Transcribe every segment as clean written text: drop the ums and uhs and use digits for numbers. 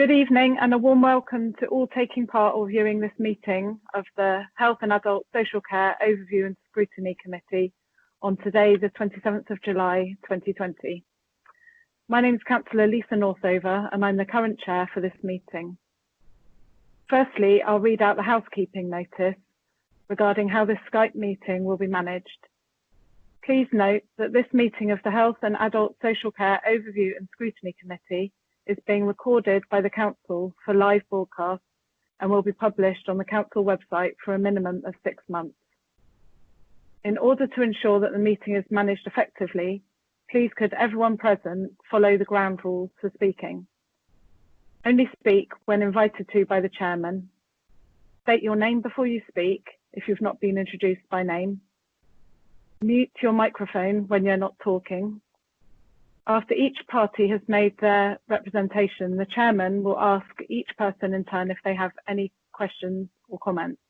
Good evening and a warm welcome to all taking part or viewing this meeting of the Health and Adult Social Care Overview and Scrutiny Committee on today, the 27th of July 2020. My name is Councillor Lisa Northover and I'm the current chair for this meeting. Firstly, I'll read out the housekeeping notice regarding how this Skype meeting will be managed. Please note that this meeting of the Health and Adult Social Care Overview and Scrutiny Committee is being recorded by the Council for live broadcast and will be published on the Council website for a minimum of 6 months. In order to ensure that the meeting is managed effectively, please could everyone present follow the ground rules for speaking. Only speak when invited to by the chairman. State your name before you speak if you've not been introduced by name. Mute your microphone when you're not talking. After each party has made their representation, the chairman will ask each person in turn if they have any questions or comments.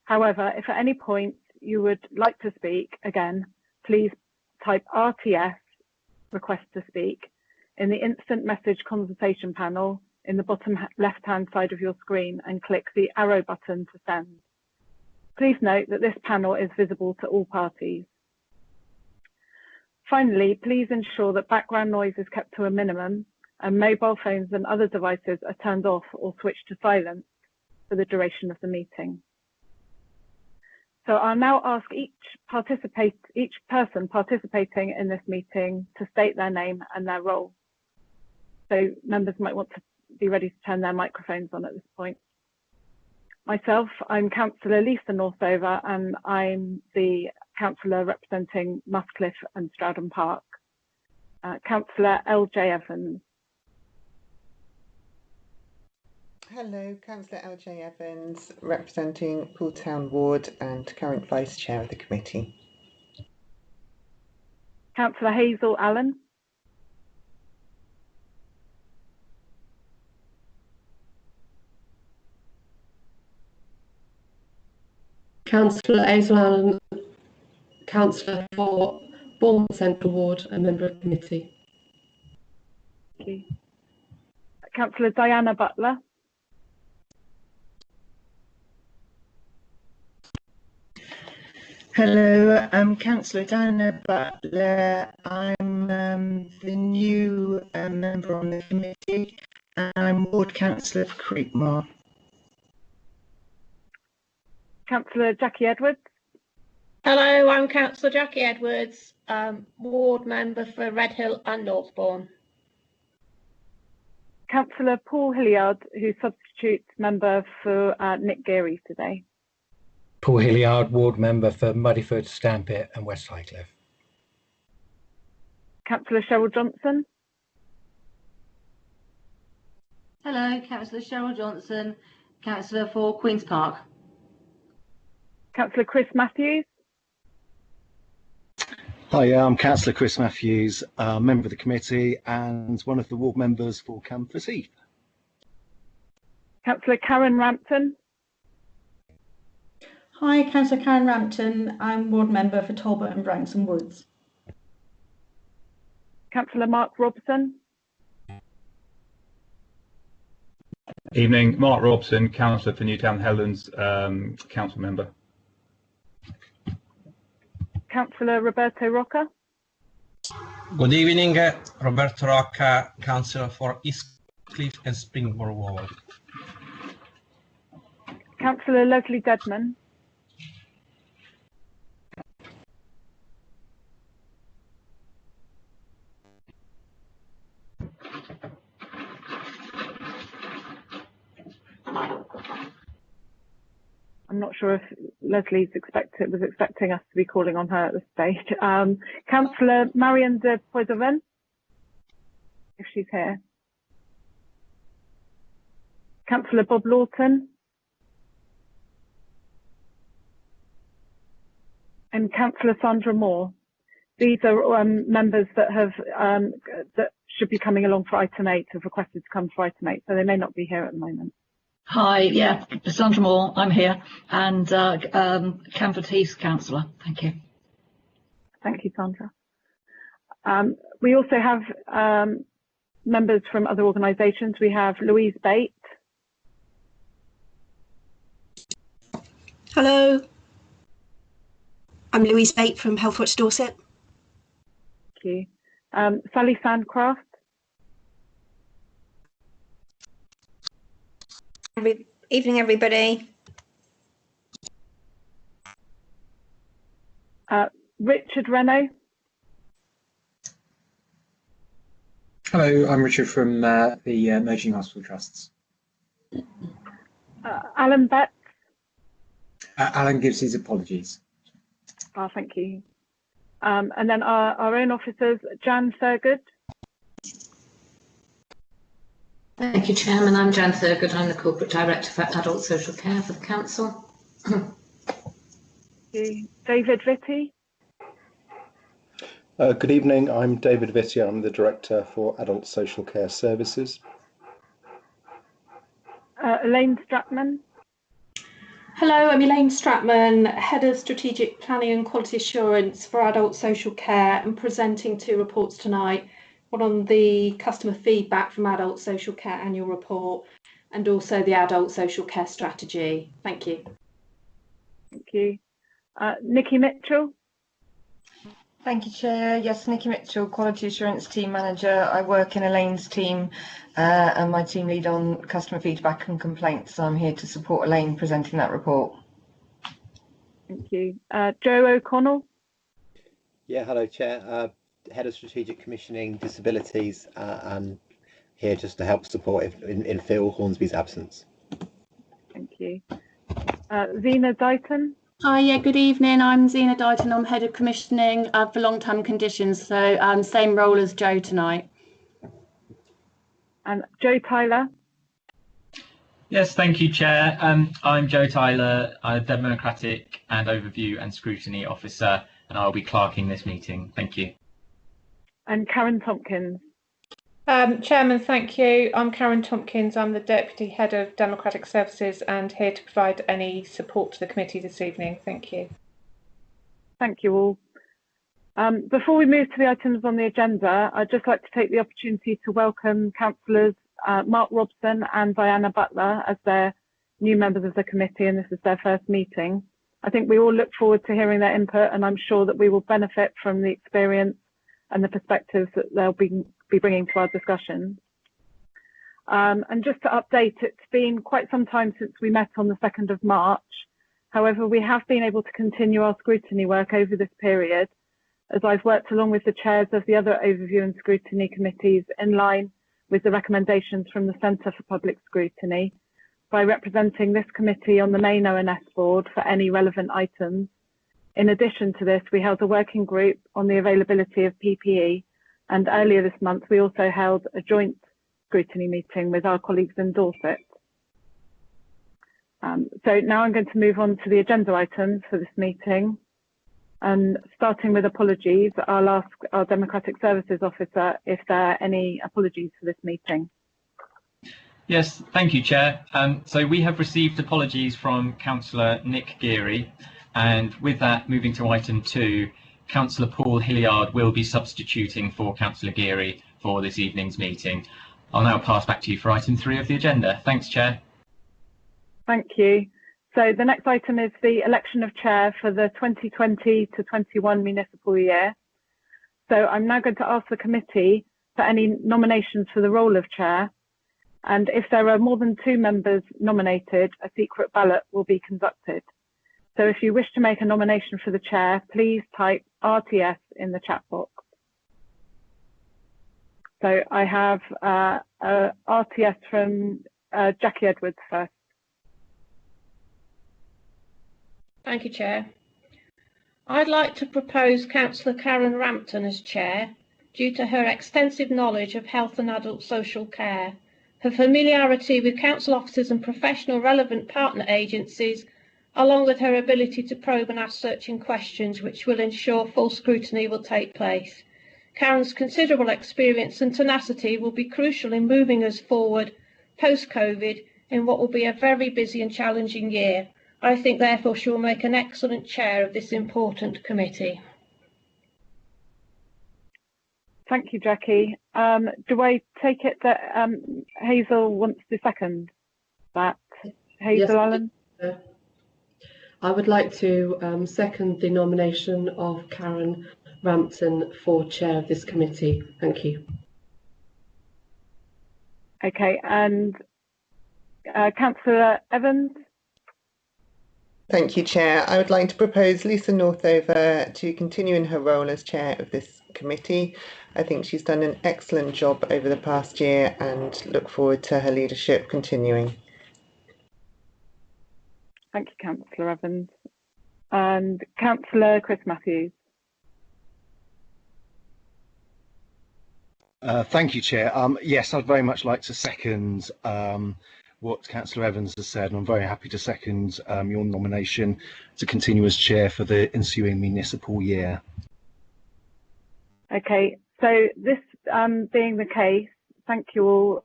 However, if at any point you would like to speak again, please type RTS, request to speak, in the instant message conversation panel in the bottom left-hand side of your screen and click the arrow button to send. Please note that this panel is visible to all parties. Finally, please ensure that background noise is kept to a minimum and mobile phones and other devices are turned off or switched to silent for the duration of the meeting. So I'll now ask each person participating in this meeting to state their name and their role. So members might want to be ready to turn their microphones on at this point. Myself, I'm Councillor Lisa Northover and I'm the councillor representing Muscliffe and Stratton Park. Councillor L.J. Evans. Hello, Councillor L.J. Evans, representing Pooltown Ward and current Vice Chair of the committee. Councillor Hazel Allen. Councillor Hazel Allen, Councillor for Bournemouth Central Ward, a member of the committee. Thank you. Councillor Diana Butler. Hello, I'm Councillor Diana Butler. I'm the new member on the committee and I'm Ward Councillor for Creekmore. Councillor Jackie Edwards. Hello, I'm Councillor Jackie Edwards, Ward Member for Redhill and Northbourne. Councillor Paul Hilliard, who substitutes member for Nick Geary today. Paul Hilliard, Ward Member for Muddyford, Stampit and West Highcliffe. Councillor Cheryl Johnson. Hello, Councillor Cheryl Johnson, Councillor for Queen's Park. Councillor Chris Matthews. Hi, I'm Councillor Chris Matthews, member of the committee and one of the ward members for Camford Heath. Councillor Karen Rampton. Hi, Councillor Karen Rampton. I'm ward member for Talbot and Branksome Woods. Councillor Mark Robson. Evening, Mark Robson, Councillor for Newtown Helen's, council member. Councillor Roberto Rocca. Good evening, Roberto Rocca, Councillor for Eastcliff and Springboard Ward. Councillor Leslie Deadman. I'm not sure if Leslie was expecting us to be calling on her at this stage. Councillor Marion de Poisoven, if she's here. Councillor Bob Lawton. And Councillor Sandra Moore. These are members that have that should be coming along for item 8, have requested to come for item 8, so they may not be here at the moment. Hi, yeah, Sandra Moore, I'm here, and Camford Heath councillor. Thank you. Thank you, Sandra. We also have members from other organisations, we have Louise Bate. Hello, I'm Louise Bate from Healthwatch Dorset. Thank you. Sally Sandcraft. Evening, everybody. Richard Renault. Hello, I'm Richard from the Emerging Hospital Trusts. Alan Betts. Alan gives his apologies. Thank you. And then our own officers, Jan Thurgood. Thank you, Chairman. I'm Jan Thurgood. I'm the Corporate Director for Adult Social Care for the Council. Thank you. David Vitti. Good evening. I'm David Vitti. I'm the Director for Adult Social Care Services. Elaine Stratman. Hello, I'm Elaine Stratman, Head of Strategic Planning and Quality Assurance for Adult Social Care, and presenting 2 reports tonight. One on the customer feedback from Adult Social Care Annual Report and also the Adult Social Care Strategy. Thank you. Thank you. Nikki Mitchell. Thank you, Chair. Yes, Nikki Mitchell, Quality Assurance Team Manager. I work in Elaine's team and my team lead on customer feedback and complaints. So I'm here to support Elaine presenting that report. Thank you. Joe O'Connell. Yeah, hello, Chair. Head of Strategic Commissioning Disabilities, and here just to help support in Phil Hornsby's absence. Thank you. Zena Dighton. Hi, yeah, good evening. I'm Zena Dighton. I'm Head of Commissioning for Long-Term Conditions, so same role as Joe tonight. And Joe Tyler. Yes, thank you, Chair. I'm Joe Tyler, a Democratic and Overview and Scrutiny Officer, and I'll be clerking this meeting. Thank you. And Karen Tompkins. Chairman, thank you. I'm Karen Tompkins. I'm the Deputy Head of Democratic Services and here to provide any support to the committee this evening. Thank you. Thank you all. Before we move to the items on the agenda, I'd just like to take the opportunity to welcome Councillors Mark Robson and Diana Butler as their new members of the committee, and this is their first meeting. I think we all look forward to hearing their input, and I'm sure that we will benefit from the experience and the perspectives that they'll be bringing to our discussion. And just to update, it's been quite some time since we met on the 2nd of March. However, we have been able to continue our scrutiny work over this period, as I've worked along with the chairs of the other overview and scrutiny committees in line with the recommendations from the Centre for Public Scrutiny by representing this committee on the main ONS board for any relevant items. In addition to this, we held a working group on the availability of PPE, and earlier this month we also held a joint scrutiny meeting with our colleagues in Dorset. So now I'm going to move on to the agenda items for this meeting. And starting with apologies, I'll ask our Democratic Services Officer if there are any apologies for this meeting. Yes, thank you, Chair. So we have received apologies from Councillor Nick Geary, and with that, moving to item 2, Councillor Paul Hilliard will be substituting for Councillor Geary for this evening's meeting. I'll now pass back to you for item 3 of the agenda. Thanks, Chair. Thank you. So the next item is the election of chair for the 2020 to 21 municipal year. So I'm now going to ask the committee for any nominations for the role of chair. And if there are more than 2 members nominated, a secret ballot will be conducted. So if you wish to make a nomination for the chair, please type RTS in the chat box. So I have RTS from Jackie Edwards first. Thank you, Chair. I'd like to propose Councillor Karen Rampton as Chair due to her extensive knowledge of health and adult social care, her familiarity with council officers and professional relevant partner agencies, along with her ability to probe and ask searching questions which will ensure full scrutiny will take place. Karen's considerable experience and tenacity will be crucial in moving us forward post-COVID in what will be a very busy and challenging year. I think therefore she will make an excellent chair of this important committee. Thank you, Jackie. Do I take it that Hazel wants to second that? Hazel Allen? I would like to second the nomination of Karen Rampton for chair of this committee. Thank you. Okay, and Councillor Evans? Thank you, Chair. I would like to propose Lisa Northover to continue in her role as chair of this committee. I think she's done an excellent job over the past year and look forward to her leadership continuing. Thank you, Councillor Evans. And Councillor Chris Matthews. Thank you, Chair. Yes, I'd very much like to second what Councillor Evans has said, and I'm very happy to second your nomination to continue as chair for the ensuing municipal year. Okay, so this being the case, thank you all.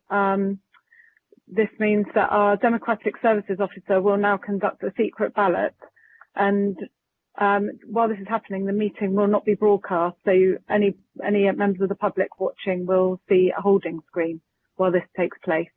This means that our Democratic Services Officer will now conduct a secret ballot, and while this is happening, the meeting will not be broadcast, so any members of the public watching will see a holding screen while this takes place.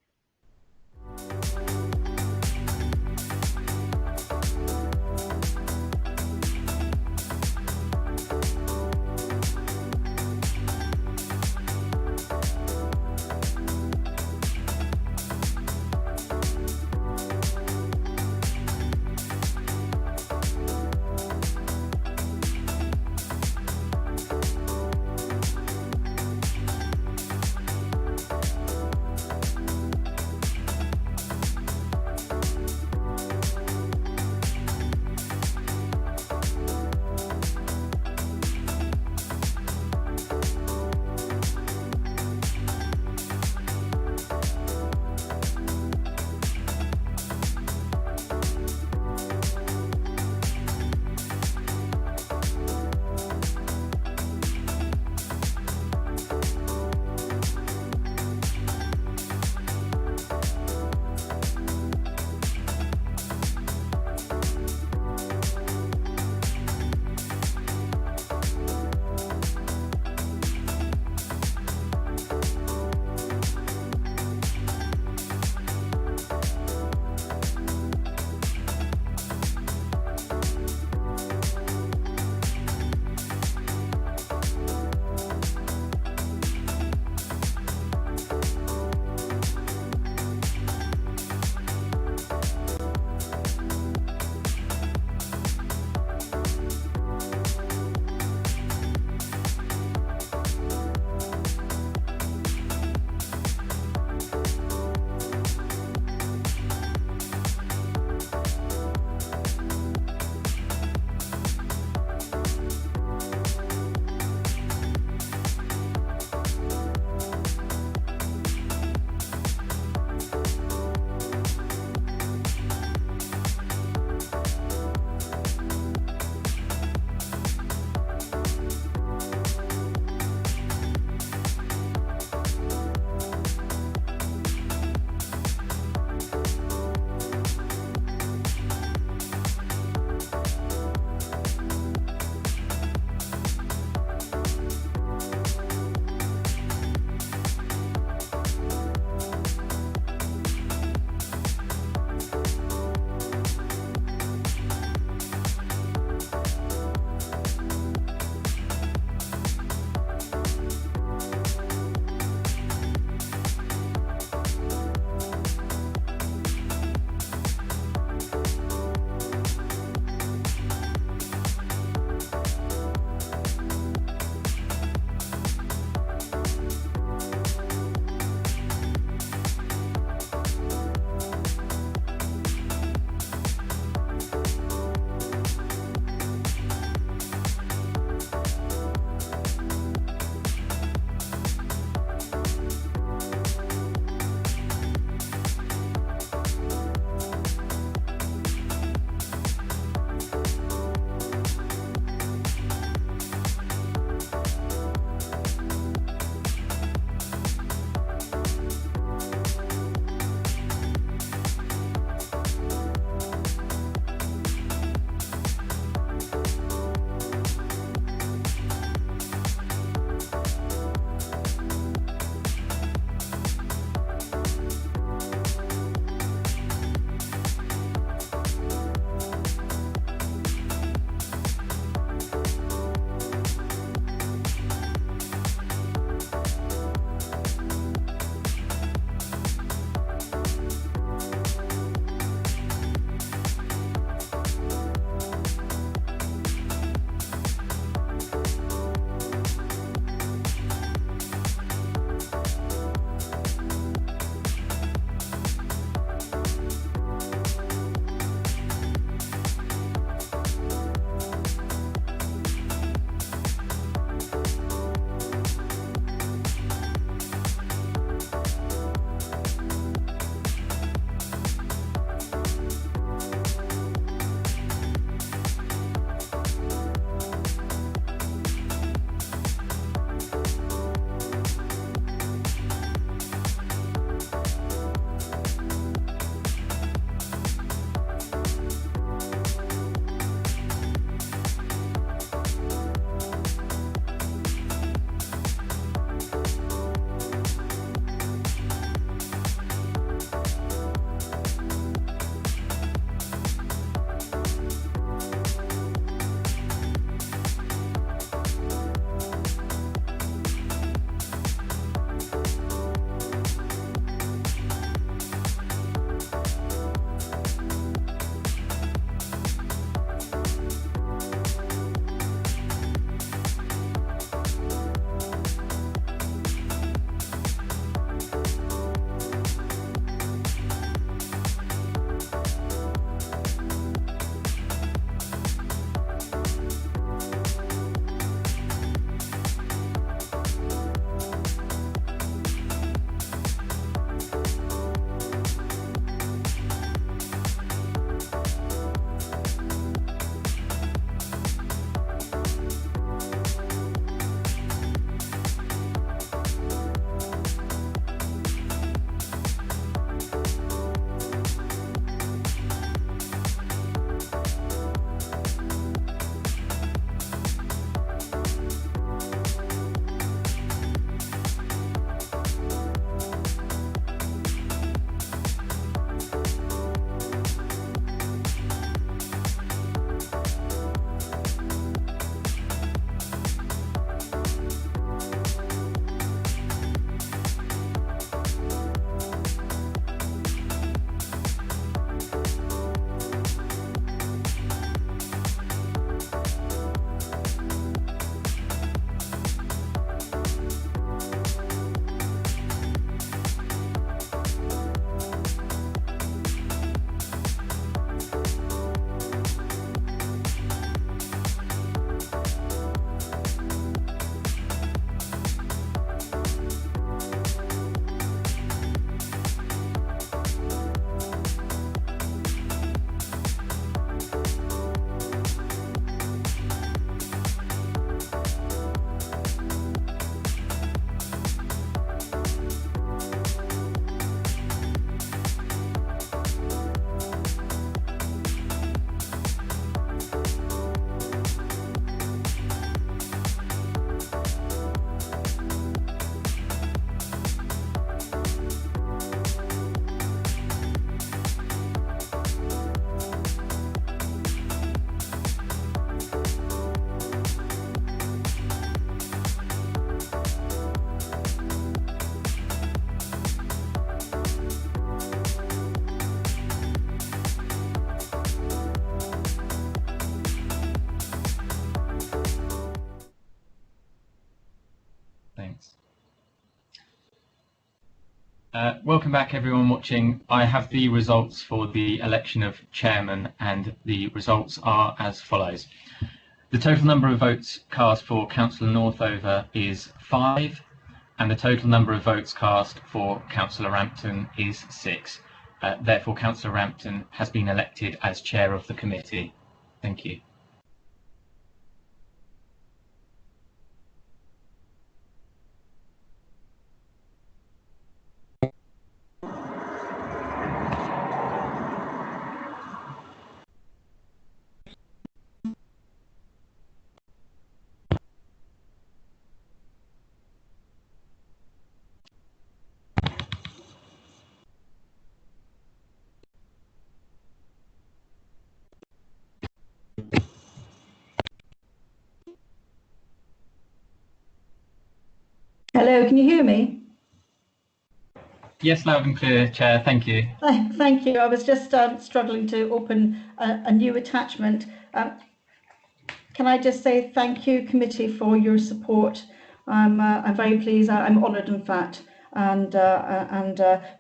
Welcome back everyone watching. I have the results for the election of chairman, and the results are as follows. The total number of votes cast for Councillor Northover is 5, and the total number of votes cast for Councillor Rampton is 6. Therefore, Councillor Rampton has been elected as chair of the committee. Thank you. Hello, can you hear me? Yes, loud and clear, Chair. Thank you. Thank you. I was just struggling to open a new attachment. Can I just say thank you, committee, for your support. I'm very pleased. I'm honoured, in fact, and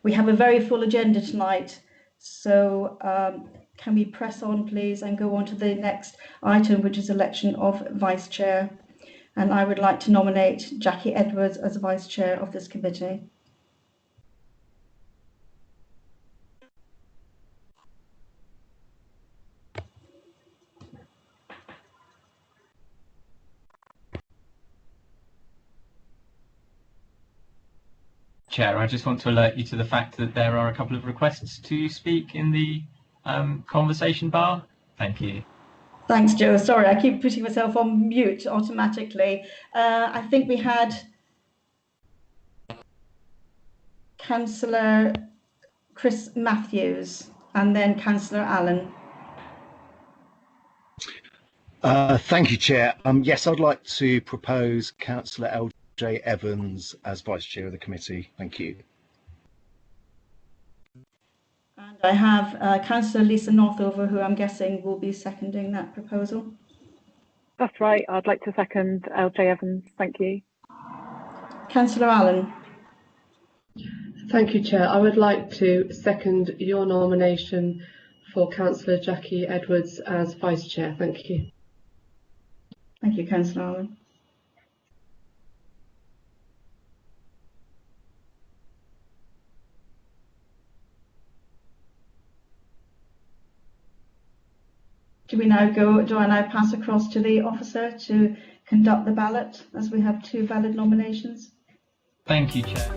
we have a very full agenda tonight. So can we press on, please, and go on to the next item, which is election of vice chair. And I would like to nominate Jackie Edwards as vice chair of this committee. Chair, I just want to alert you to the fact that there are a couple of requests to speak in the conversation bar. Thank you. Thanks, Joe. Sorry, I keep putting myself on mute automatically. I think we had Councillor Chris Matthews and then Councillor Allen. Thank you, Chair. Yes, I'd like to propose Councillor LJ Evans as Vice Chair of the committee. Thank you. And I have Councillor Lisa Northover, who I'm guessing will be seconding that proposal. That's right. I'd like to second LJ Evans. Thank you. Councillor Allen. Thank you, Chair. I would like to second your nomination for Councillor Jackie Edwards as Vice Chair. Thank you. Thank you, Councillor Allen. Do I now pass across to the officer to conduct the ballot, as we have 2 valid nominations? Thank you, Chair.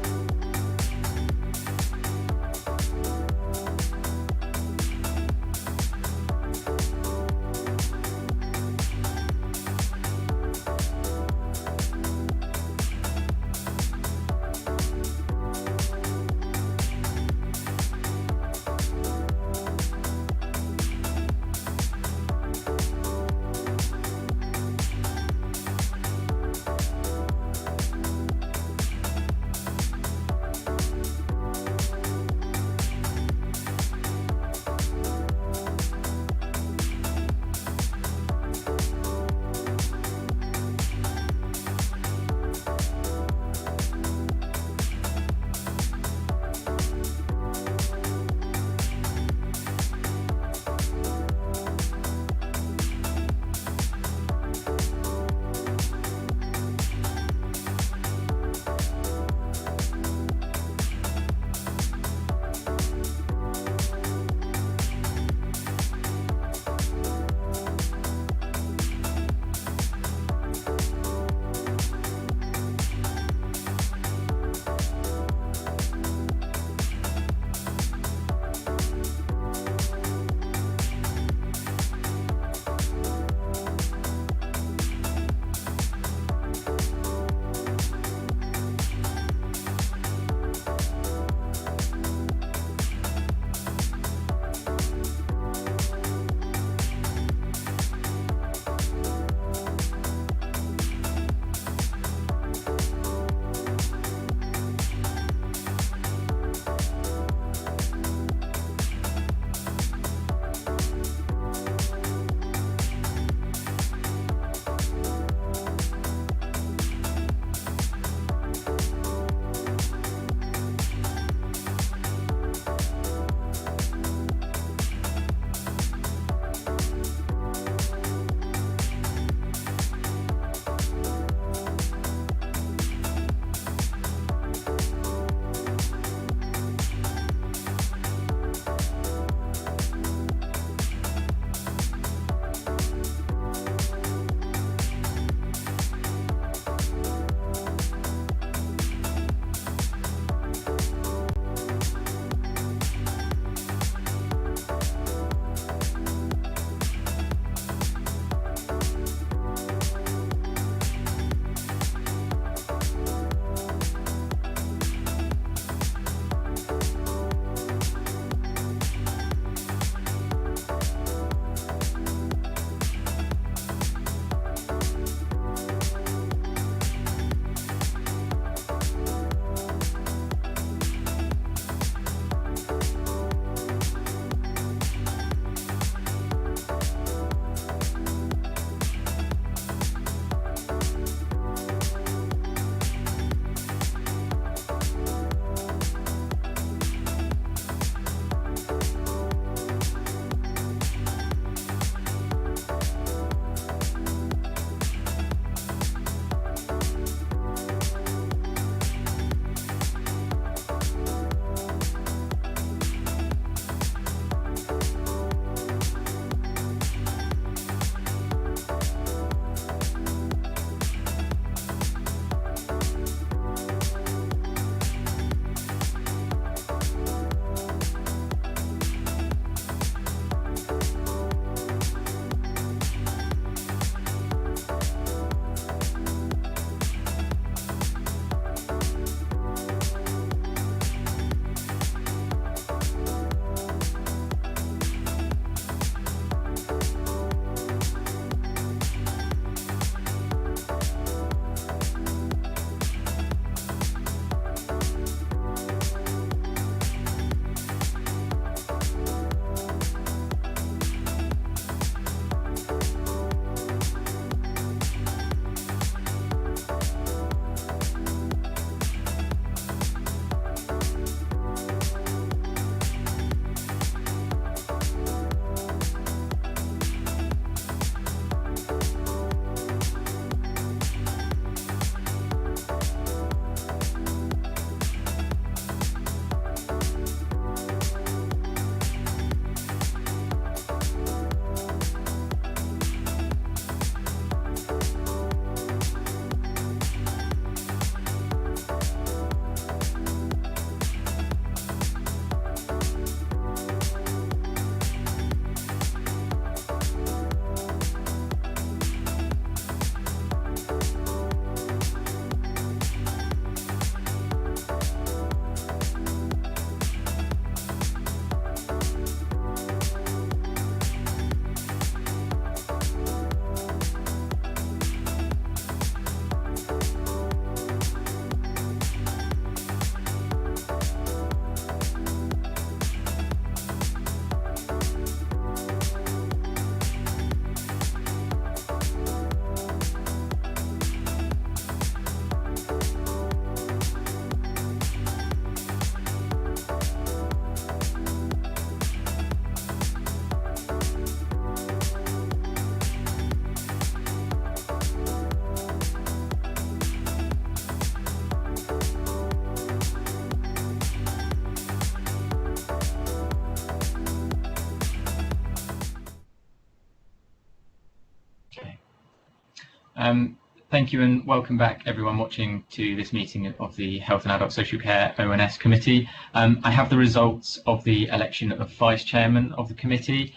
Thank you and welcome back everyone watching to this meeting of the Health and Adult Social Care ONS Committee. I have the results of the election of Vice Chairman of the committee,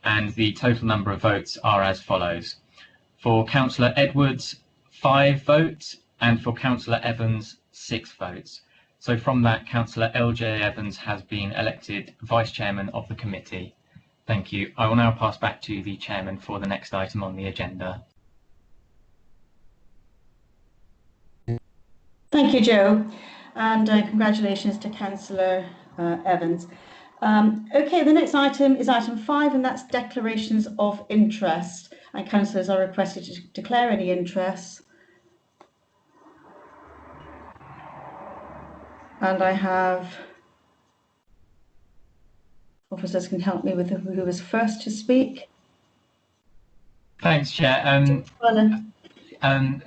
and the total number of votes are as follows. For Councillor Edwards, 5 votes, and for Councillor Evans, 6 votes. So from that, Councillor LJ Evans has been elected Vice Chairman of the committee. Thank you. I will now pass back to the Chairman for the next item on the agenda. Thank you, Joe, and congratulations to Councillor Evans. Okay, the next item is item 5, and that's declarations of interest. And councillors are requested to declare any interests. And I have officers can help me with who was first to speak. Thanks, Chair.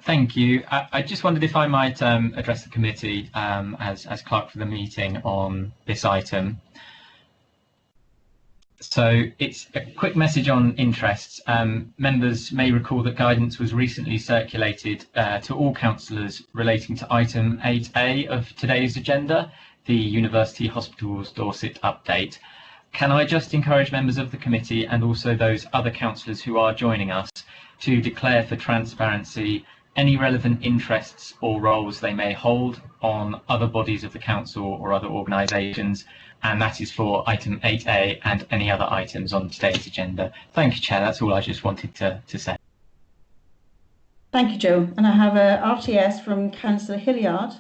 Thank you. I just wondered if I might address the committee as clerk for the meeting on this item. So it's a quick message on interests. Members may recall that guidance was recently circulated to all councillors relating to item 8A of today's agenda, the University Hospitals Dorset update. Can I just encourage members of the committee and also those other councillors who are joining us to declare for transparency any relevant interests or roles they may hold on other bodies of the council or other organisations, and that is for item 8A and any other items on today's agenda. Thank you, Chair. That's all I just wanted to say. Thank you, Joe. And I have a RTS from Councillor Hilliard.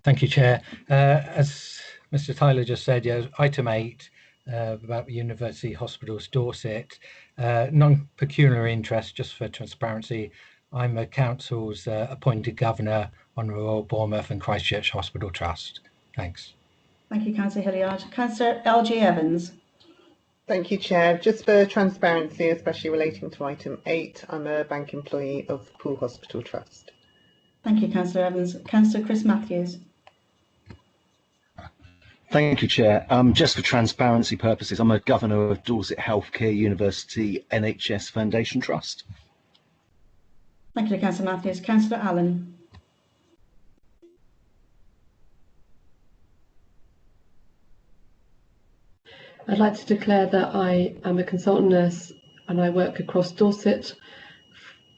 Thank you, Chair. As Mr. Tyler just said, yeah, item 8 about the University Hospitals Dorset, non-pecuniary interest, just for transparency. I'm a council's appointed governor on the Royal Bournemouth and Christchurch Hospital Trust. Thanks. Thank you, Councillor Hilliard. Councillor LJ Evans. Thank you, Chair. Just for transparency, especially relating to item 8, I'm a bank employee of Poole Hospital Trust. Thank you, Councillor Evans. Councillor Chris Matthews. Thank you, Chair. Just for transparency purposes, I'm a governor of Dorset Healthcare University NHS Foundation Trust. Thank you, Councillor Matthews. Councillor Allen. I'd like to declare that I am a consultant nurse and I work across Dorset.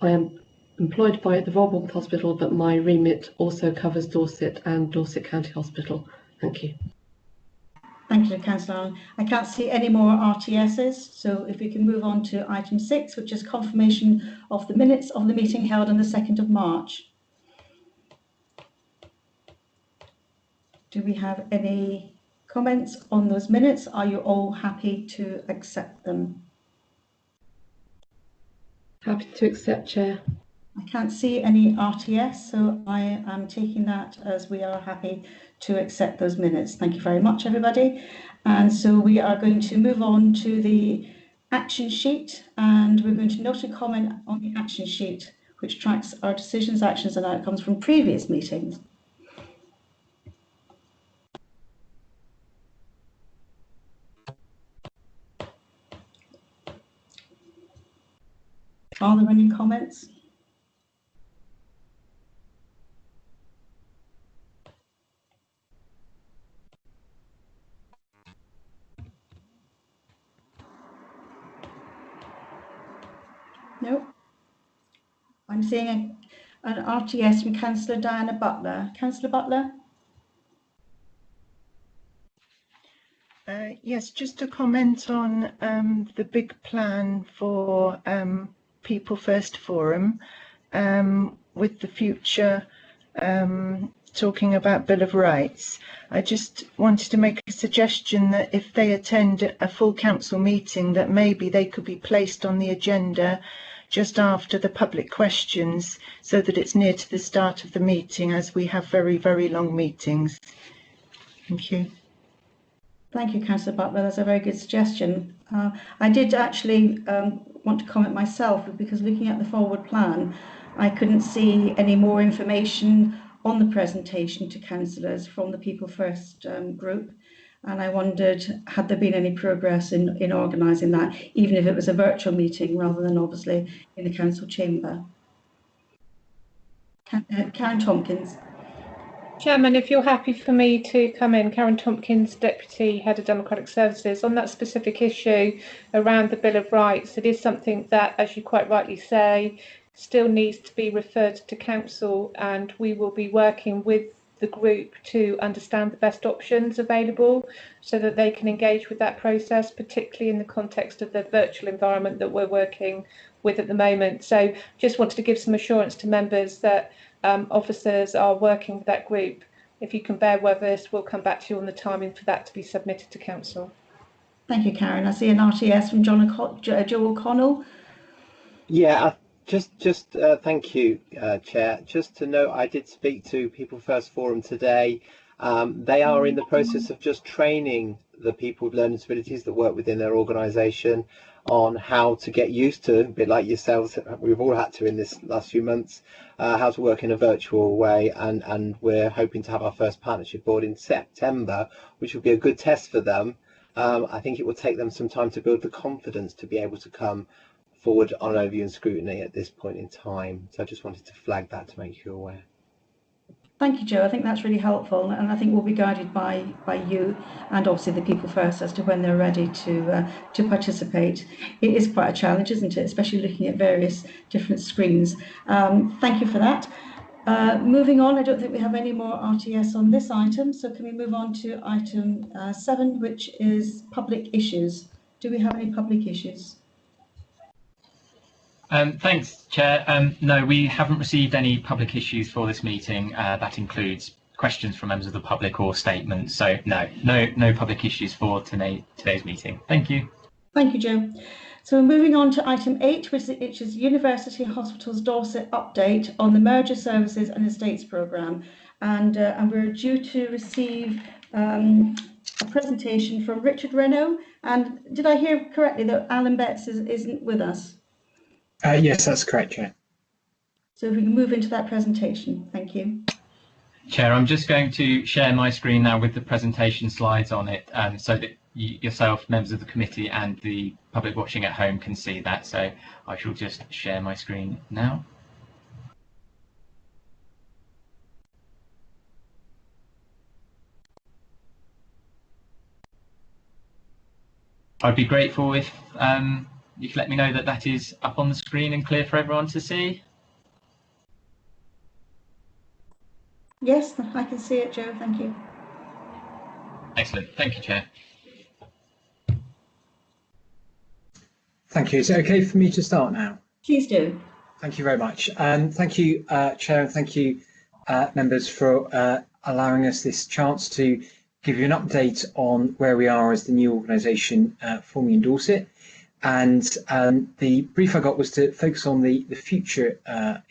I am employed by the Royal Bournemouth Hospital, but my remit also covers Dorset and Dorset County Hospital. Thank you. Thank you, Councillor Allen. I can't see any more RTSs, so if we can move on to item 6, which is confirmation of the minutes of the meeting held on the 2nd of March. Do we have any comments on those minutes? Are you all happy to accept them? Happy to accept, Chair. I can't see any RTS, so I am taking that as we are happy to accept those minutes. Thank you very much, everybody. And so we are going to move on to the action sheet, and we're going to note a comment on the action sheet, which tracks our decisions, actions and outcomes from previous meetings. Are there any comments? No. I'm seeing an RTS from Councillor Diana Butler. Councillor Butler? Yes, just a comment on the big plan for People First Forum with the future talking about Bill of Rights. I just wanted to make a suggestion that if they attend a full council meeting, that maybe they could be placed on the agenda just after the public questions so that it's near to the start of the meeting, as we have very, very long meetings. Thank you. Thank you, Councillor Butler. That's a very good suggestion. I did actually want to comment myself, because looking at the forward plan, I couldn't see any more information on the presentation to councillors from the People First group. And I wondered, had there been any progress in organising that, even if it was a virtual meeting rather than obviously in the council chamber? Karen Tompkins. Chairman, if you're happy for me to come in, Karen Tompkins, Deputy Head of Democratic Services, on that specific issue around the Bill of Rights, it is something that, as you quite rightly say, still needs to be referred to Council, and we will be working with the group to understand the best options available so that they can engage with that process, particularly in the context of the virtual environment that we're working with at the moment. So just wanted to give some assurance to members that officers are working with that group. If you can bear with us, we'll come back to you on the timing for that to be submitted to Council. Thank you, Karen. I see an RTS from Joe O'Connell. Yeah, thank you, Chair. Just to note, I did speak to People First Forum today. They are in the process of just training the people with learning disabilities that work within their organisation on how to get used to, a bit like yourselves, we've all had to in this last few months, how to work in a virtual way, and we're hoping to have our first partnership board in September, which will be a good test for them. I think it will take them some time to build the confidence to be able to come forward on overview and scrutiny at this point in time. So I just wanted to flag that to make you aware. Thank you, Joe. I think that's really helpful, and I think we'll be guided by you and obviously the People First as to when they're ready to participate. It is quite a challenge, isn't it? Especially looking at various different screens. Thank you for that. Moving on, I don't think we have any more RTS on this item, so can we move on to item 7, which is public issues. Do we have any public issues? Thanks, Chair. No, we haven't received any public issues for this meeting. That includes questions from members of the public or statements. So no public issues for today's meeting. Thank you. Thank you, Joe. So we're moving on to item 8, which is University Hospitals Dorset update on the merger services and estates programme. And we're due to receive a presentation from Richard Renault. And did I hear correctly that Alan Betts isn't with us? Yes, that's correct, Chair. So if we can move into that presentation, thank you. Chair, I'm just going to share my screen now with the presentation slides on it, so that yourself, members of the committee and the public watching at home can see that. So I shall just share my screen now. I'd be grateful if you could let me know that that is up on the screen and clear for everyone to see. Yes, I can see it, Joe. Thank you. Excellent. Thank you, Chair. Thank you. Is it okay for me to start now? Please do. Thank you very much. Thank you, Chair, and thank you, members, for allowing us this chance to give you an update on where we are as the new organisation forming in Dorset. And the brief I got was to focus on the future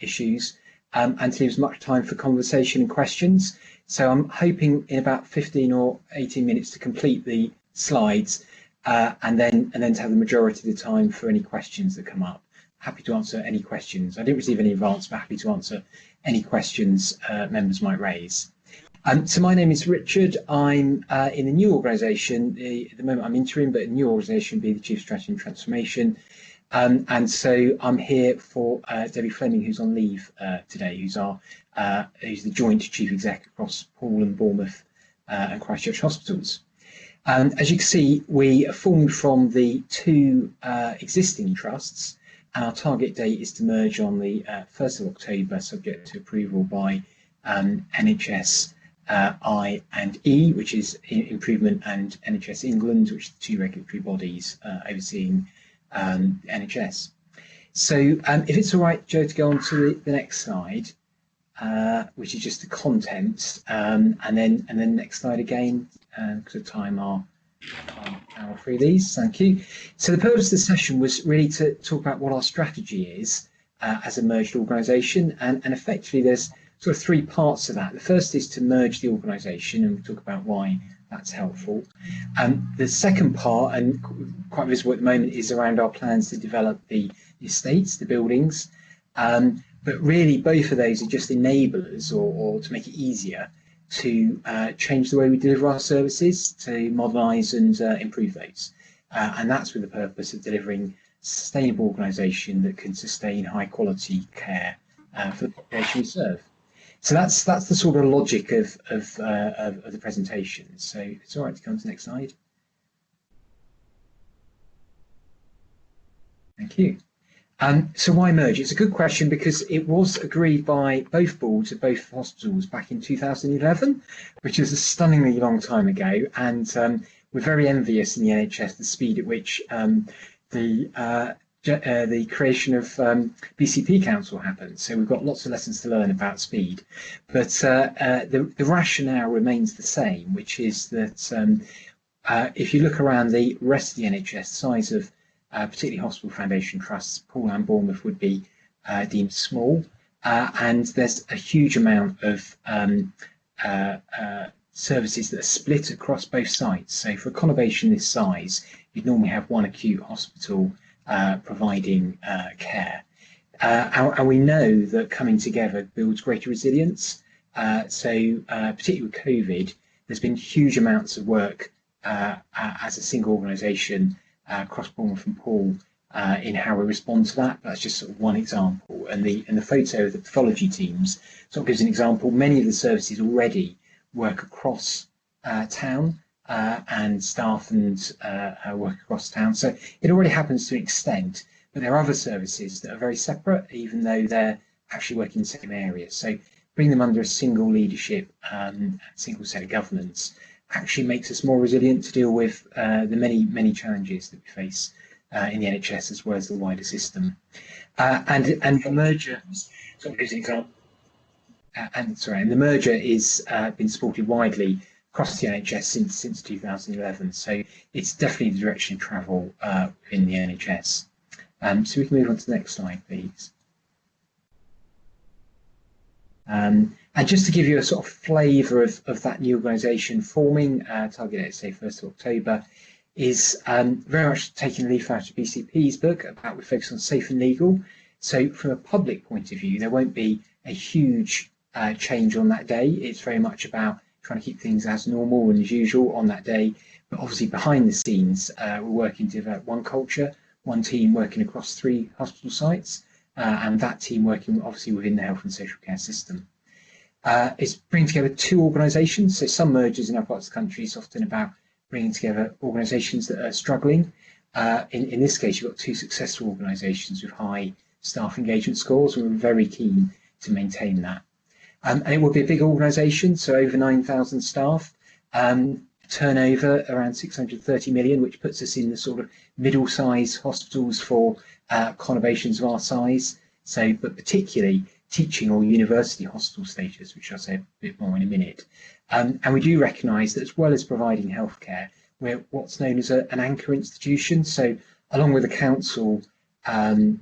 issues and to leave as much time for conversation and questions. So I'm hoping in about 15 or 18 minutes to complete the slides and then to have the majority of the time for any questions that come up. Happy to answer any questions. I didn't receive any advance, but happy to answer any questions members might raise. So my name is Richard. I'm in a new organisation. At the moment I'm interim, but a new organisation will be the Chief Strategy and Transformation. And so I'm here for Debbie Fleming, who's on leave today, who's the joint chief exec across Poole and Bournemouth and Christchurch hospitals. As you can see, we are formed from the two existing trusts, and our target date is to merge on the 1st of October, subject to approval by NHS I and E, which is Improvement, and NHS England, which are the two regulatory bodies overseeing NHS. So if it's all right, Joe, to go on to the next slide, which is just the content, and then next slide again, because of time I'll power through these. Thank you. So the purpose of the session was really to talk about what our strategy is as a merged organisation, and effectively there's sort of three parts to that. The first is to merge the organisation, and we'll talk about why that's helpful. The second part, and quite visible at the moment, is around our plans to develop the estates, the buildings. But really, both of those are just enablers, or to make it easier to change the way we deliver our services, to modernise and improve those. And that's with the purpose of delivering a sustainable organisation that can sustain high quality care for the population we serve. So that's the sort of logic of the presentation. So it's all right to come to the next slide. Thank you. So why merge? It's a good question because it was agreed by both boards of both hospitals back in 2011, which is a stunningly long time ago. And we're very envious in the NHS the speed at which the creation of BCP Council happened. So we've got lots of lessons to learn about speed. But the rationale remains the same, which is that if you look around the rest of the NHS, size of particularly hospital foundation trusts, Poole and Bournemouth would be deemed small, and there's a huge amount of services that are split across both sites. So for a conurbation this size, you'd normally have one acute hospital providing care. And we know that coming together builds greater resilience. Particularly with COVID, there's been huge amounts of work as a single organisation across Bournemouth and Poole in how we respond to that. That's just sort of one example. And the photo of the pathology teams sort of gives an example. Many of the services already work across town and staff and work across town. So it already happens to an extent, but there are other services that are very separate, even though they're actually working in the same area. So bring them under a single leadership and single set of governance actually makes us more resilient to deal with the many challenges that we face in the NHS as well as the wider system. And the merger, so gives an example. And the merger is been supported widely across the NHS since 2011. So it's definitely the direction of travel in the NHS. So we can move on to the next slide, please. And just to give you a sort of flavour of that new organisation forming, target date, say 1st of October, is very much taking a leaf out of BCP's book about we focus on safe and legal. So from a public point of view, there won't be a huge change on that day. It's very much about trying to keep things as normal and as usual on that day. But obviously behind the scenes, we're working to develop one culture, one team working across 3 hospital sites, and that team working obviously within the health and social care system. It's bringing together 2 organisations. So some mergers in other parts of the country is often about bringing together organisations that are struggling. In this case, you've got 2 successful organisations with high staff engagement scores, and we're very keen to maintain that. And it will be a big organisation, so over 9,000 staff, turnover around 630 million, which puts us in the sort of middle-sized hospitals for conurbations of our size. So, but particularly teaching or university hospital status, which I'll say a bit more in a minute. And we do recognise that as well as providing healthcare, we're what's known as an anchor institution. So along with the council and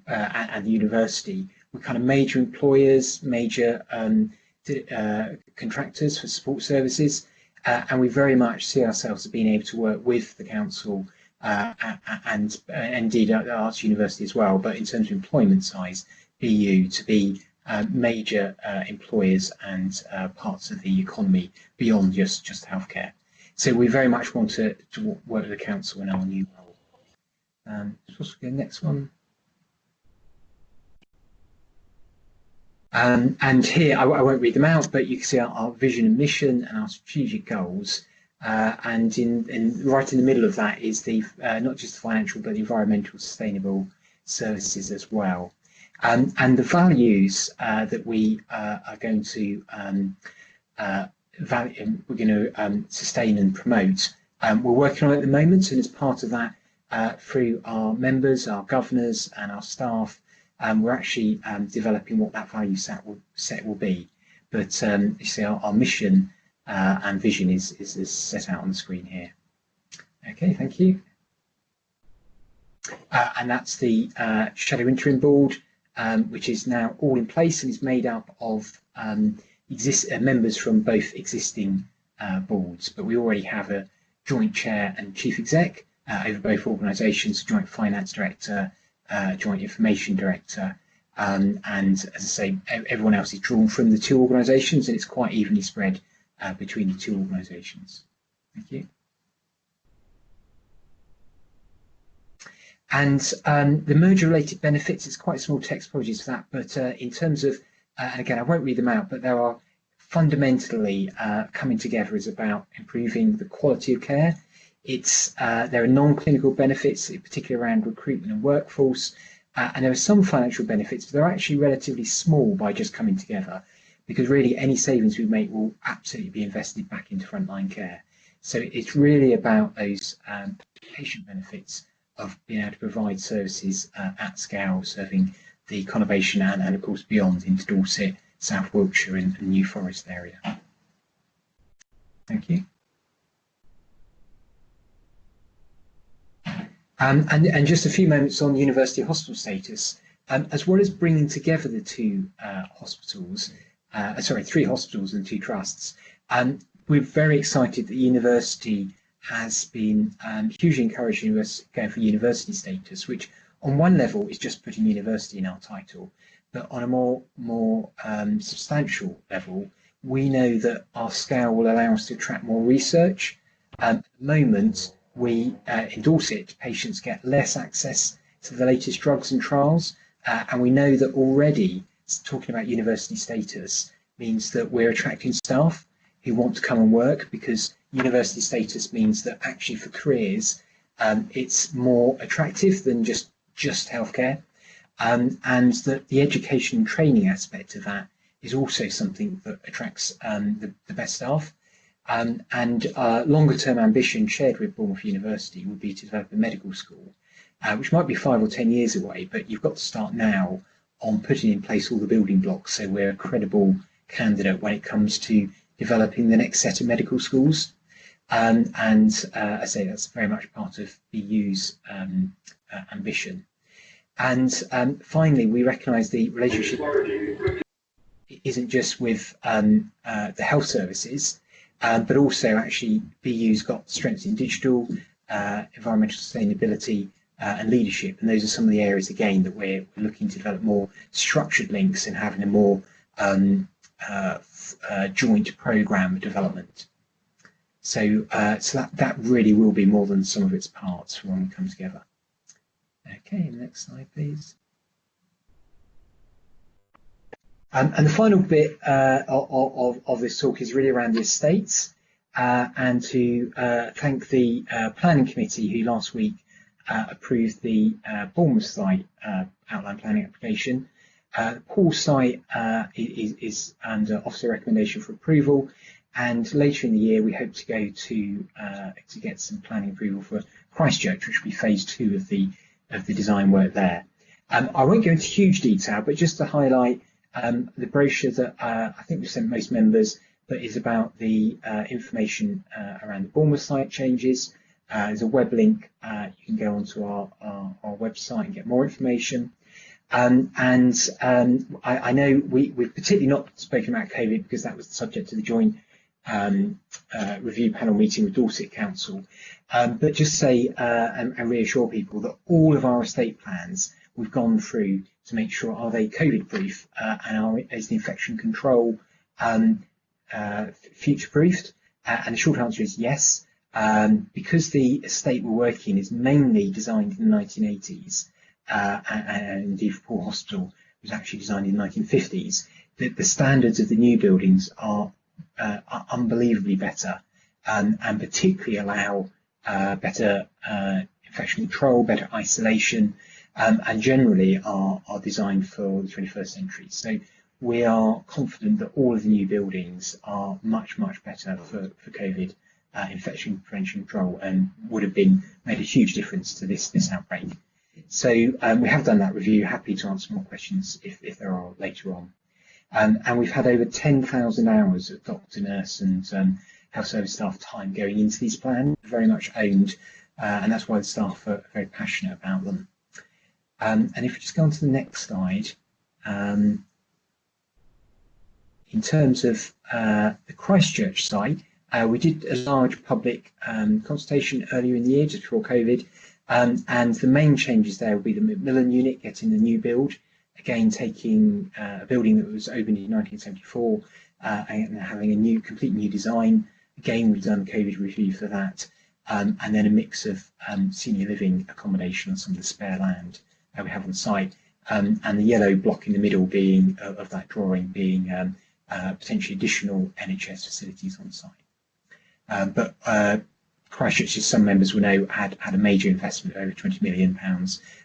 the university, we're kind of major employers, major contractors for support services, and we very much see ourselves as being able to work with the council and indeed at Arts University as well, but in terms of employment size, BU to be major employers and parts of the economy beyond just healthcare. So we very much want to work with the council in our new role. Let's go next one. And here, I won't read them out, but you can see our vision and mission and our strategic goals. And right in the middle of that is the not just the financial, but the environmental sustainable services as well. And the values that we are going to sustain and promote, we're working on at the moment, and as part of that, through our members, our governors, and our staff, we're actually developing what that value set will be. But you see, our mission and vision is set out on the screen here. Okay, thank you. And that's the Shadow Interim Board, which is now all in place and is made up of members from both existing boards. But we already have a joint chair and chief exec over both organisations, joint finance director, joint information director, and as I say, everyone else is drawn from the 2 organisations, and it's quite evenly spread between the 2 organisations. Thank you. And the merger related benefits, it's quite small text, apologies for that, but in terms of and again, I won't read them out, but there are fundamentally coming together is about improving the quality of care. There are non-clinical benefits, particularly around recruitment and workforce, and there are some financial benefits, but they're actually relatively small by just coming together, because really any savings we make will absolutely be invested back into frontline care. So it's really about those patient benefits of being able to provide services at scale, serving the conurbation and of course beyond into Dorset, South Wiltshire and New Forest area. Thank you. And just a few moments on university hospital status. As well as bringing together the two three hospitals and two trusts, we're very excited that the university has been hugely encouraging us going for university status, which on one level is just putting university in our title, but on a more substantial level, we know that our scale will allow us to attract more research. At the moment, we in Dorset, patients get less access to the latest drugs and trials, and we know that already talking about university status means that we're attracting staff who want to come and work, because university status means that actually for careers it's more attractive than just healthcare, and that the education and training aspect of that is also something that attracts the best staff. And longer term ambition shared with Bournemouth University would be to develop a medical school, which might be 5 or 10 years away, but you've got to start now on putting in place all the building blocks so we're a credible candidate when it comes to developing the next set of medical schools. I say that's very much part of BU's ambition. And finally, we recognise the relationship isn't just with the health services, but also actually BU's got strengths in digital, environmental sustainability and leadership, and those are some of the areas again that we're looking to develop more structured links and having a more joint programme development. So that really will be more than some of its parts when we come together. Okay, next slide, please. And the final bit of this talk is really around the estates, and to thank the planning committee who last week approved the Bournemouth site outline planning application. Paul site is under officer recommendation for approval, and later in the year we hope to go to get some planning approval for Christchurch, which will be phase 2 of the design work there. I won't go into huge detail, but just to highlight the brochure that I think we sent most members, that is about the information around the Bournemouth site changes. There's a web link. You can go onto our website and get more information. I know we've particularly not spoken about COVID because that was the subject of the joint review panel meeting with Dorset Council. But just say and reassure people that all of our estate plans we've gone through to make sure are they COVID proof and is the infection control future proofed, and the short answer is yes, because the estate we're working in is mainly designed in the 1980s, and indeed for Paul Hospital was actually designed in the 1950s. The standards of the new buildings are unbelievably better, and particularly allow better infection control, better isolation, and generally are designed for the 21st century. So we are confident that all of the new buildings are much better for COVID infection prevention control, and would have made a huge difference to this outbreak. So we have done that review. Happy to answer more questions if there are later on. And we've had over 10,000 hours of doctor, nurse and health service staff time going into these plans, very much owned, and that's why the staff are very passionate about them. And if we just go on to the next slide, in terms of the Christchurch site, we did a large public consultation earlier in the year, just before COVID, and the main changes there will be the Macmillan unit getting the new build, again taking a building that was opened in 1974 and having a complete new design. Again, we've done a COVID review for that, and then a mix of senior living accommodation on some of the spare land we have on site, and the yellow block in the middle being of that drawing being potentially additional NHS facilities on site. But Christchurch, as some members will know, had a major investment of over £20 million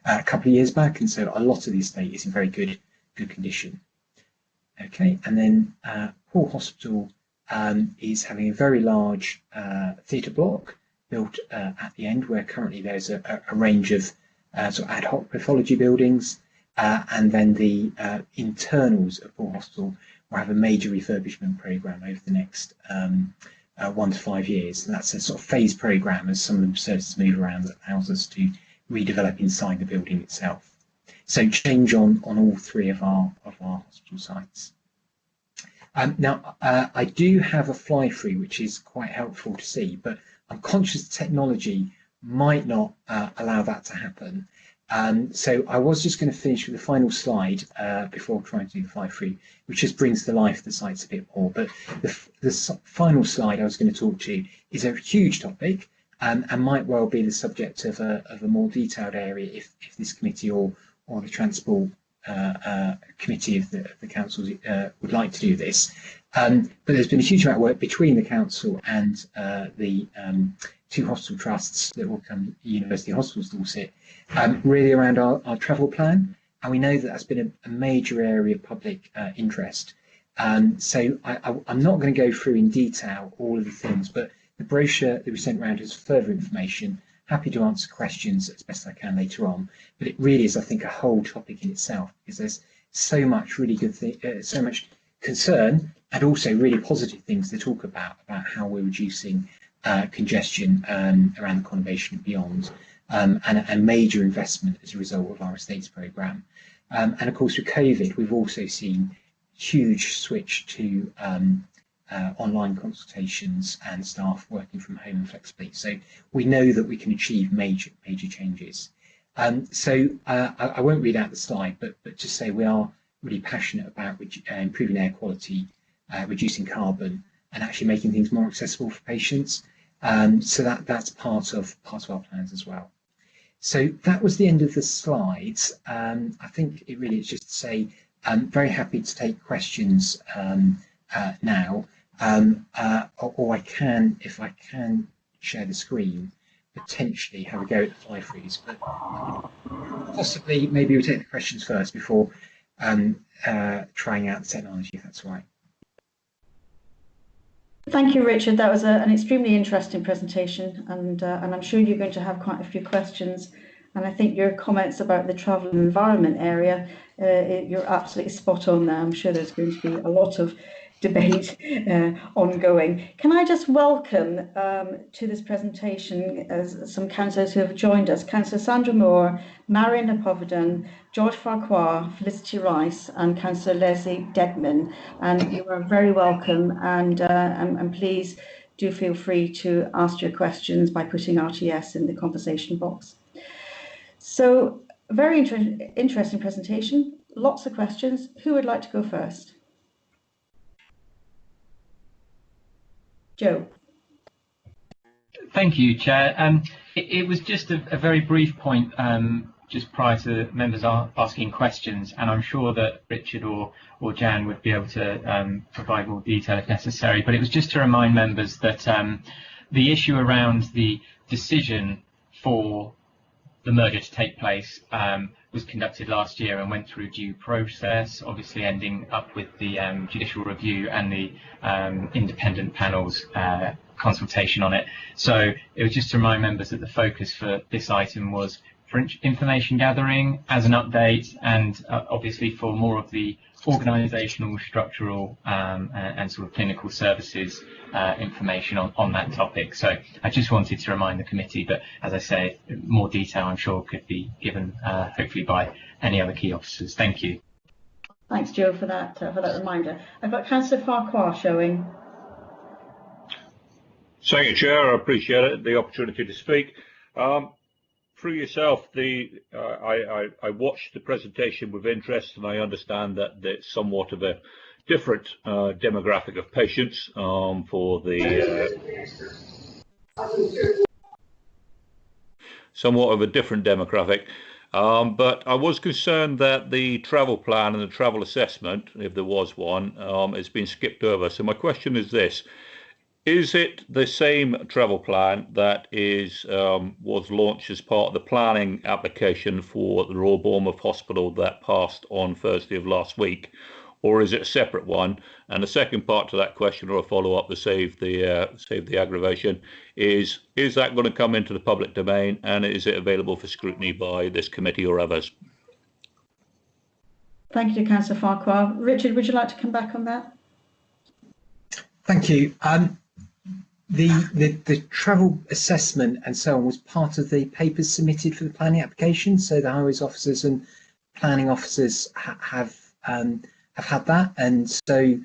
a couple of years back, and so a lot of the estate is in very good condition. Okay, and then Poole Hospital is having a very large theatre block built at the end, where currently there's a range of sort of ad hoc pathology buildings, and then the internals of Poole Hospital will have a major refurbishment programme over the next 1 to 5 years. And that's a sort of phased programme as some of the services move around that allows us to redevelop inside the building itself. So change on all 3 of our hospital sites. Now, I do have a fly through which is quite helpful to see, but I'm conscious technology might not allow that to happen. So I was just going to finish with the final slide before trying to do the fly through, which just brings to life the sites a bit more. But the final slide I was going to talk to is a huge topic and might well be the subject of a more detailed area if this committee or the Transport Committee of the Council would like to do this. But there's been a huge amount of work between the Council and the 2 hospital trusts that will come University Hospitals Dorset, really around our travel plan. And we know that that's been a major area of public interest. So I'm not going to go through in detail all of the things, but the brochure that we sent around has further information. Happy to answer questions as best I can later on, but it really is, I think, a whole topic in itself, because there's so much really good so much concern and also really positive things to talk about how we're reducing congestion around the conurbation and beyond, and a major investment as a result of our estates programme. And of course, with COVID, we've also seen huge switch to online consultations and staff working from home and flexibly. So we know that we can achieve major changes. So I won't read out the slide, but just say we are really passionate about improving air quality, reducing carbon, and actually making things more accessible for patients. So that's part of our plans as well. So that was the end of the slides. I think it really is just to say I'm very happy to take questions now. Or I can, if I can share the screen, potentially have a go at the fly freeze, but possibly maybe we'll take the questions first before trying out the technology, if that's right. Thank you, Richard. That was an extremely interesting presentation, and I'm sure you're going to have quite a few questions. And I think your comments about the travel and environment area, you're absolutely spot on there. I'm sure there's going to be a lot of debate ongoing. Can I just welcome to this presentation some councillors who have joined us: Councillor Sandra Moore, Marion Napovedan, George Farquhar, Felicity Rice, and Councillor Leslie Dedman. And you are very welcome, and please do feel free to ask your questions by putting RTS in the conversation box. So, very interesting presentation, lots of questions. Who would like to go first? Joe. Thank you, Chair. It was just a very brief point just prior to members asking questions, and I'm sure that Richard or Jan would be able to provide more detail if necessary, but it was just to remind members that the issue around the decision for the merger to take place was conducted last year and went through due process, obviously ending up with the judicial review and the independent panel's consultation on it. So it was just to remind members that the focus for this item was for information gathering as an update, and obviously for more of the organisational, structural and sort of clinical services information on that topic. So I just wanted to remind the committee, but as I say, more detail I'm sure could be given hopefully by any other key officers. Thank you. Thanks, Joe, for that reminder. I've got Councillor Farquhar showing. Thank you, Chair. I appreciate it, the opportunity to speak. Through yourself, I watched the presentation with interest, and I understand that it's somewhat of a different demographic of patients for the somewhat of a different demographic. But I was concerned that the travel plan and the travel assessment, if there was one, has been skipped over. So my question is this. Is it the same travel plan that was launched as part of the planning application for the Royal Bournemouth Hospital that passed on Thursday of last week, or is it a separate one? And the second part to that question, or a follow-up to save the aggravation, is that going to come into the public domain, and is it available for scrutiny by this committee or others? Thank you, Councillor Farquhar. Richard, would you like to come back on that? Thank you. The travel assessment and so on was part of the papers submitted for the planning application. So the highways officers and planning officers have had that, and so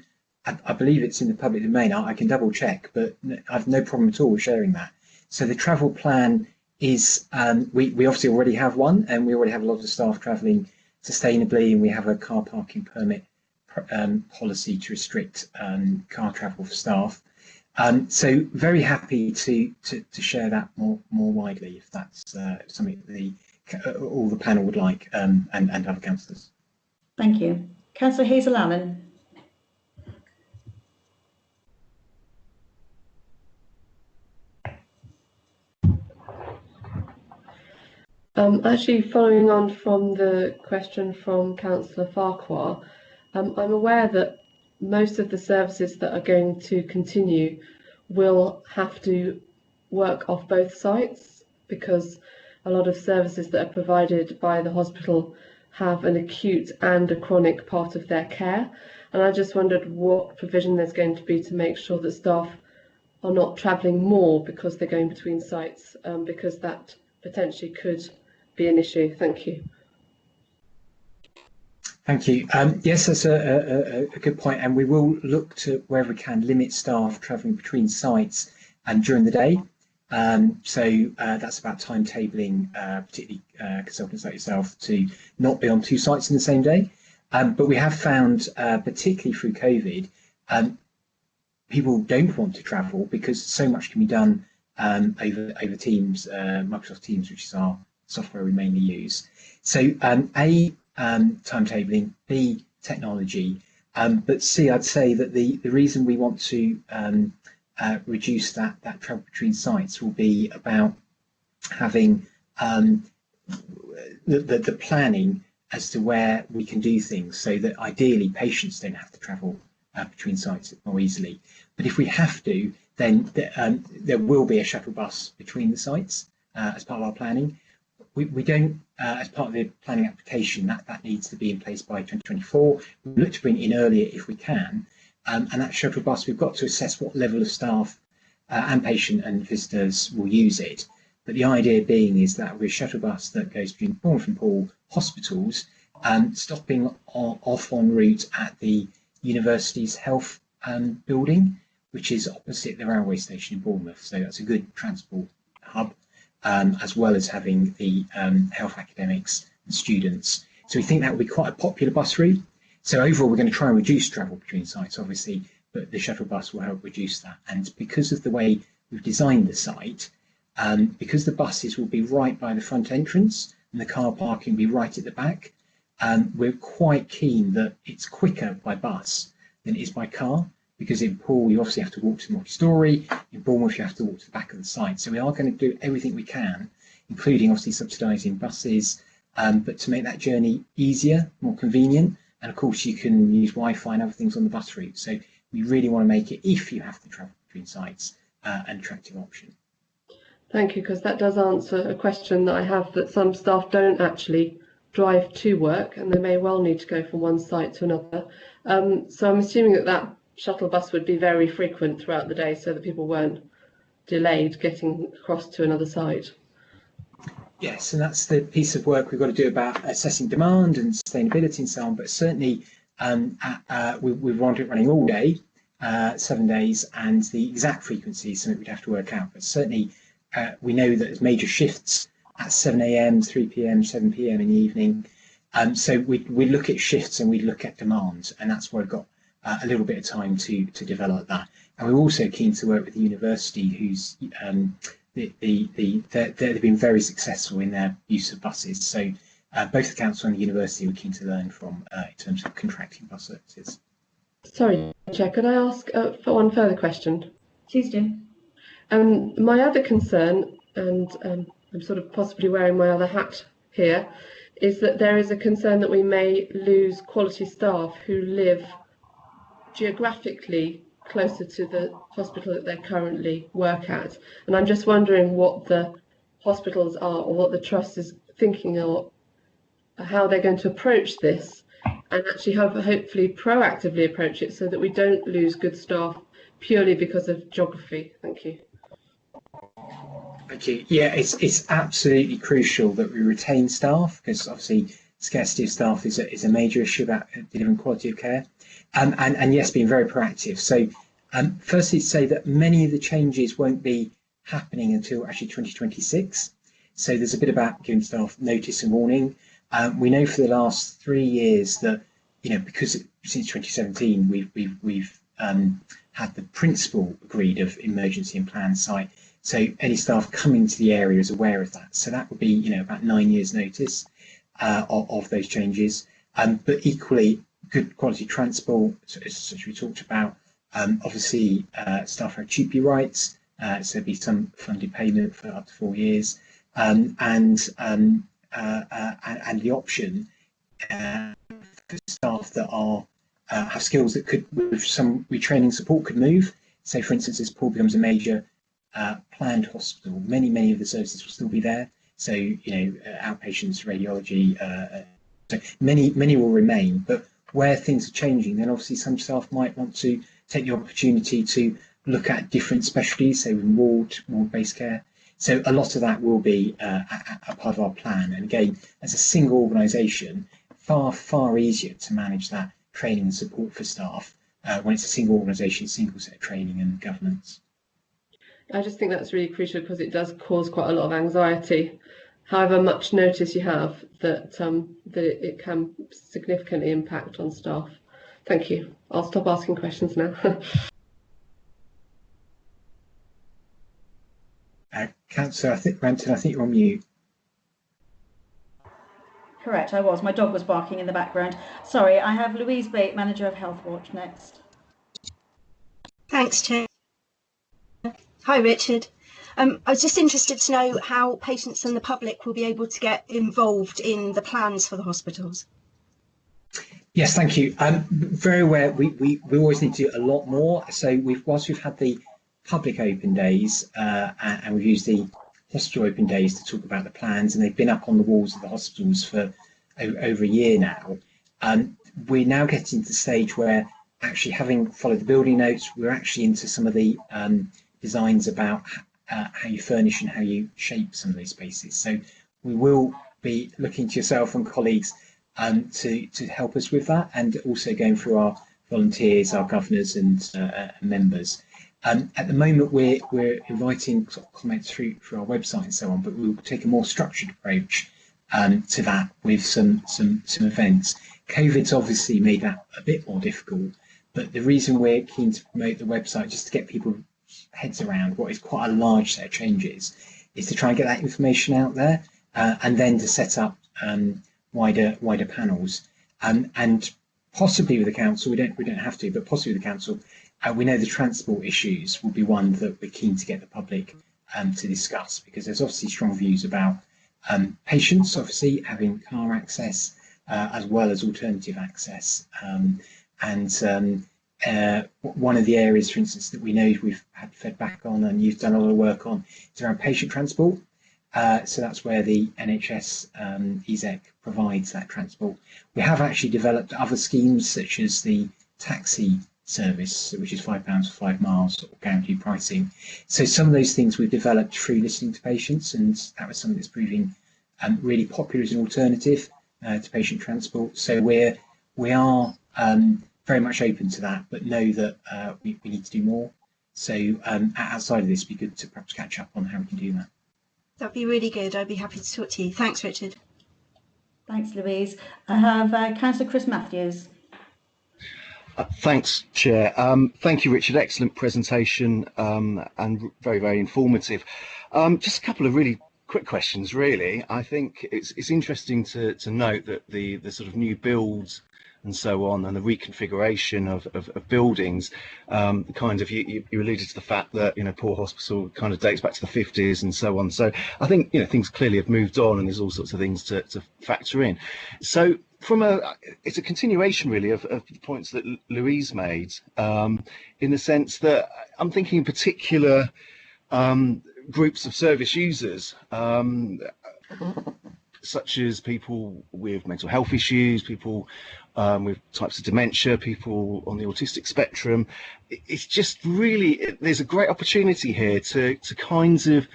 I believe it's in the public domain. I can double check, but I've no problem at all with sharing that. So the travel plan is we obviously already have one, and we already have a lot of staff travelling sustainably, and we have a car parking permit policy to restrict car travel for staff. So very happy to share that more widely if that's something that all the panel would like, and other councillors. Thank you. Councillor Hazel Allen. Actually, following on from the question from Councillor Farquhar, I'm aware that most of the services that are going to continue will have to work off both sites, because a lot of services that are provided by the hospital have an acute and a chronic part of their care. And I just wondered what provision there's going to be to make sure that staff are not travelling more because they're going between sites, because that potentially could be an issue. Thank you. Thank you. Yes, that's a good point, and we will look to, wherever we can, limit staff travelling between sites and during the day. So that's about timetabling, particularly consultants like yourself, to not be on two sites in the same day. But we have found, particularly through COVID, people don't want to travel because so much can be done over Teams, Microsoft Teams, which is our software we mainly use. So A, timetabling, B, technology, but C, I'd say that the reason we want to reduce that travel between sites will be about having the planning as to where we can do things, so that ideally patients don't have to travel between sites more easily. But if we have to, then there will be a shuttle bus between the sites as part of our planning. We don't, as part of the planning application, that needs to be in place by 2024. We look to bring it in earlier if we can. And that shuttle bus, we've got to assess what level of staff and patient and visitors will use it. But the idea being is that with a shuttle bus that goes between Bournemouth and Poole hospitals, stopping off en route at the university's health building, which is opposite the railway station in Bournemouth. So that's a good transport hub, as well as having the health academics and students. So we think that will be quite a popular bus route. So overall, we're going to try and reduce travel between sites, obviously, but the shuttle bus will help reduce that. And because of the way we've designed the site, because the buses will be right by the front entrance and the car parking will be right at the back, we're quite keen that it's quicker by bus than it is by car, because in Poole you obviously have to walk to the multi-storey, in Bournemouth you have to walk to the back of the site. So we are going to do everything we can, including obviously subsidising buses, but to make that journey easier, more convenient. And of course you can use Wi-Fi and other things on the bus route. So we really want to make it, if you have to travel between sites, an attractive option. Thank you, because that does answer a question that I have, that some staff don't actually drive to work and they may well need to go from one site to another. So I'm assuming that shuttle bus would be very frequent throughout the day so that people weren't delayed getting across to another site. Yes, and that's the piece of work we've got to do about assessing demand and sustainability and so on. But certainly we want it running all day, 7 days, and the exact frequency is something we'd have to work out. But certainly we know that there's major shifts at 7 a.m, 3 p.m, 7 p.m. in the evening. So we look at shifts and we look at demand, and that's where I've got a little bit of time to develop that. And we're also keen to work with the university, who's they've been very successful in their use of buses. So both the council and the university were keen to learn from in terms of contracting bus services. Sorry, Chair, could I ask for one further question? Please do. My other concern, and I'm sort of possibly wearing my other hat here, is that there is a concern that we may lose quality staff who live geographically closer to the hospital that they currently work at. And I'm just wondering what the hospitals are, or what the trust is thinking, or how they're going to approach this, and actually hopefully proactively approach it so that we don't lose good staff purely because of geography. Thank you. Thank you. Yeah, it's absolutely crucial that we retain staff, because obviously scarcity of staff is a major issue about delivering quality of care, and yes, being very proactive. So firstly, to say that many of the changes won't be happening until actually 2026. So there's a bit about giving staff notice and warning. We know for the last 3 years that, because since 2017 we've had the principle agreed of emergency and planned site. So any staff coming to the area is aware of that. So that would be, about 9 years notice of those changes. But equally, good quality transport, as we talked about. Obviously, staff have GP rights, so there'd be some funded payment for up to 4 years, and the option for staff that are have skills that could, with some retraining support, could move. So, for instance, as Paul becomes a major planned hospital, many of the services will still be there. So, outpatients, radiology, so many will remain. But where things are changing, then obviously some staff might want to take the opportunity to look at different specialties, so in ward-based care. So a lot of that will be a part of our plan. And again, as a single organisation, far easier to manage that training and support for staff when it's a single organisation, single set of training and governance. I just think that's really crucial, because it does cause quite a lot of anxiety. However much notice you have, that it can significantly impact on staff. Thank you. I'll stop asking questions now. Councillor Rampton, I think you're on mute. Correct, I was. My dog was barking in the background. Sorry, I have Louise Bate, Manager of Health Watch, next. Thanks, Chair. Hi, Richard. I was just interested to know how patients and the public will be able to get involved in the plans for the hospitals. Yes, thank you. Very aware, we always need to do a lot more. So whilst we've had the public open days and we've used the hospital open days to talk about the plans, and they've been up on the walls of the hospitals for over a year now, we're now getting to the stage where, actually having followed the building notes, we're actually into some of the designs about how you furnish and how you shape some of those spaces. So we will be looking to yourself and colleagues to help us with that, and also going through our volunteers, our governors and members. At the moment, we're inviting sort of comments through our website and so on, but we'll take a more structured approach to that with some events. COVID's obviously made that a bit more difficult, but the reason we're keen to promote the website, just to get people's heads around what is quite a large set of changes, is to try and get that information out there, and then to set up wider panels, and possibly with the council. We don't have to, but possibly with the council. We know the transport issues will be one that we're keen to get the public to discuss, because there's obviously strong views about patients obviously having car access as well as alternative access, one of the areas, for instance, that we know we've had fed back on and you've done a lot of work on is around patient transport. So that's where the NHS ESEC provides that transport. We have actually developed other schemes, such as the taxi service, which is £5 for 5 miles, or guaranteed pricing. So some of those things we've developed through listening to patients, and that was something that's proving really popular as an alternative to patient transport. So we are very much open to that, but know that we need to do more. So outside of this, it'd be good to perhaps catch up on how we can do that. That'd be really good. I'd be happy to talk to you. Thanks, Richard. Thanks, Louise. I have Councillor Chris Matthews. Thanks, Chair. Thank you, Richard. Excellent presentation and very, very informative. Just a couple of really quick questions, really. I think it's interesting to note that the sort of new builds and so on, and the reconfiguration of buildings, kind of you alluded to the fact that Poor Hospital kind of dates back to the 50s and so on. So I think things clearly have moved on, and there's all sorts of things to factor in. So it's a continuation really of the points that Louise made, in the sense that I'm thinking in particular groups of service users, such as people with mental health issues, people with types of dementia, people on the autistic spectrum. It's just really, there's a great opportunity here to kind of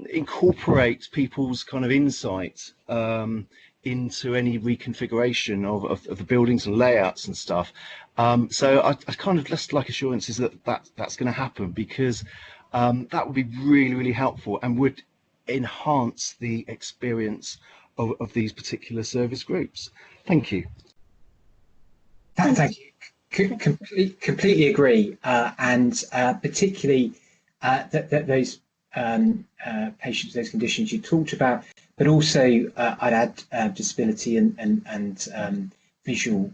incorporate people's kind of insight into any reconfiguration of the buildings and layouts and stuff. So I kind of just like assurances that's going to happen, because that would be really, really helpful and would enhance the experience of these particular service groups. Thank you. Thank you. Completely agree, and particularly that those patients, those conditions you talked about, but also I'd add disability and visual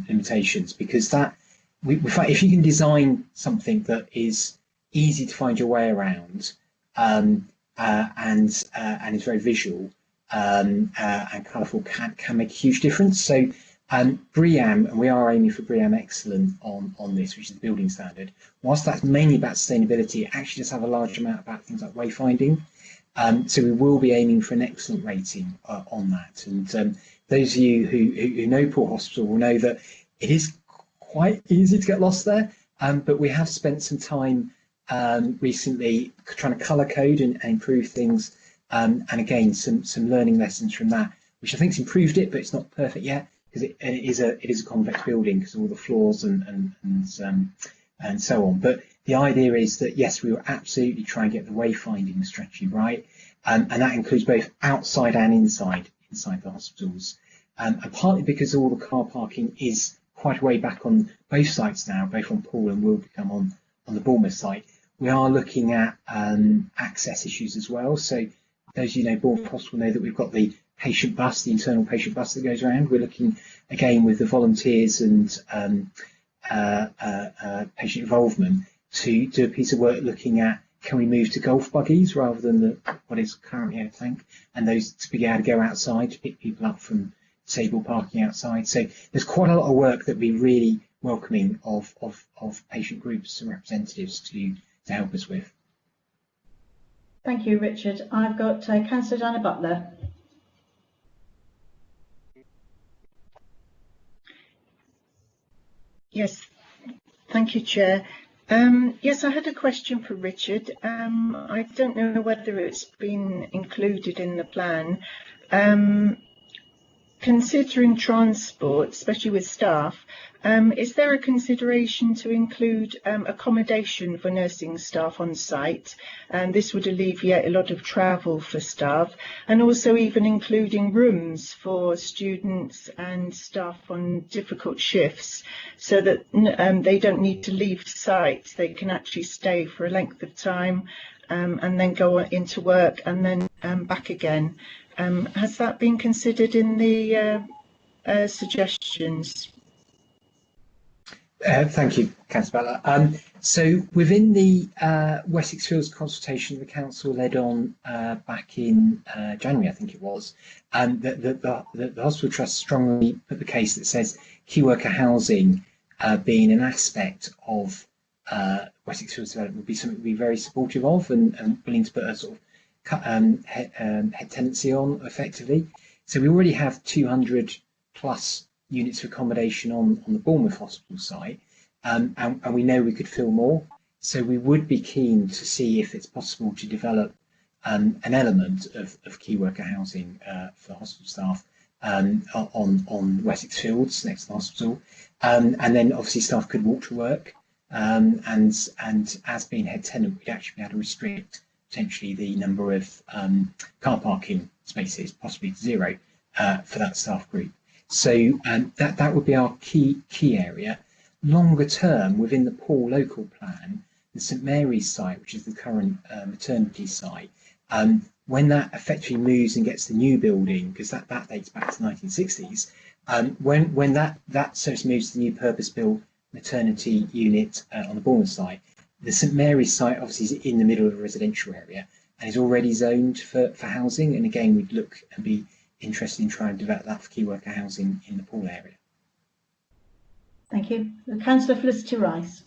limitations, because that we find if you can design something that is easy to find your way around, and is very visual and colourful, can make a huge difference. So BREEAM, and we are aiming for BREEAM Excellent on this, which is the building standard. Whilst that's mainly about sustainability, it actually does have a large amount about things like wayfinding. So we will be aiming for an excellent rating on that. And those of you who know Poor Hospital will know that it is quite easy to get lost there, but we have spent some time recently trying to colour code and improve things, and again some learning lessons from that, which I think has improved it, but it's not perfect yet, because it is a convex building because of all the floors and so on. But the idea is that yes, we will absolutely try and get the wayfinding strategy right, and that includes both outside and inside the hospitals, and partly because all the car parking is quite a way back on both sites now, both on Poole and will become on the Bournemouth site. We are looking at access issues as well. So those Bournemouth Hospital know that we've got the patient bus, the internal patient bus that goes around. We're looking again with the volunteers and patient involvement to do a piece of work looking at, can we move to golf buggies rather than what is currently a tank, and those to be able to go outside to pick people up from disabled parking outside. So there's quite a lot of work that we're really welcoming of patient groups and representatives to help us with. Thank you, Richard. I've got Councillor Diana Butler. Yes, thank you, Chair. Yes, I had a question for Richard. I don't know whether it's been included in the plan. Considering transport, especially with staff, is there a consideration to include accommodation for nursing staff on site? And this would alleviate a lot of travel for staff, and also even including rooms for students and staff on difficult shifts, so that they don't need to leave site. They can actually stay for a length of time and then go into work and then back again. Has that been considered in the suggestions? Thank you, Councillor Butler. So within the Wessex Fields consultation the Council led on back in January, I think it was, the Hospital Trust strongly put the case that says key worker housing being an aspect of Wessex Fields development would be something we'd be very supportive of and willing to put a sort of head tenancy on effectively. So we already have 200 plus units of accommodation on the Bournemouth Hospital site, and we know we could fill more. So we would be keen to see if it's possible to develop an element of key worker housing for hospital staff on Wessex Fields next to the hospital, and then obviously staff could walk to work, and as being head tenant we'd actually be able to restrict potentially the number of car parking spaces, possibly to zero, for that staff group. So that would be our key area. Longer term, within the Poole local plan, the St Mary's site, which is the current maternity site, when that effectively moves and gets the new building, because that dates back to the 1960s, when that service moves to the new purpose-built maternity unit on the Bournemouth site, the St Mary's site obviously is in the middle of a residential area and is already zoned for housing. And again, we'd look and be interested in trying to develop that for key worker housing in the Poole area. Thank you. Councillor Felicity Rice.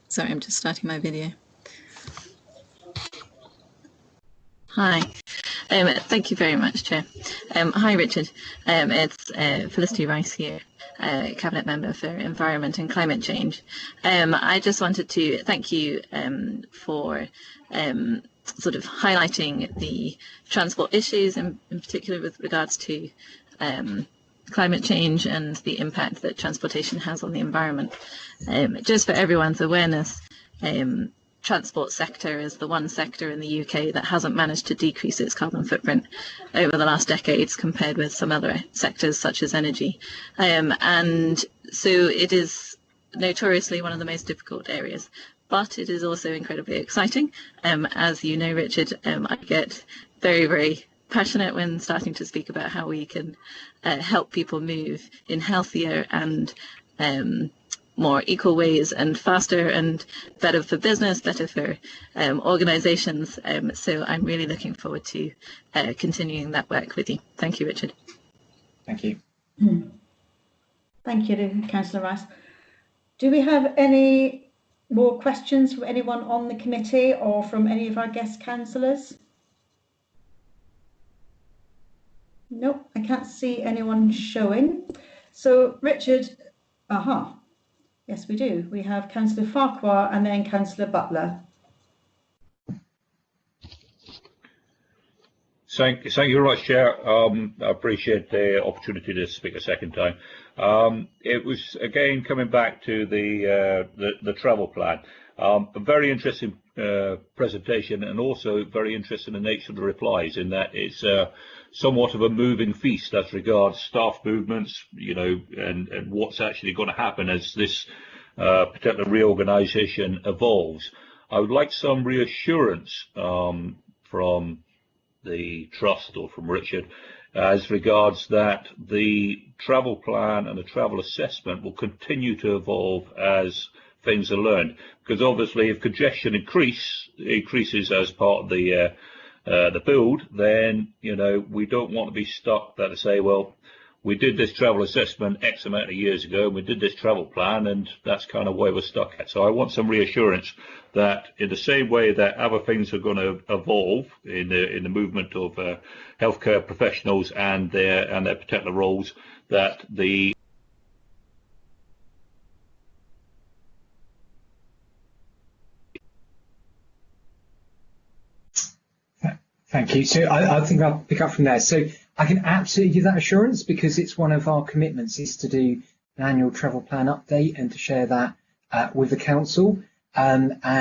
Sorry, I'm just starting my video. Hi. Thank you very much, Chair. Hi, Richard. It's Felicity Rice here, Cabinet Member for Environment and Climate Change. I just wanted to thank you for sort of highlighting the transport issues, in particular with regards to climate change and the impact that transportation has on the environment. Just for everyone's awareness, transport sector is the one sector in the UK that hasn't managed to decrease its carbon footprint over the last decades compared with some other sectors such as energy. And so it is notoriously one of the most difficult areas, but it is also incredibly exciting. As you know, Richard, I get very, very passionate when starting to speak about how we can help people move in healthier and more equal ways and faster and better for business, better for organisations. So I'm really looking forward to continuing that work with you. Thank you, Richard. Thank you. Thank you, Councillor Rice. Do we have any more questions from anyone on the committee or from any of our guest councillors? Nope, I can't see anyone showing. So, Richard, yes, we do. We have Councillor Farquhar and then Councillor Butler. Thank you very much, Chair. I appreciate the opportunity to speak a second time. It was again coming back to the travel plan. A very interesting presentation, and also very interesting in the nature of the replies, in that it's somewhat of a moving feast as regards staff movements, you know, and what's actually going to happen as this particular reorganisation evolves. I would like some reassurance from the Trust or from Richard as regards that the travel plan and the travel assessment will continue to evolve as things are learned, because obviously if congestion increases as part of the build, then you know we don't want to be stuck that to say, well, we did this travel assessment X amount of years ago and we did this travel plan, and that's kind of where we're stuck at. So I want some reassurance that in the same way that other things are going to evolve in the movement of healthcare professionals and their particular roles, that the Thank you. So I think I'll pick up from there. So I can absolutely give that assurance, because it's one of our commitments is to do an annual travel plan update and to share that with the council. The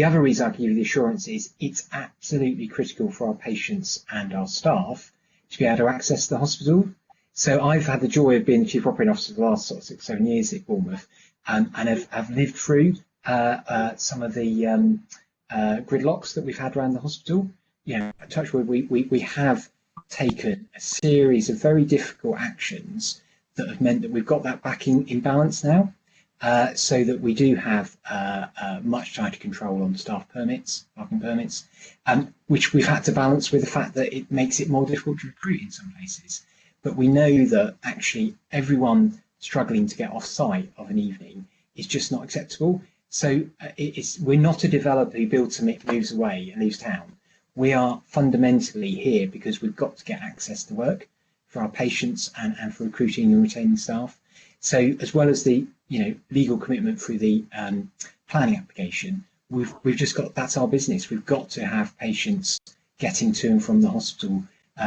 other reason I can give you the assurance is it's absolutely critical for our patients and our staff to be able to access the hospital. So I've had the joy of being the Chief Operating Officer for the last sort of 6-7 years at Bournemouth, and have lived through some of the gridlocks that we've had around the hospital. You know, touch wood, we have taken a series of very difficult actions that have meant that we've got that back in balance now, so that we do have much tighter control on staff permits, parking permits, which we've had to balance with the fact that it makes it more difficult to recruit in some places. But we know that actually everyone struggling to get off site of an evening is just not acceptable. So we're not a developer who builds and moves away and leaves town. We are fundamentally here because we've got to get access to work for our patients and for recruiting and retaining staff. So as well as the legal commitment through the planning application, we've just got, that's our business. We've got to have patients getting to and from the hospital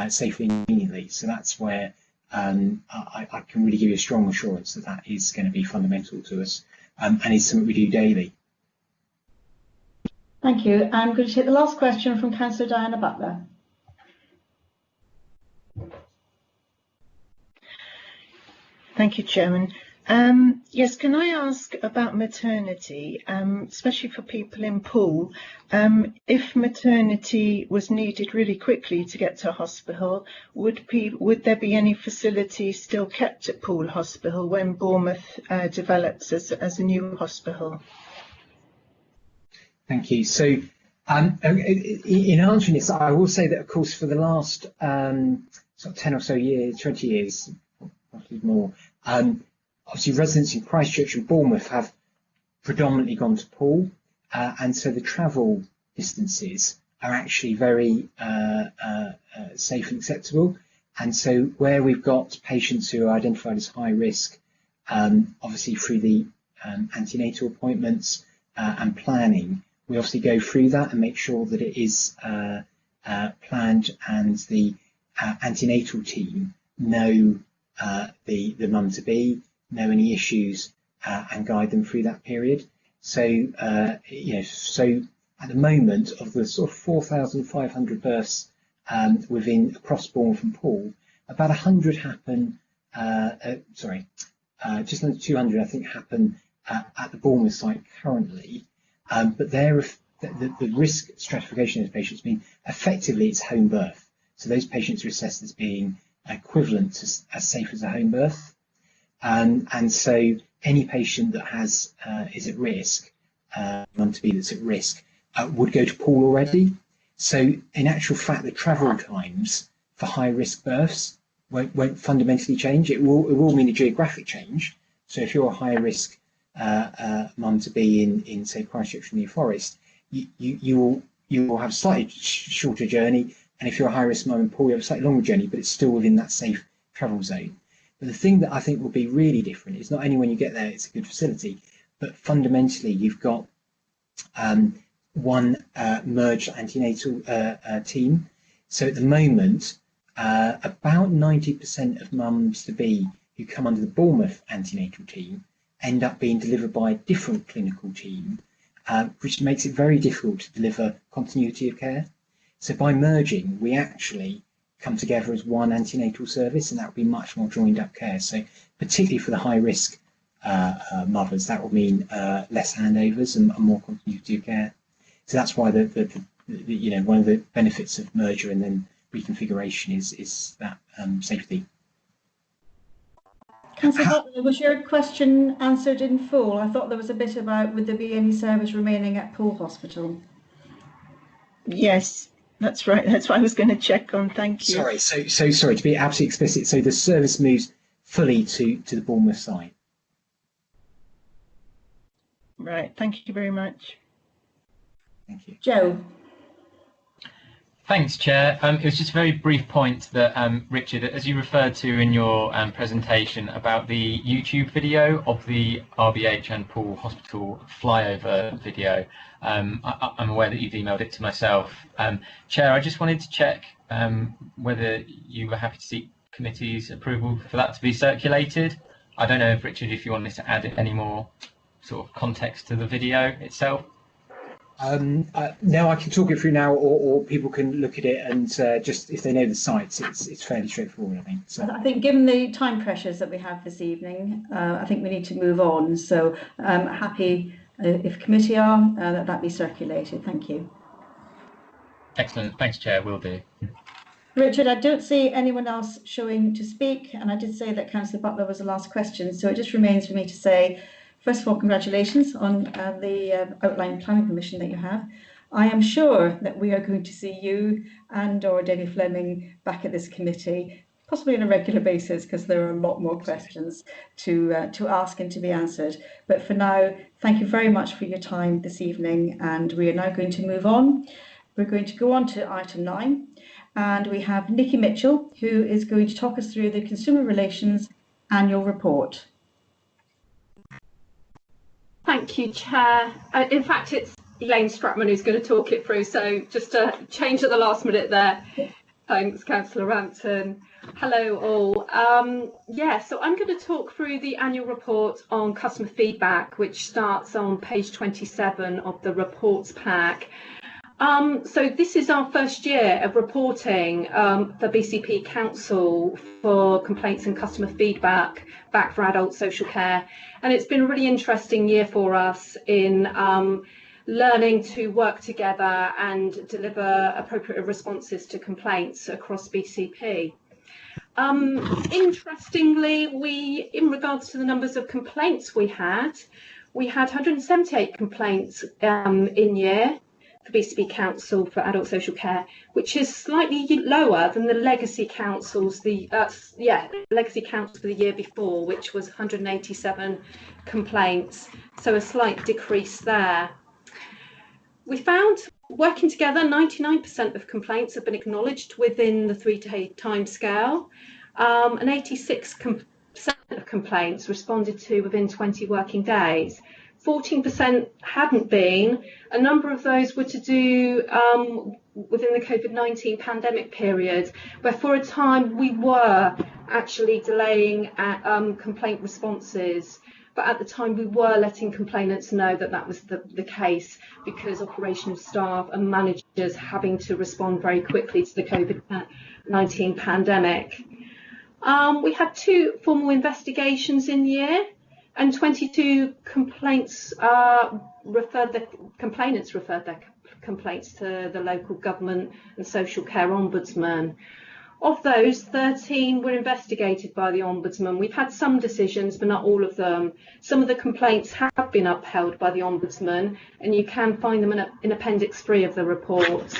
safely and conveniently. So that's where I can really give you a strong assurance that that is going to be fundamental to us. And it's something we do daily. Thank you. I'm going to take the last question from Councillor Diana Butler. Thank you, Chairman. Yes, can I ask about maternity, especially for people in Poole? If maternity was needed really quickly to get to hospital, would there be any facility still kept at Poole Hospital when Bournemouth develops as a new hospital? Thank you. So in answering this, I will say that, of course, for the last sort of 10 or so years, 20 years, probably more, obviously residents in Christchurch and Bournemouth have predominantly gone to Poole, and so the travel distances are actually very safe and acceptable. And so where we've got patients who are identified as high risk, obviously through the antenatal appointments and planning, we obviously go through that and make sure that it is planned, and the antenatal team know the mum-to-be, know any issues, and guide them through that period. So, so at the moment, of the sort of 4,500 births across Bournemouth and Poole, about 100 happen, just under 200, I think, happen at the Bournemouth site currently. But the risk stratification of those patients mean effectively it's home birth. So those patients are assessed as being equivalent to as safe as a home birth. And so any patient that is at risk, mum-to-be that's at risk, would go to Poole already. So in actual fact, the travel times for high-risk births won't fundamentally change. It will mean a geographic change. So if you're a high-risk mum-to-be in say Christchurch or New Forest, you will have a slightly shorter journey, and if you're a high-risk mum in Poole, you have a slightly longer journey, but it's still within that safe travel zone. But the thing that I think will be really different is not only when you get there, it's a good facility, but fundamentally you've got one merged antenatal team. So at the moment, about 90% of mums-to-be who come under the Bournemouth antenatal team end up being delivered by a different clinical team, which makes it very difficult to deliver continuity of care. So by merging, we actually come together as one antenatal service, and that will be much more joined up care. So particularly for the high risk mothers, that will mean less handovers and more continuity of care. So that's why one of the benefits of merger and then reconfiguration is that safety. Councillor Butler, was your question answered in full? I thought there was a bit about would there be any service remaining at Poole Hospital? Yes, that's right. That's what I was going to check on. Thank you. Sorry. So sorry to be absolutely explicit. So the service moves fully to the Bournemouth site. Right. Thank you very much. Thank you. Joe. Thanks, Chair. It was just a very brief point that, Richard, as you referred to in your presentation about the YouTube video of the RBH and Poole Hospital flyover video. I'm aware that you've emailed it to myself. Chair, I just wanted to check whether you were happy to seek committee's approval for that to be circulated. I don't know if, Richard, if you wanted to add any more sort of context to the video itself. No, I can talk it through now, or people can look at it and just if they know the sites, it's fairly straightforward, I think. So. I think given the time pressures that we have this evening, I think we need to move on. So I'm happy if committee are that be circulated. Thank you. Excellent. Thanks, Chair. Will do. Richard, I don't see anyone else showing to speak, and I did say that Councillor Butler was the last question, so it just remains for me to say, first of all, congratulations on the outline planning permission that you have. I am sure that we are going to see you and or Denny Fleming back at this committee, possibly on a regular basis, because there are a lot more questions to ask and to be answered. But for now, thank you very much for your time this evening, and we are now going to move on. We're going to go on to item 9, and we have Nikki Mitchell, who is going to talk us through the Consumer Relations Annual Report. Thank you, Chair. In fact, it's Elaine Stratman who's going to talk it through, so just a change at the last minute there. Thanks, Councillor Rampton. Hello all. So I'm going to talk through the annual report on customer feedback, which starts on page 27 of the reports pack. So this is our first year of reporting for BCP Council for complaints and customer feedback back for adult social care, and it's been a really interesting year for us in learning to work together and deliver appropriate responses to complaints across BCP. Interestingly, in regards to the numbers of complaints we had 178 complaints in year for BCP Council for adult social care, which is slightly lower than the legacy councils, legacy council for the year before, which was 187 complaints, so a slight decrease there. We found, working together, 99% of complaints have been acknowledged within the 3-day time scale, and 86% of complaints responded to within 20 working days. 14% hadn't been. A number of those were to do within the COVID-19 pandemic period, where for a time we were actually delaying complaint responses. But at the time we were letting complainants know that that was the case, because operational staff and managers having to respond very quickly to the COVID-19 pandemic. We had 2 formal investigations in year, and 22 complainants referred their complaints to the local government and social care ombudsman. Of those, 13 were investigated by the Ombudsman. We've had some decisions, but not all of them. Some of the complaints have been upheld by the Ombudsman, and you can find them in Appendix 3 of the report.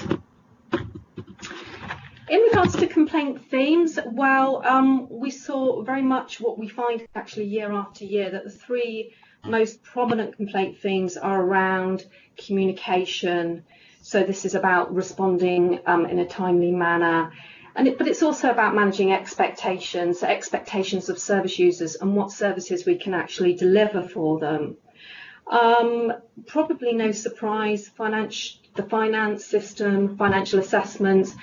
In regards to complaint themes, well, we saw very much what we find actually year after year, that the 3 most prominent complaint themes are around communication. So this is about responding in a timely manner. But it's also about managing expectations of service users and what services we can actually deliver for them. Probably no surprise, the finance system, financial assessments,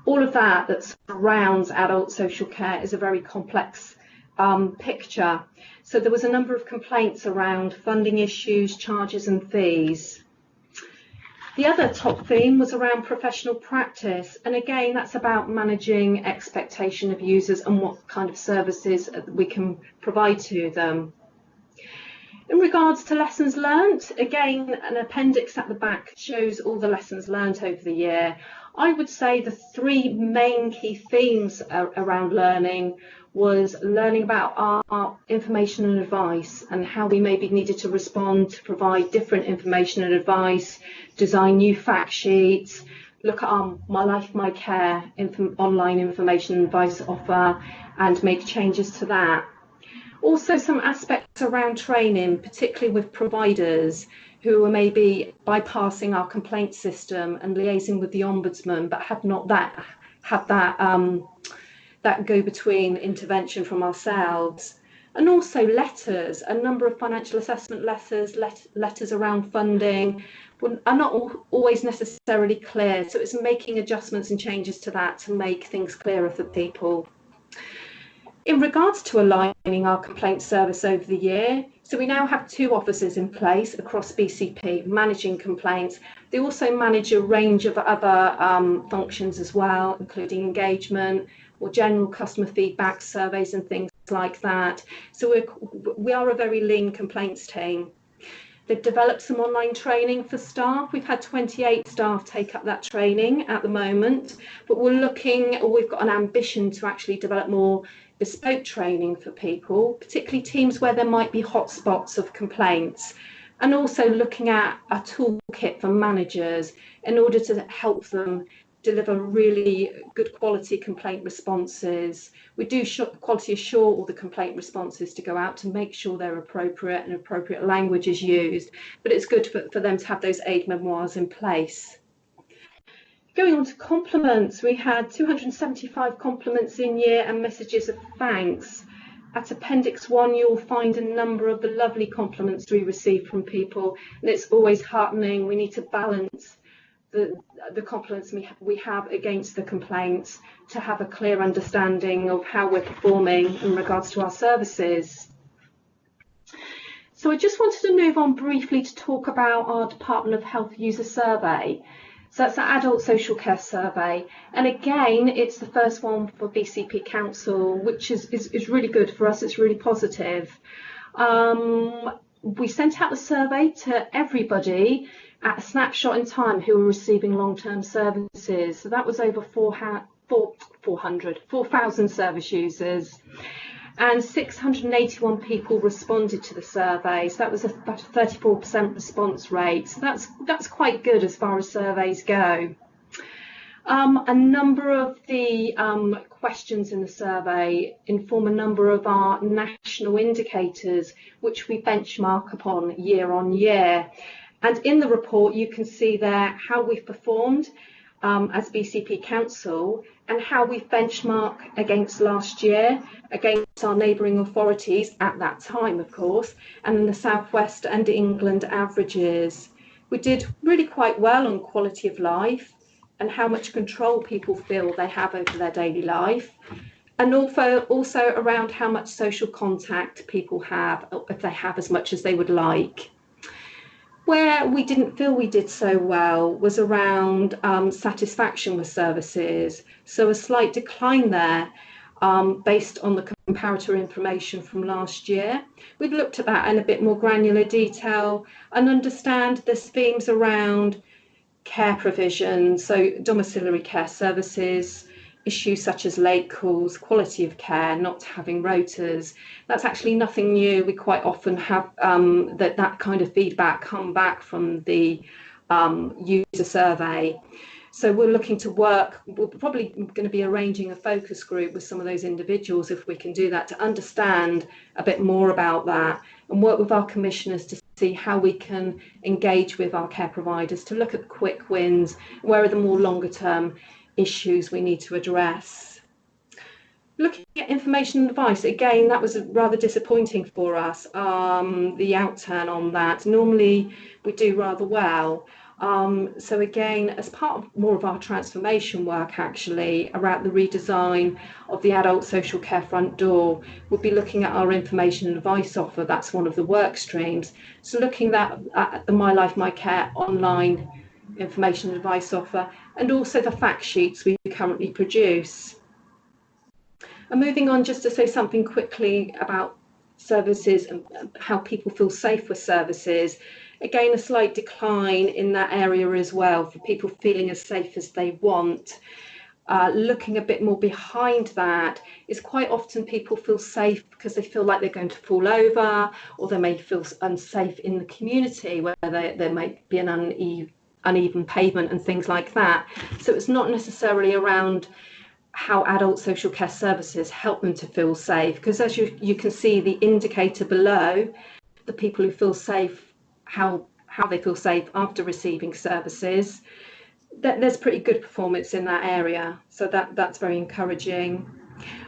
all of that surrounds adult social care is a very complex picture. So there was a number of complaints around funding issues, charges and fees. The other top theme was around professional practice, and again that's about managing expectation of users and what kind of services we can provide to them. In regards to lessons learnt, again an appendix at the back shows all the lessons learnt over the year. I would say the 3 main key themes around learning was learning about our information and advice and how we maybe needed to respond to provide different information and advice, design new fact sheets, look at our My Life, My Care online information and advice offer and make changes to that. Also some aspects around training, particularly with providers who are maybe bypassing our complaint system and liaising with the Ombudsman, but had not had that go-between intervention from ourselves. And also letters, a number of financial assessment letters, letters around funding are not always necessarily clear. So it's making adjustments and changes to that to make things clearer for people. In regards to aligning our complaint service over the year, so we now have 2 officers in place across BCP managing complaints. They also manage a range of other functions as well, including engagement or general customer feedback surveys and things like that. So we are a very lean complaints team. They've developed some online training for staff. We've had 28 staff take up that training at the moment, but we've got an ambition to actually develop more bespoke training for people, particularly teams where there might be hotspots of complaints, and also looking at a toolkit for managers in order to help them deliver really good quality complaint responses. We do quality assure all the complaint responses to go out to make sure they're appropriate and appropriate language is used, but it's good for them to have those aid memoirs in place. Going on to compliments, we had 275 compliments in year and messages of thanks. At Appendix 1, you'll find a number of the lovely compliments we receive from people, and it's always heartening. We need to balance the compliments we have against the complaints to have a clear understanding of how we're performing in regards to our services. So I just wanted to move on briefly to talk about our Department of Health user survey. So that's the Adult Social Care Survey. And again, it's the first one for BCP Council, which is really good for us. It's really positive. We sent out the survey to everybody at a snapshot in time who were receiving long-term services. So that was over 4,000 service users. And 681 people responded to the survey, so that was about a 34% response rate. So that's quite good as far as surveys go. A number of the questions in the survey inform a number of our national indicators, which we benchmark upon year on year. And in the report, you can see there how we've performed as BCP Council and how we've benchmarked against last year, against our neighbouring authorities at that time, of course, and in the South West and England averages. We did really quite well on quality of life and how much control people feel they have over their daily life, and also around how much social contact people have, if they have as much as they would like. Where we didn't feel we did so well was around satisfaction with services. So a slight decline there based on the comparator information from last year. We've looked at that in a bit more granular detail and understand there's themes around care provision, so domiciliary care services, issues such as late calls, quality of care, not having rotas. That's actually nothing new. We quite often have that kind of feedback come back from the user survey. So we're looking to work, we're probably going to be arranging a focus group with some of those individuals, if we can do that, to understand a bit more about that and work with our commissioners to see how we can engage with our care providers to look at the quick wins, where are the more longer term issues we need to address. Looking at information and advice, again, that was rather disappointing for us, the outturn on that. Normally we do rather well. So again, as part of more of our transformation work actually around the redesign of the adult social care front door, we'll be looking at our information and advice offer. That's one of the work streams. So looking at the My Life, My Care online information and advice offer, and also the fact sheets we currently produce. And moving on, just to say something quickly about services and how people feel safe with services. Again, a slight decline in that area as well for people feeling as safe as they want. Looking a bit more behind that is quite often people feel safe because they feel like they're going to fall over, or they may feel unsafe in the community where there might be an uneven pavement and things like that. So it's not necessarily around how adult social care services help them to feel safe, because as you can see the indicator below, the people who feel safe, how they feel safe after receiving services, there's pretty good performance in that area. So that's very encouraging.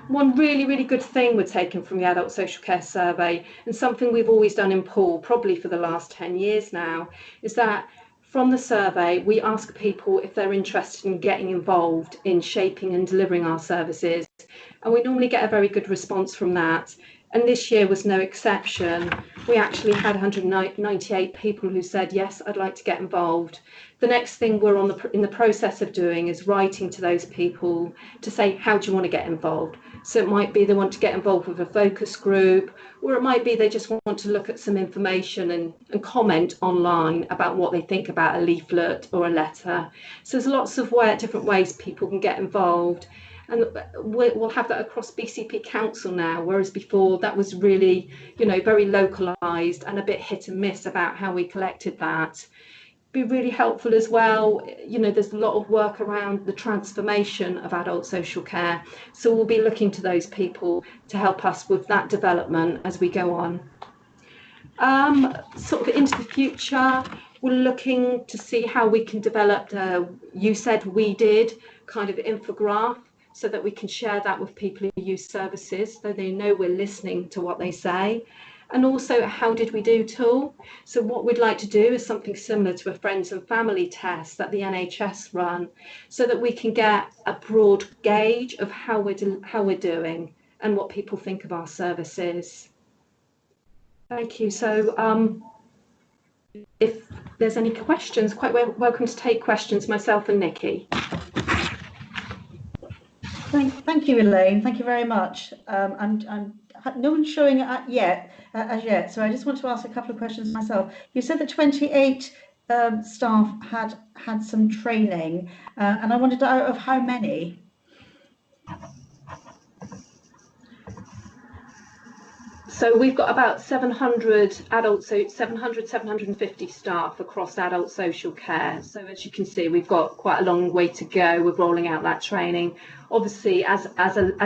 One really good thing we're taking from the Adult Social Care Survey, and something we've always done in Poole, probably for the last 10 years now, is that from the survey, we ask people if they're interested in getting involved in shaping and delivering our services. And we normally get a very good response from that. And this year was no exception. We actually had 198 people who said, yes, I'd like to get involved. The next thing we're in the process of doing is writing to those people to say, how do you want to get involved? So it might be they want to get involved with a focus group, or it might be they just want to look at some information and comment online about what they think about a leaflet or a letter. So there's lots of different ways people can get involved. And we'll have that across BCP Council now, whereas before that was really, very localised and a bit hit and miss about how we collected that. Be really helpful as well. There's a lot of work around the transformation of adult social care. So we'll be looking to those people to help us with that development as we go on. Sort of into the future, we're looking to see how we can develop, you said we did, kind of infograph, so that we can share that with people who use services, so they know we're listening to what they say. And also, how did we do tool? So what we'd like to do is something similar to a friends and family test that the NHS run, so that we can get a broad gauge of how we're doing and what people think of our services. Thank you. So if there's any questions, quite welcome to take questions, myself and Nikki. Thank you, Elaine. Thank you very much. No one's showing it as yet, so I just want to ask a couple of questions myself. You said that 28 staff had some training, and I wondered out of how many? So we've got about 700 adults, so 750 staff across adult social care. So as you can see, we've got quite a long way to go with rolling out that training. Obviously, as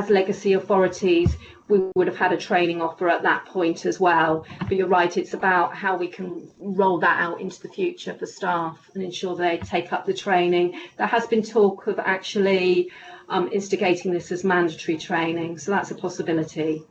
legacy authorities, we would have had a training offer at that point as well. But you're right, it's about how we can roll that out into the future for staff and ensure they take up the training. There has been talk of actually instigating this as mandatory training, so that's a possibility.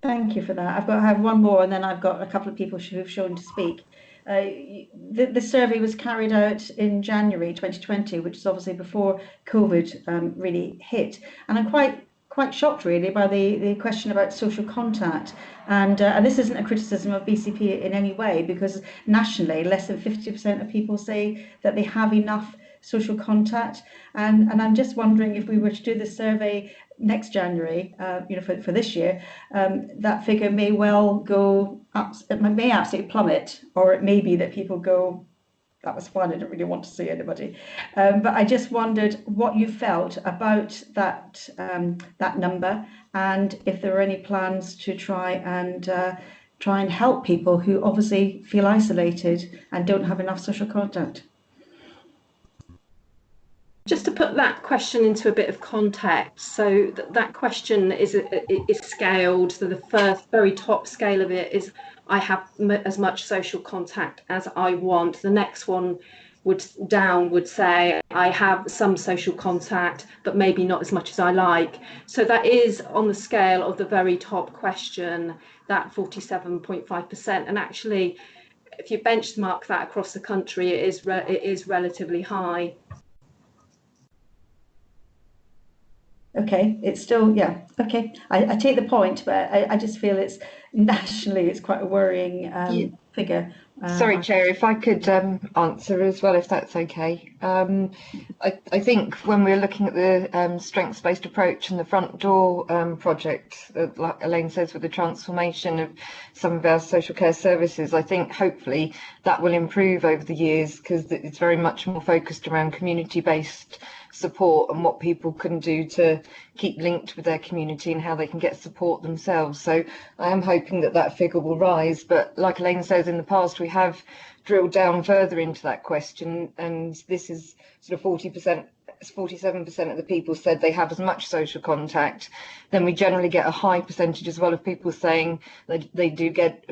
Thank you for that. I have one more, and then I've got a couple of people who've shown to speak. The survey was carried out in January 2020, which is obviously before COVID really hit, and I'm quite shocked really by the question about social contact. And this isn't a criticism of BCP in any way, because nationally less than 50% of people say that they have enough social contact, and I'm just wondering if we were to do the survey next January, for this year, that figure may well go up, it may absolutely plummet, or it may be that people go, that was fun, I didn't really want to see anybody. But I just wondered what you felt about that number, and if there were any plans to try and help people who obviously feel isolated and don't have enough social contact. Just to put that question into a bit of context, so that question is scaled. So the first, very top scale of it is I have as much social contact as I want. The next one would say I have some social contact, but maybe not as much as I like. So that is on the scale of the very top question, that 47.5%. And actually, if you benchmark that across the country, it is relatively high. Okay, it's still, yeah, okay. I take the point, but I just feel it's nationally, it's quite a worrying figure. Sorry, Chair, if I could answer as well, if that's okay. I think when we're looking at the strengths-based approach and the front door project, like Elaine says, with the transformation of some of our social care services, I think hopefully that will improve over the years, because it's very much more focused around community-based support and what people can do to keep linked with their community and how they can get support themselves. So I am hoping that that figure will rise, but like Elaine says, in the past we have drilled down further into that question, and this is sort of 40%, 47% of the people said they have as much social contact. Then we generally get a high percentage as well of people saying that they do get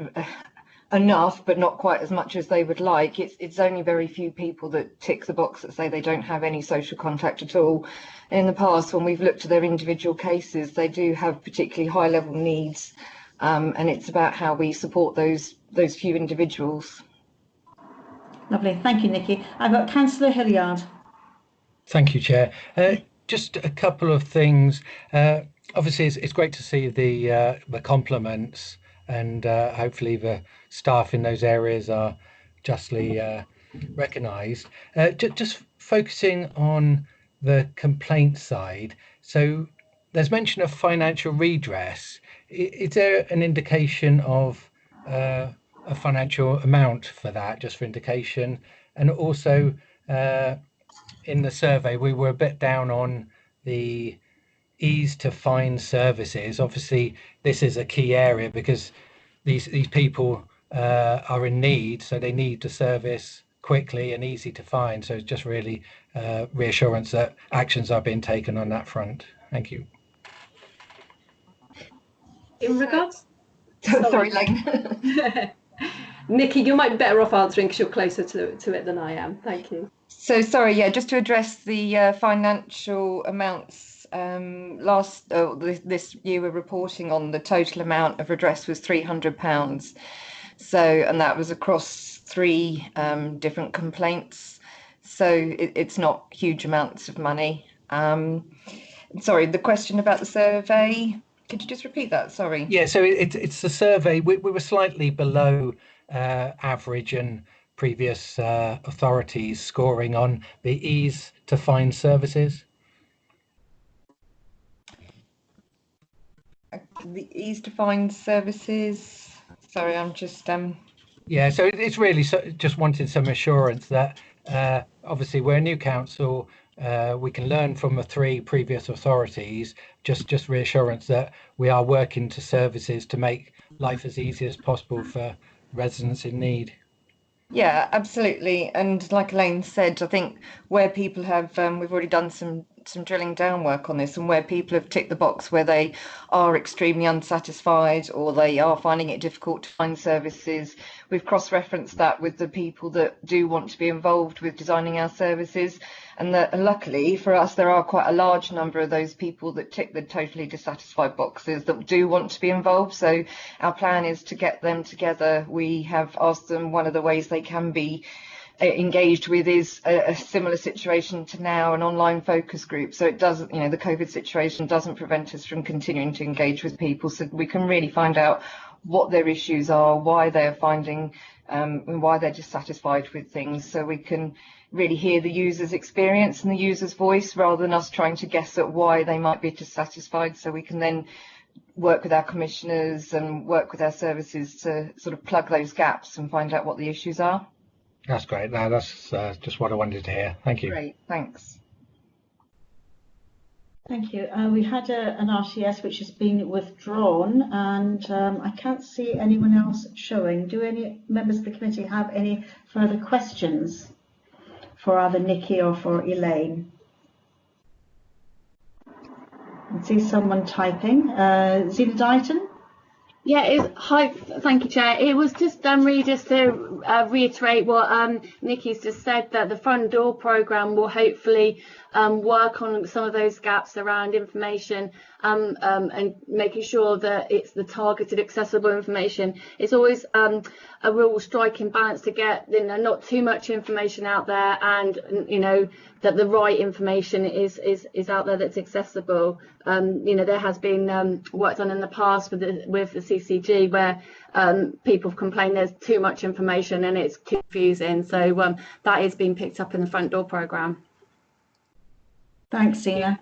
enough, but not quite as much as they would like. It's only very few people that tick the box that say they don't have any social contact at all. In the past, when we've looked at their individual cases, they do have particularly high level needs, and it's about how we support those few individuals. Lovely, thank you, Nikki. I've got Councillor Hilliard. Thank you, Chair. Just a couple of things. Obviously, it's great to see the compliments, and hopefully the staff in those areas are justly recognised. Just focusing on the complaint side, so there's mention of financial redress. Is there an indication of a financial amount for that, just for indication? And also in the survey we were a bit down on the ease to find services. Obviously this is a key area because these people are in need, so they need the service quickly and easy to find. So it's just really reassurance that actions are being taken on that front. Thank you. In regards, sorry, Elaine. Nikki, you might be better off answering because you're closer to it than I am. Thank you. So sorry, yeah, just to address the financial amounts. This year we're reporting on the total amount of redress was £300. So, and that was across 3 different complaints. So it's not huge amounts of money. Sorry, the question about the survey, could you just repeat that? Sorry. Yeah, so it's the survey. We were slightly below average and previous authorities scoring on the ease to find services? The ease to find services. Sorry, I'm just Yeah, so it's really just wanted some assurance that obviously we're a new council, we can learn from the 3 previous authorities, just reassurance that we are working to services to make life as easy as possible for residents in need. Yeah, absolutely. And like Elaine said, I think where people have, we've already done some drilling down work on this, and where people have ticked the box where they are extremely unsatisfied or they are finding it difficult to find services, we've cross-referenced that with the people that do want to be involved with designing our services. And that luckily for us, there are quite a large number of those people that tick the totally dissatisfied boxes that do want to be involved. So our plan is to get them together. We have asked them, one of the ways they can be engaged with is a similar situation to now, an online focus group. So it doesn't, the COVID situation doesn't prevent us from continuing to engage with people, so we can really find out what their issues are, why they're finding, why they're dissatisfied with things, so we can really hear the user's experience and the user's voice rather than us trying to guess at why they might be dissatisfied. So we can then work with our commissioners and work with our services to sort of plug those gaps and find out what the issues are. That's great. No, that's just what I wanted to hear. Thank you. Great, thanks. Thank you. We had an RTS which has been withdrawn, and I can't see anyone else showing. Do any members of the committee have any further questions for either Nikki or for Elaine? I see someone typing. Zena Dighton? Yeah, hi, thank you, Chair. It was just really just to reiterate what Nikki's just said, that the front door programme will hopefully work on some of those gaps around information and making sure that it's the targeted, accessible information. It's always a real striking balance to get not too much information out there, and that the right information is out there that's accessible. There has been work done in the past with the CCG where people have complained there's too much information and it's confusing. So that is being picked up in the front door programme. Thanks, Zena.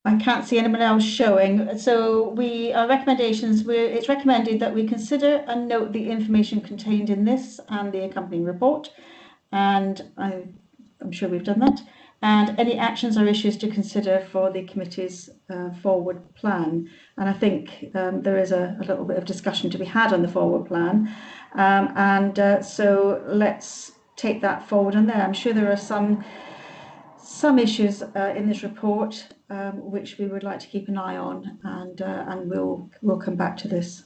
I can't see anyone else showing. So our recommendations, it's recommended that we consider and note the information contained in this and the accompanying report. And I'm sure we've done that. And any actions or issues to consider for the committee's forward plan. And I think there is a little bit of discussion to be had on the forward plan. So let's take that forward on there. I'm sure there are some issues in this report which we would like to keep an eye on, and we'll come back to this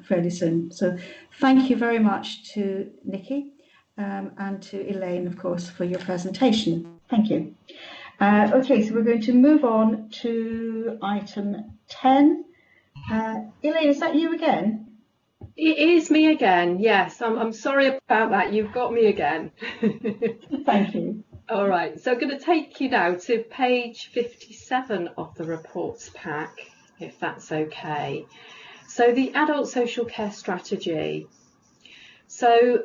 fairly soon. So thank you very much to Nikki and to Elaine, of course, for your presentation. Thank you. Okay, so we're going to move on to item 10. Elaine, is that you again? It is me again, yes. I'm sorry about that. You've got me again. Thank you. All right, so I'm going to take you now to page 57 of the reports pack, if that's okay. So the adult social care strategy. So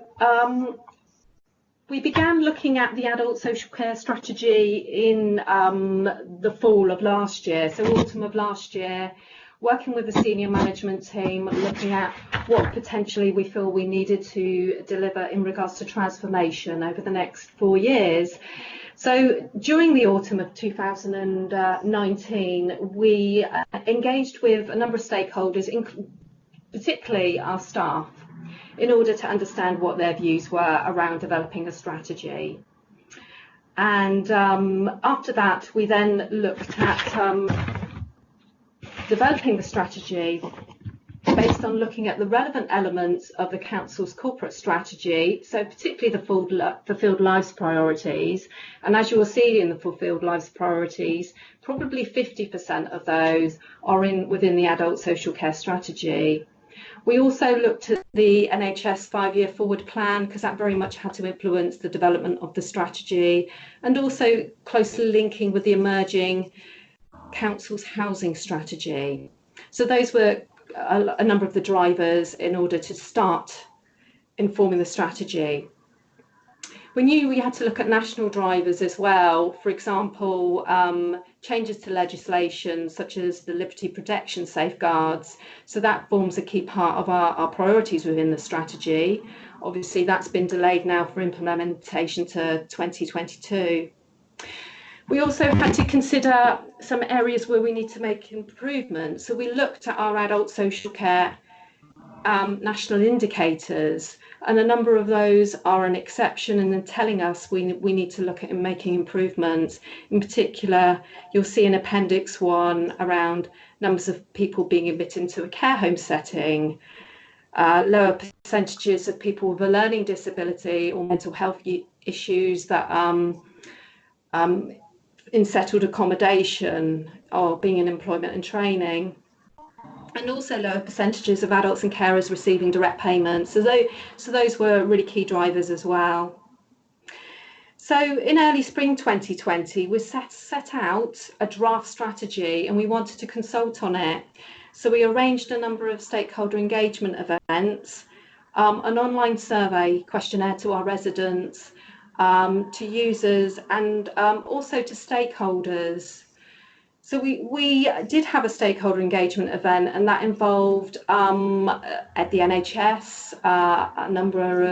we began looking at the adult social care strategy in the fall of last year, so autumn of last year, working with the senior management team, looking at what potentially we feel we needed to deliver in regards to transformation over the next 4 years. So during the autumn of 2019, we engaged with a number of stakeholders, particularly our staff, in order to understand what their views were around developing a strategy. And after that, we then looked at developing the strategy based on looking at the relevant elements of the Council's corporate strategy, so particularly the fulfilled lives priorities. And as you will see in the fulfilled lives priorities, probably 50% of those are within the adult social care strategy. We also looked at the NHS 5-year forward plan, because that very much had to influence the development of the strategy, and also closely linking with the emerging Council's housing strategy. So those were a number of the drivers in order to start informing the strategy. We knew we had to look at national drivers as well, for example, changes to legislation such as the liberty protection safeguards. So that forms a key part of our priorities within the strategy. Obviously, that's been delayed now for implementation to 2022. We also had to consider some areas where we need to make improvements. So we looked at our adult social care national indicators, and a number of those are an exception and then telling us we need to look at making improvements. In particular, you'll see in Appendix 1 around numbers of people being admitted into a care home setting, lower percentages of people with a learning disability or mental health issues that in settled accommodation or being in employment and training, and also lower percentages of adults and carers receiving direct payments. So those were really key drivers as well. So in early spring 2020, we set out a draft strategy and we wanted to consult on it. So we arranged a number of stakeholder engagement events, an online survey questionnaire to our residents, to users, and also to stakeholders. So we did have a stakeholder engagement event, and that involved at the NHS, a number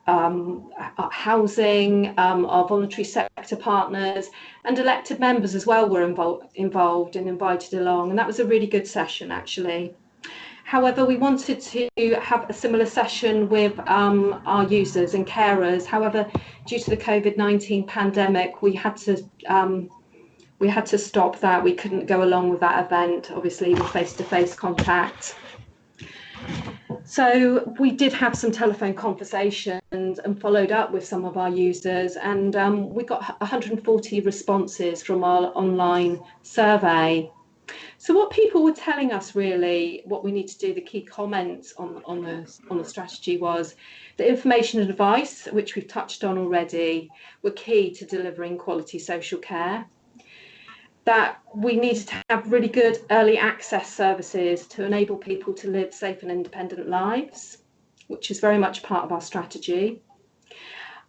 of housing, our voluntary sector partners, and elected members as well were involved and invited along, and that was a really good session actually. However, we wanted to have a similar session with our users and carers. However, due to the COVID-19 pandemic, we had to stop that. We couldn't go along with that event, obviously, with face-to-face contact. So we did have some telephone conversations and followed up with some of our users, and we got 140 responses from our online survey. So what people were telling us, really, what we need to do, the key comments on the strategy was that information and advice, which we've touched on already, were key to delivering quality social care. That we needed to have really good early access services to enable people to live safe and independent lives, which is very much part of our strategy.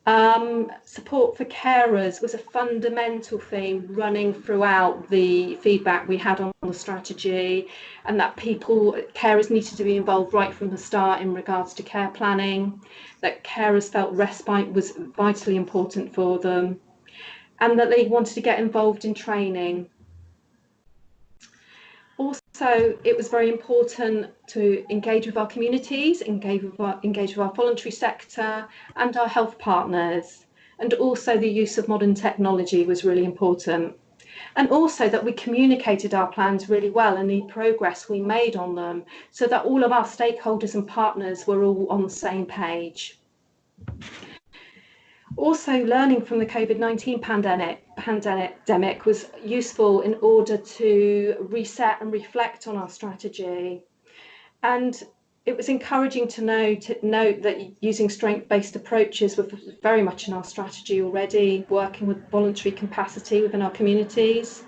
Support for carers was a fundamental theme running throughout the feedback we had on the strategy, and that carers needed to be involved right from the start in regards to care planning, that carers felt respite was vitally important for them, and that they wanted to get involved in training. Also, it was very important to engage with our communities, engage with our voluntary sector and our health partners. And also the use of modern technology was really important. And also that we communicated our plans really well and the progress we made on them, so that all of our stakeholders and partners were all on the same page. Also, learning from the COVID-19 pandemic was useful in order to reset and reflect on our strategy. And it was encouraging to note that using strength-based approaches was very much in our strategy already, working with voluntary capacity within our communities,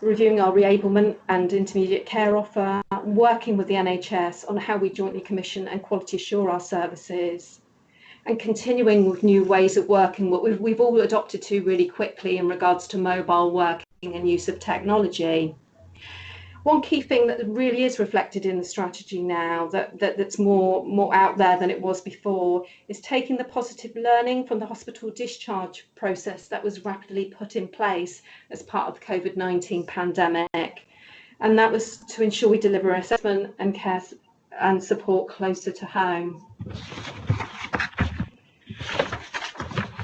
reviewing our reablement and intermediate care offer, working with the NHS on how we jointly commission and quality assure our services, and continuing with new ways of working, what we've all adopted to really quickly in regards to mobile working and use of technology. One key thing that really is reflected in the strategy now, that's more out there than it was before, is taking the positive learning from the hospital discharge process that was rapidly put in place as part of the COVID-19 pandemic. And that was to ensure we deliver assessment and care and support closer to home.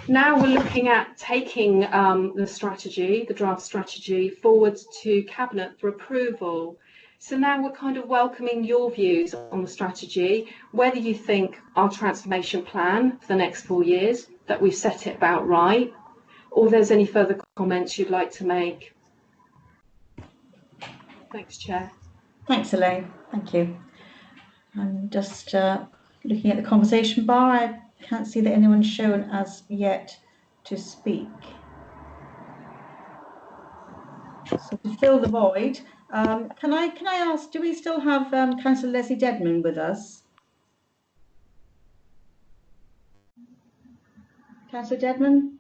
Now we're looking at taking the draft strategy, forward to Cabinet for approval. So now we're kind of welcoming your views on the strategy, whether you think our transformation plan for the next 4 years, that we've set it about right, or there's any further comments you'd like to make. Thanks, Chair. Thanks, Elaine. Thank you. I'm just looking at the conversation bar. I can't see that anyone's shown as yet to speak. So to fill the void, can I ask, do we still have Councillor Leslie Dedman with us? Councillor Dedman?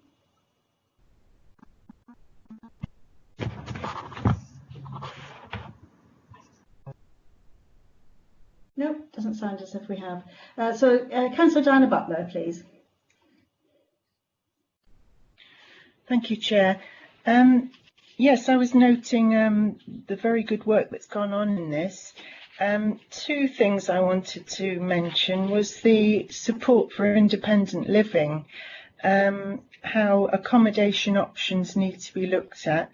No, doesn't sound as if we have. Councillor Diana Butler, please. Thank you, Chair. Yes, I was noting the very good work that's gone on in this. Two things I wanted to mention was the support for independent living, how accommodation options need to be looked at.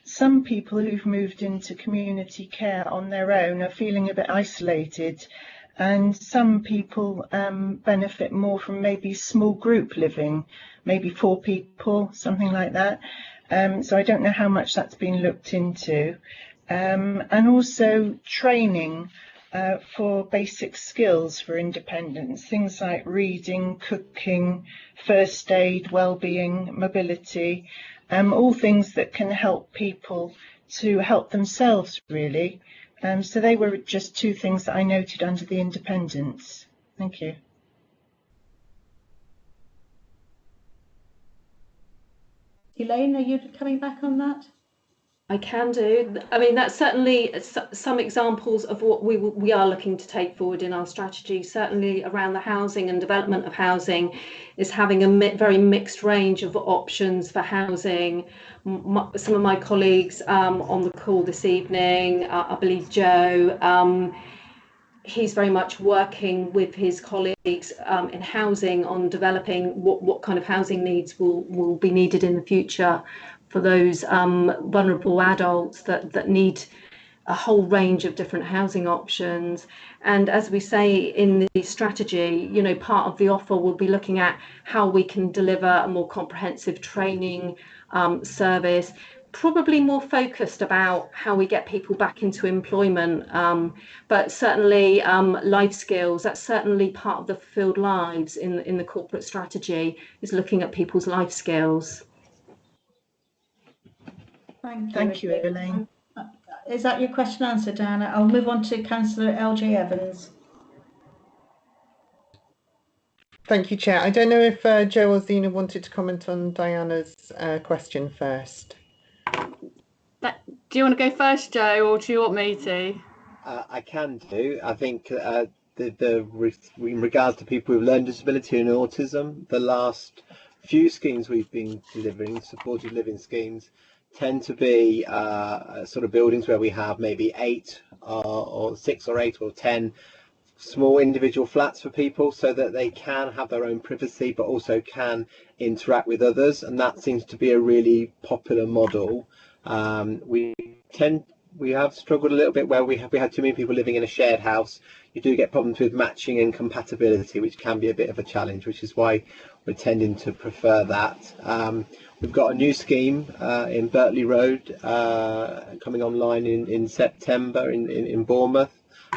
Some people who've moved into community care on their own are feeling a bit isolated, and some people benefit more from maybe small group living, maybe 4 people, something like that. So I don't know how much that's been looked into. And also training for basic skills for independence, things like reading, cooking, first aid, well-being, mobility, all things that can help people to help themselves, really. So they were just 2 things that I noted under the independence. Thank you. Elaine, are you coming back on that? I can do. I mean, that's certainly some examples of what we are looking to take forward in our strategy. Certainly around the housing and development of housing is having a very mixed range of options for housing. Some of my colleagues on the call this evening, I believe Joe, he's very much working with his colleagues in housing on developing what kind of housing needs will be needed in the future for those vulnerable adults that need a whole range of different housing options. And as we say in the strategy, you know, part of the offer will be looking at how we can deliver a more comprehensive training service, probably more focused about how we get people back into employment, but certainly life skills, that's certainly part of the fulfilled lives in the corporate strategy, is looking at people's life skills. Thank you, Elaine. Is that your question answered, Diana? I'll move on to Councillor LJ Evans. Thank you, Chair. I don't know if Joe or Zena wanted to comment on Diana's question first. Do you want to go first, Joe, or do you want me to? I can do. I think in regards to people with learning disability and autism, the last few schemes we've been delivering, supported living schemes, tend to be sort of buildings where we have maybe 8 or 6 or 8 or 10 small individual flats for people, so that they can have their own privacy but also can interact with others, and that seems to be a really popular model. We have struggled a little bit where we had too many people living in a shared house. You do get problems with matching and compatibility, which can be a bit of a challenge, which is why we're tending to prefer that. We've got a new scheme in Berkeley Road coming online in September in Bournemouth,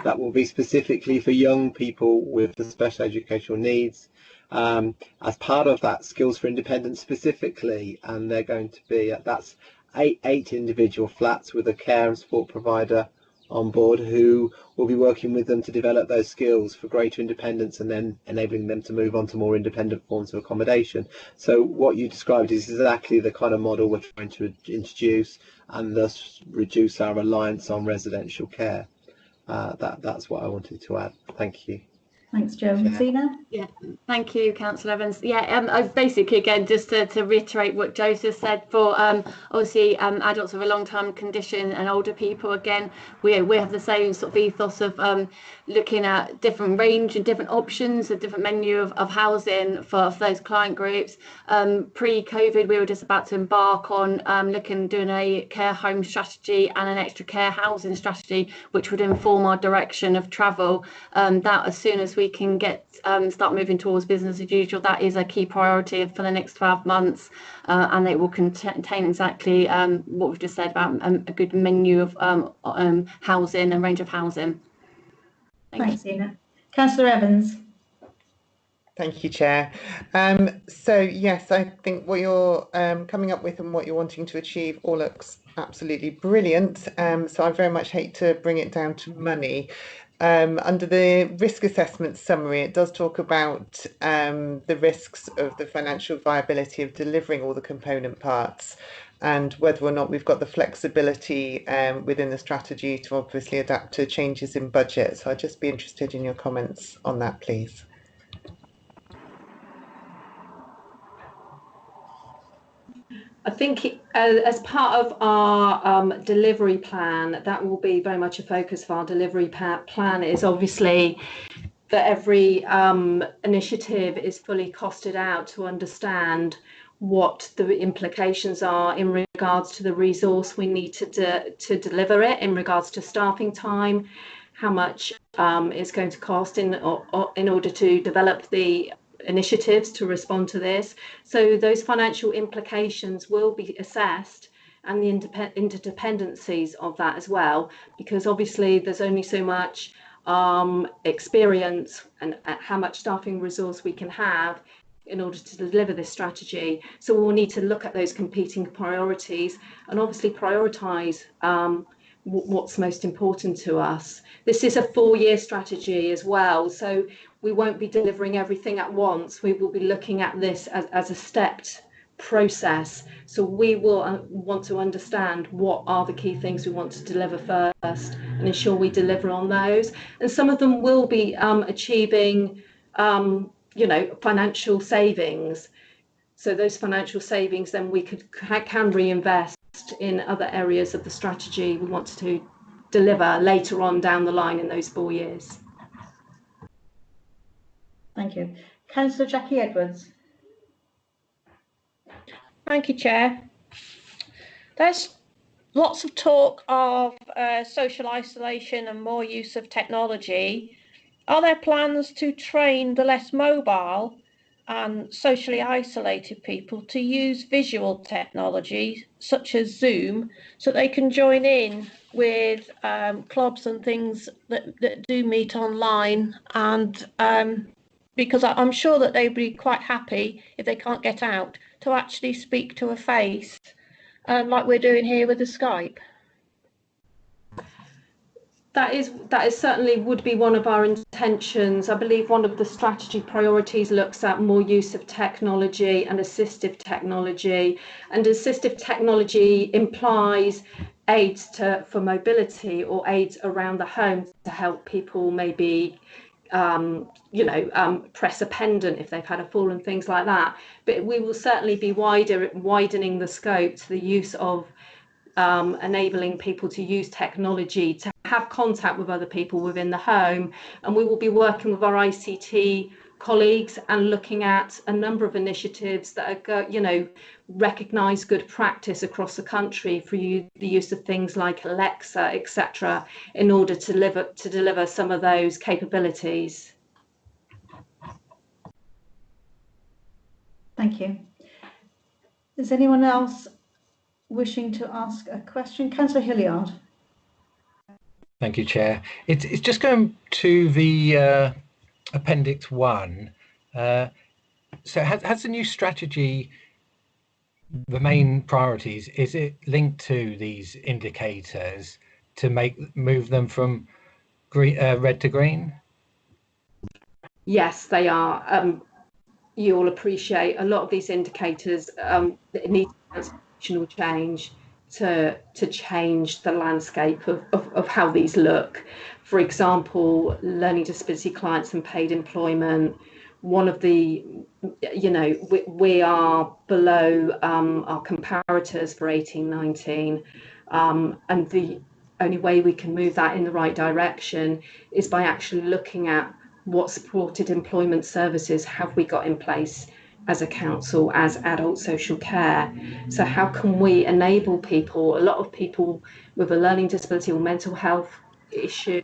that will be specifically for young people with special educational needs. As part of that, Skills for Independence specifically, and they're going to be, that's eight individual flats with a care and support provider on board who will be working with them to develop those skills for greater independence and then enabling them to move on to more independent forms of accommodation. So what you described is exactly the kind of model we're trying to introduce, and thus reduce our reliance on residential care. That's what I wanted to add. Thank you. Thanks, Joe. Zena? Yeah, thank you, Councillor Evans. Yeah, I basically, again, just to reiterate what Joseph said, for obviously adults with a long-term condition and older people, again, we have the same sort of ethos of looking at different range and different options, a different menu of housing for those client groups. Pre-COVID, we were just about to embark on doing a care home strategy and an extra care housing strategy, which would inform our direction of travel. That as soon as we can start moving towards business as usual, that is a key priority for the next 12 months, and it will contain exactly what we've just said about a good menu of housing and range of housing. Thanks, Zena. Councillor Evans. Thank you, Chair. So yes, I think what you're coming up with and what you're wanting to achieve all looks absolutely brilliant. So I very much hate to bring it down to money. Under the risk assessment summary, it does talk about the risks of the financial viability of delivering all the component parts, and whether or not we've got the flexibility within the strategy to obviously adapt to changes in budget. So I'd just be interested in your comments on that, please. I think as part of our delivery plan, that will be very much a focus of our delivery plan, is obviously that every initiative is fully costed out to understand what the implications are in regards to the resource we need to deliver it, in regards to staffing time, how much it's going to cost in order to develop the initiatives to respond to this. So those financial implications will be assessed, and the interdependencies of that as well, because obviously there's only so much experience and how much staffing resource we can have in order to deliver this strategy. So we'll need to look at those competing priorities and obviously prioritise what's most important to us. This is a 4-year strategy as well, so we won't be delivering everything at once. We will be looking at this as a stepped process. So we will want to understand what are the key things we want to deliver first and ensure we deliver on those. And some of them will be achieving, financial savings. So those financial savings then we can reinvest in other areas of the strategy we want to deliver later on down the line in those 4 years. Thank you. Councillor Jackie Edwards. Thank you, Chair. There's lots of talk of social isolation and more use of technology. Are there plans to train the less mobile and socially isolated people to use visual technology such as Zoom so they can join in with clubs and things that do meet online, and because I'm sure that they'd be quite happy if they can't get out to actually speak to a face like we're doing here with the Skype? That is certainly would be one of our intentions. I believe one of the strategy priorities looks at more use of technology and assistive technology. And assistive technology implies aids for mobility or aids around the home to help people maybe press a pendant if they've had a fall and things like that. But we will certainly be widening the scope to the use of enabling people to use technology to have contact with other people within the home. And we will be working with our ICT colleagues and looking at a number of initiatives that are, recognise good practice across the country for the use of things like Alexa, etc., in order to deliver some of those capabilities. Thank you. Is anyone else wishing to ask a question? Councillor Hilliard. Thank you, Chair. It's just going to the Appendix 1. So has the new strategy, the main priorities, is it linked to these indicators to move them from red to green? Yes, they are. You'll appreciate a lot of these indicators need transformational change to change the landscape of how these look. For example, learning disability clients and paid employment. One of the, we are below our comparators for 18-19, and the only way we can move that in the right direction is by actually looking at what supported employment services have we got in place as a council, as adult social care. So how can we enable people, a lot of people with a learning disability or mental health issue,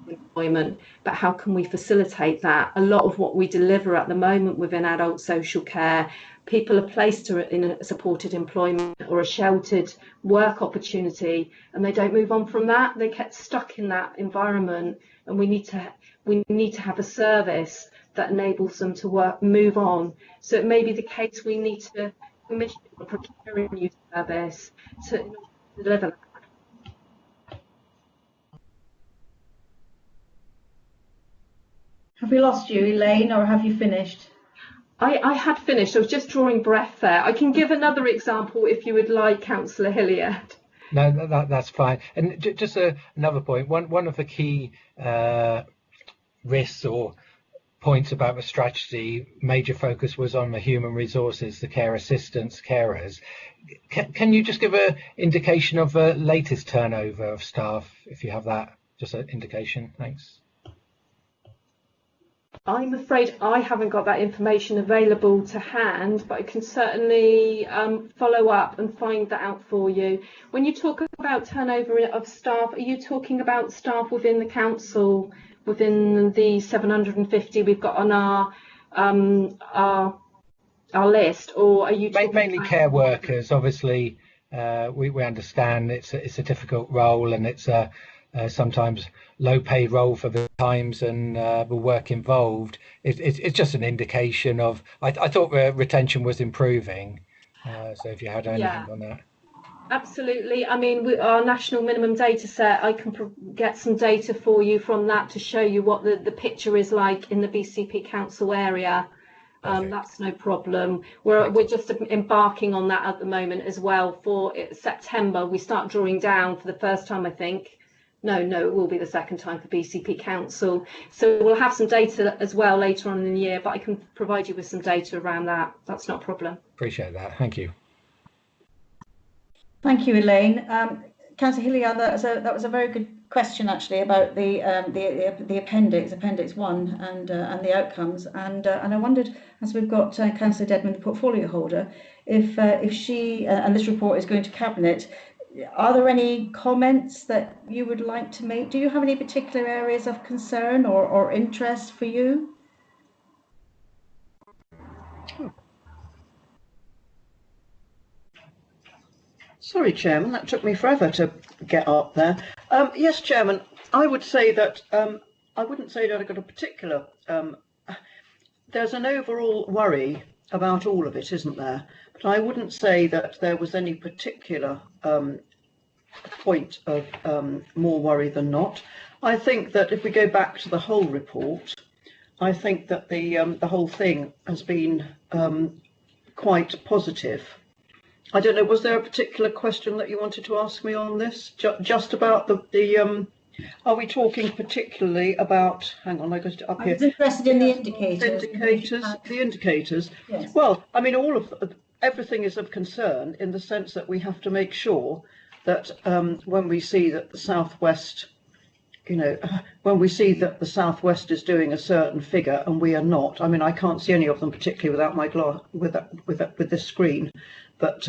employment, but how can we facilitate that? A lot of what we deliver at the moment within adult social care, people are placed in a supported employment or a sheltered work opportunity, and they don't move on from that. They get stuck in that environment, and we need to have a service that enables them to move on. So it may be the case we need to commission or procure a new service to deliver that. Have we lost you, Elaine, or have you finished? I had finished. I was just drawing breath there. I can give another example if you would like, Councillor Hilliard. No, that's fine. And just another point. One of the key risks or points about the strategy, major focus was on the human resources, the care assistants, carers. Can you just give an indication of the latest turnover of staff, if you have that, just an indication? Thanks. I'm afraid I haven't got that information available to hand, but I can certainly follow up and find that out for you. When you talk about turnover of staff, are you talking about staff within the council, within the 750 we've got on our list, or are you talking mainly care workers? Obviously, we understand it's a difficult role, and it's sometimes low paid role for the times and the work involved. It's just an indication of, I thought the retention was improving, so if you had anything on that. Absolutely. I mean, our national minimum data set, I can get some data for you from that to show you what the picture is like in the BCP council area. That's no problem. We're just embarking on that at the moment as well. For September, we start drawing down for the first time, I think. No, it will be the second time for BCP Council. So we'll have some data as well later on in the year, but I can provide you with some data around that. That's not a problem. Appreciate that. Thank you. Thank you, Elaine. Councillor Hilliard, that was a very good question actually about the appendix 1 and the outcomes. And I wondered, as we've got Councillor Dedman, the portfolio holder, if she and this report is going to Cabinet. Are there any comments that you would like to make? Do you have any particular areas of concern or interest for you? Sorry, Chairman, that took me forever to get up there. Yes, Chairman, I would say that I wouldn't say that I've got a particular. There's an overall worry about all of it, isn't there? But I wouldn't say that there was any particular point of more worry than not. I think that if we go back to the whole report, I think that the whole thing has been quite positive. I don't know, was there a particular question that you wanted to ask me on this? Just about the are we talking particularly about, hang on, I got up here. I was interested in the indicators. The indicators. Yes. Well, I mean, everything is of concern in the sense that we have to make sure that when we see that the Southwest, when we see that the Southwest is doing a certain figure and we are not, I mean, I can't see any of them particularly without my glass, with this screen, but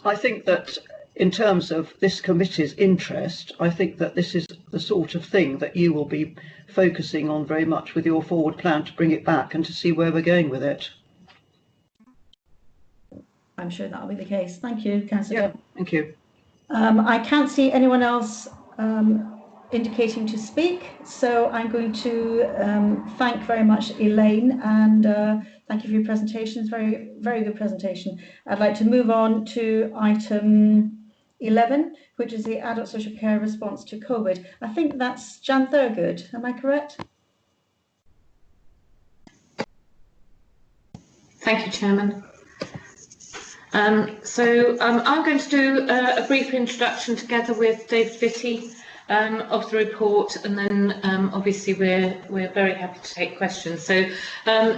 I think that in terms of this committee's interest, I think that this is the sort of thing that you will be focusing on very much with your forward plan to bring it back and to see where we're going with it. I'm sure that'll be the case. Thank you, Councillor. Yeah, thank you. I can't see anyone else indicating to speak, so I'm going to thank very much Elaine and thank you for your presentations. Very, very good presentation. I'd like to move on to item 11, which is the adult social care response to COVID. I think that's Jan Thurgood. Am I correct? Thank you, Chairman. I'm going to do a brief introduction together with David Vitti of the report, and then obviously we're very happy to take questions. So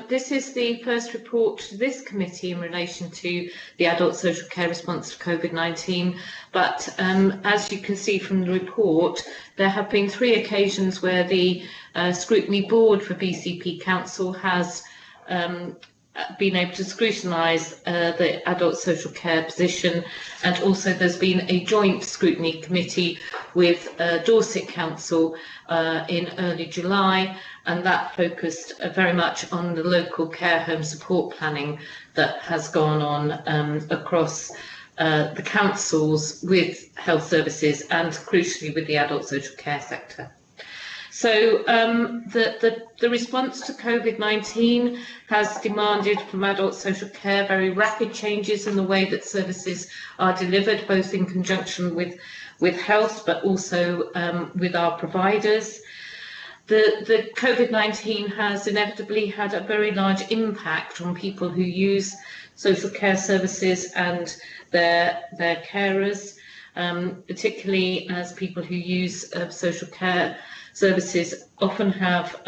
this is the first report to this committee in relation to the adult social care response to COVID-19, but as you can see from the report, there have been 3 occasions where the Scrutiny Board for BCP Council has been able to scrutinise the adult social care position, and also there's been a joint scrutiny committee with Dorset Council in early July, and that focused very much on the local care home support planning that has gone on across the councils with health services and crucially with the adult social care sector. So the response to COVID-19 has demanded from adult social care very rapid changes in the way that services are delivered, both in conjunction with health, but also with our providers. The COVID-19 has inevitably had a very large impact on people who use social care services and their carers, particularly as people who use social care services often have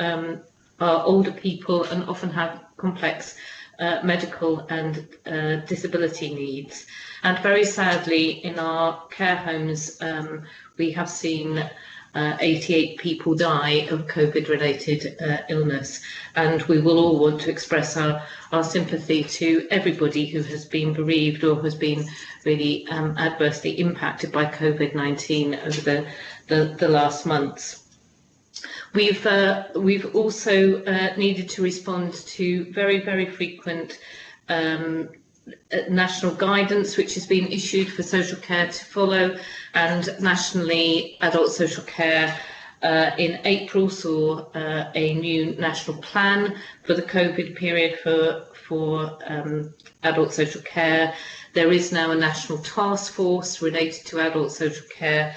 are older people and often have complex medical and disability needs. And very sadly, in our care homes, we have seen 88 people die of COVID-related illness, and we will all want to express our sympathy to everybody who has been bereaved or has been really adversely impacted by COVID-19 over the last months. We've also needed to respond to very frequent national guidance which has been issued for social care to follow, and nationally adult social care in April saw a new national plan for the COVID period for adult social care. There is now a national task force related to adult social care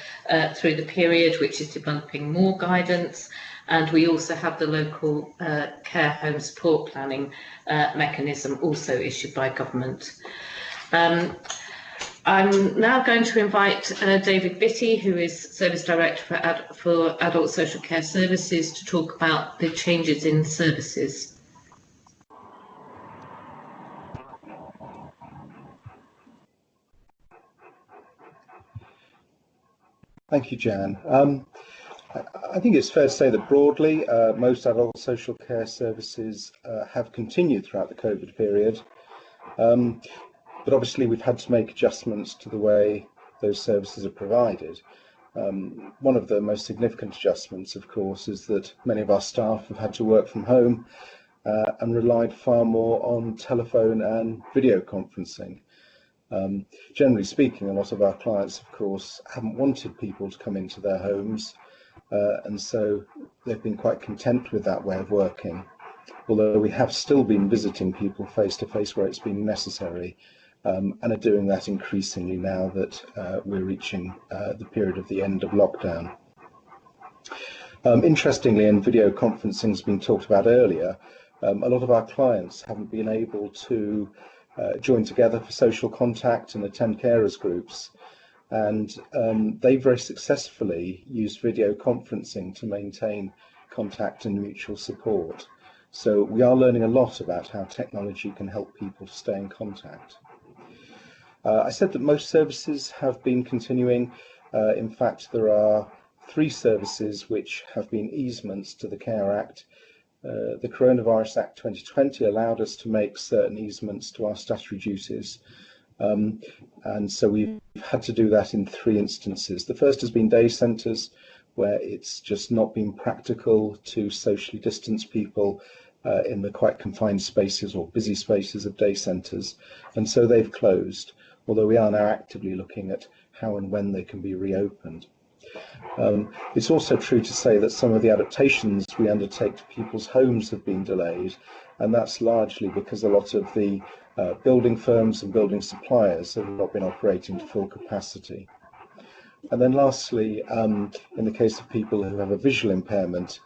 through the period, which is developing more guidance. And we also have the local care home support planning mechanism also issued by government. I'm now going to invite David Bitty, who is Service Director for Adult Social Care Services, to talk about the changes in services. Thank you, Jan. I think it's fair to say that broadly, most adult social care services have continued throughout the COVID period. But obviously we've had to make adjustments to the way those services are provided. One of the most significant adjustments, of course, is that many of our staff have had to work from home and relied far more on telephone and video conferencing. Generally speaking, a lot of our clients, of course, haven't wanted people to come into their homes, and so they've been quite content with that way of working, although we have still been visiting people face to face where it's been necessary, and are doing that increasingly now that we're reaching the period of the end of lockdown. Interestingly, and video conferencing has been talked about earlier, a lot of our clients haven't been able to join together for social contact and attend carers groups, and they very successfully used video conferencing to maintain contact and mutual support. So we are learning a lot about how technology can help people stay in contact. I said that most services have been continuing. In fact, there are 3 services which have been easements to the Care Act. The Coronavirus Act 2020 allowed us to make certain easements to our statutory duties, and so we've had to do that in 3 instances. The first has been day centres, where it's just not been practical to socially distance people in the quite confined spaces or busy spaces of day centres, and so they've closed, although we are now actively looking at how and when they can be reopened. It's also true to say that some of the adaptations we undertake to people's homes have been delayed, and that's largely because a lot of the building firms and building suppliers have not been operating to full capacity. And then lastly, in the case of people who have a visual impairment,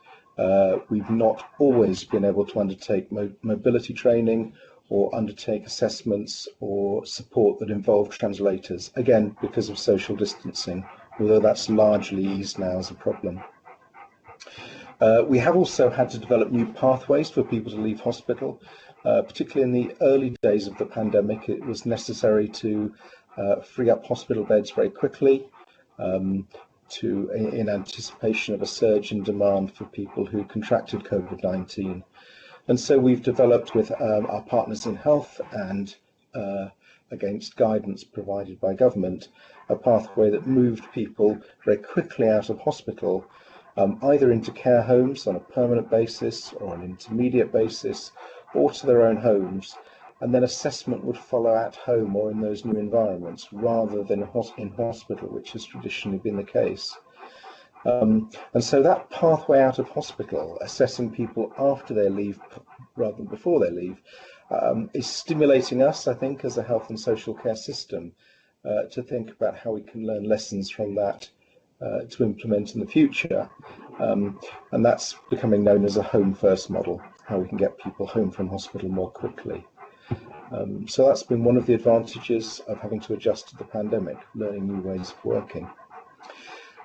we've not always been able to undertake mobility training or undertake assessments or support that involve translators, again because of social distancing, although that's largely eased now as a problem. We have also had to develop new pathways for people to leave hospital. Particularly in the early days of the pandemic, it was necessary to free up hospital beds very quickly in anticipation of a surge in demand for people who contracted COVID-19. And so we've developed with our partners in health and against guidance provided by government, a pathway that moved people very quickly out of hospital, either into care homes on a permanent basis or an intermediate basis, or to their own homes, and then assessment would follow at home or in those new environments rather than in hospital, which has traditionally been the case. And so that pathway out of hospital, assessing people after they leave rather than before they leave, is stimulating us, I think, as a health and social care system to think about how we can learn lessons from that to implement in the future, and that's becoming known as a home first model, how we can get people home from hospital more quickly. So that's been one of the advantages of having to adjust to the pandemic, learning new ways of working.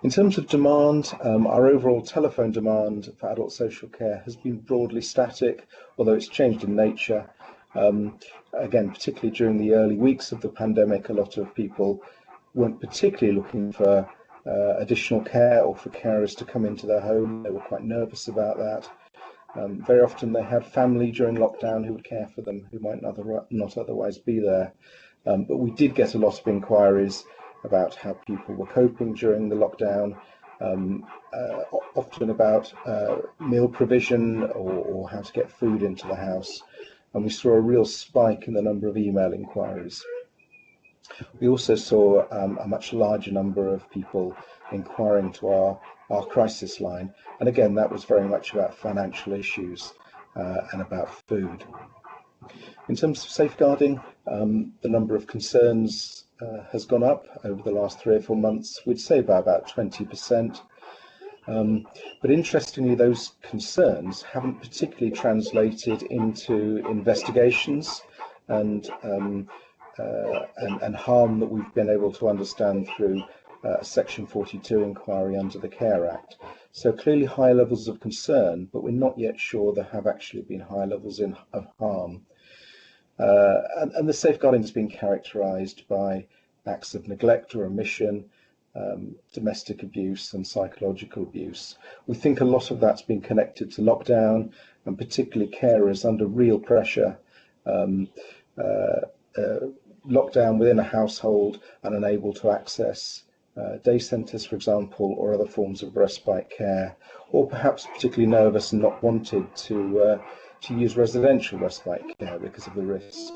In terms of demand, our overall telephone demand for adult social care has been broadly static, although it's changed in nature. Again, particularly during the early weeks of the pandemic, a lot of people weren't particularly looking for additional care or for carers to come into their home. They were quite nervous about that. Very often they had family during lockdown who would care for them, who might not otherwise be there. But we did get a lot of inquiries about how people were coping during the lockdown, often about meal provision or how to get food into the house. And we saw a real spike in the number of email inquiries. We also saw a much larger number of people inquiring to our crisis line. And again, that was very much about financial issues and about food. In terms of safeguarding, the number of concerns has gone up over the last 3 or 4 months. We'd say by about 20%. But interestingly, those concerns haven't particularly translated into investigations and harm that we've been able to understand through a Section 42 inquiry under the Care Act. So clearly high levels of concern, but we're not yet sure there have actually been high levels of harm. And the safeguarding has been characterised by acts of neglect or omission, domestic abuse and psychological abuse. We think a lot of that's been connected to lockdown, and particularly carers under real pressure, lockdown within a household and unable to access day centres, for example, or other forms of respite care, or perhaps particularly nervous and not wanted to use residential respite care because of the risks.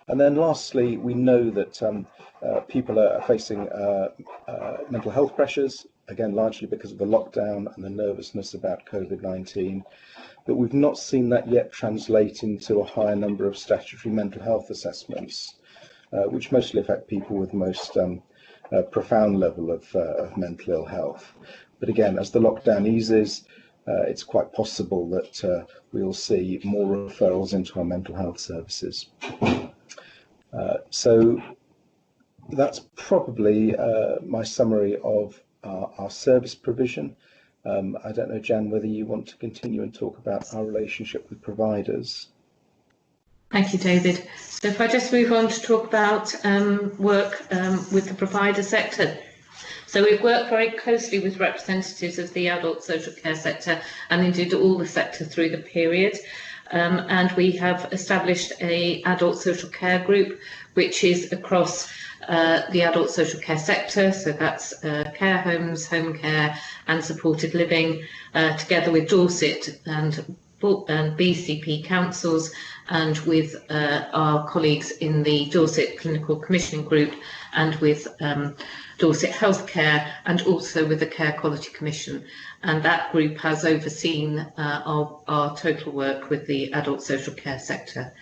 And then lastly, we know that people are facing mental health pressures, again, largely because of the lockdown and the nervousness about COVID-19, but we've not seen that yet translate into a higher number of statutory mental health assessments, which mostly affect people with most profound level of mental ill health. But again, as the lockdown eases, it's quite possible that we'll see more referrals into our mental health services. So that's probably my summary of our service provision. I don't know, Jan, whether you want to continue and talk about our relationship with providers. Thank you, David. So if I just move on to talk about work with the provider sector. So we've worked very closely with representatives of the adult social care sector and indeed all the sector through the period. And we have established an adult social care group, which is across the adult social care sector. So that's care homes, home care and supported living, together with Dorset and BCP councils and with our colleagues in the Dorset Clinical Commissioning Group and with Dorset Healthcare and also with the Care Quality Commission. And that group has overseen our total work with the adult social care sector.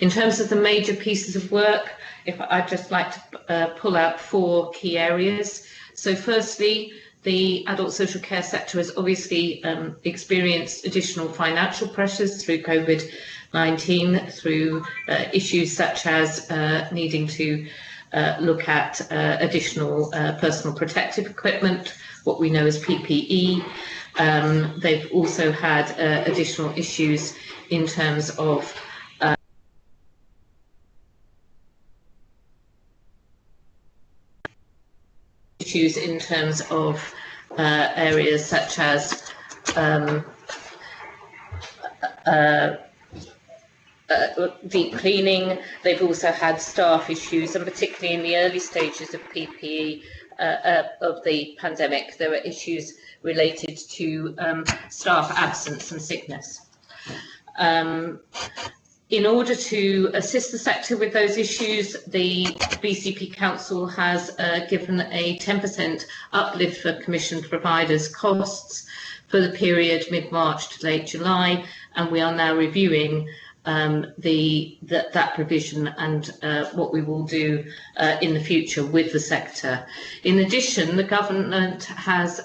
In terms of the major pieces of work, I'd just like to pull out 4 key areas. So firstly, the adult social care sector has obviously experienced additional financial pressures through COVID-19, through issues such as needing to look at additional personal protective equipment, what we know as PPE. They've also had additional issues in terms of areas such as deep cleaning. They've also had staff issues, and particularly in the early stages of PPE of the pandemic, there were issues related to staff absence and sickness. In order to assist the sector with those issues, the BCP Council has given a 10% uplift for commissioned providers' costs for the period mid-March to late July, and we are now reviewing that provision and what we will do in the future with the sector. In addition, the government has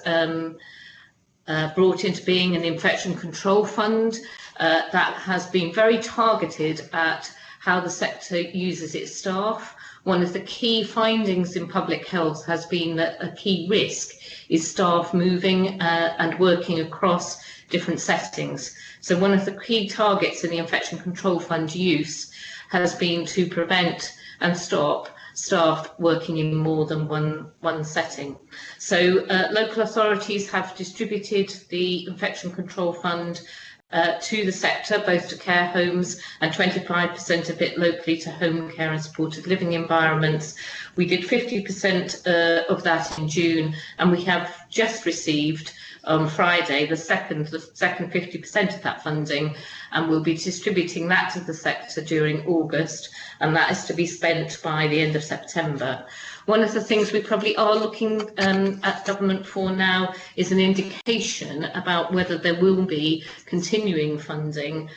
brought into being an infection control fund that has been very targeted at how the sector uses its staff. One of the key findings in public health has been that a key risk is staff moving and working across different settings. So one of the key targets in the Infection Control Fund use has been to prevent and stop staff working in more than one setting. So local authorities have distributed the Infection Control Fund to the sector, both to care homes and 25% of it locally to home care and supported living environments. We did 50% of that in June, and we have just received on Friday the second 50% of that funding, and we'll be distributing that to the sector during August, and that is to be spent by the end of September. One of the things we probably are looking at government for now is an indication about whether there will be continuing funding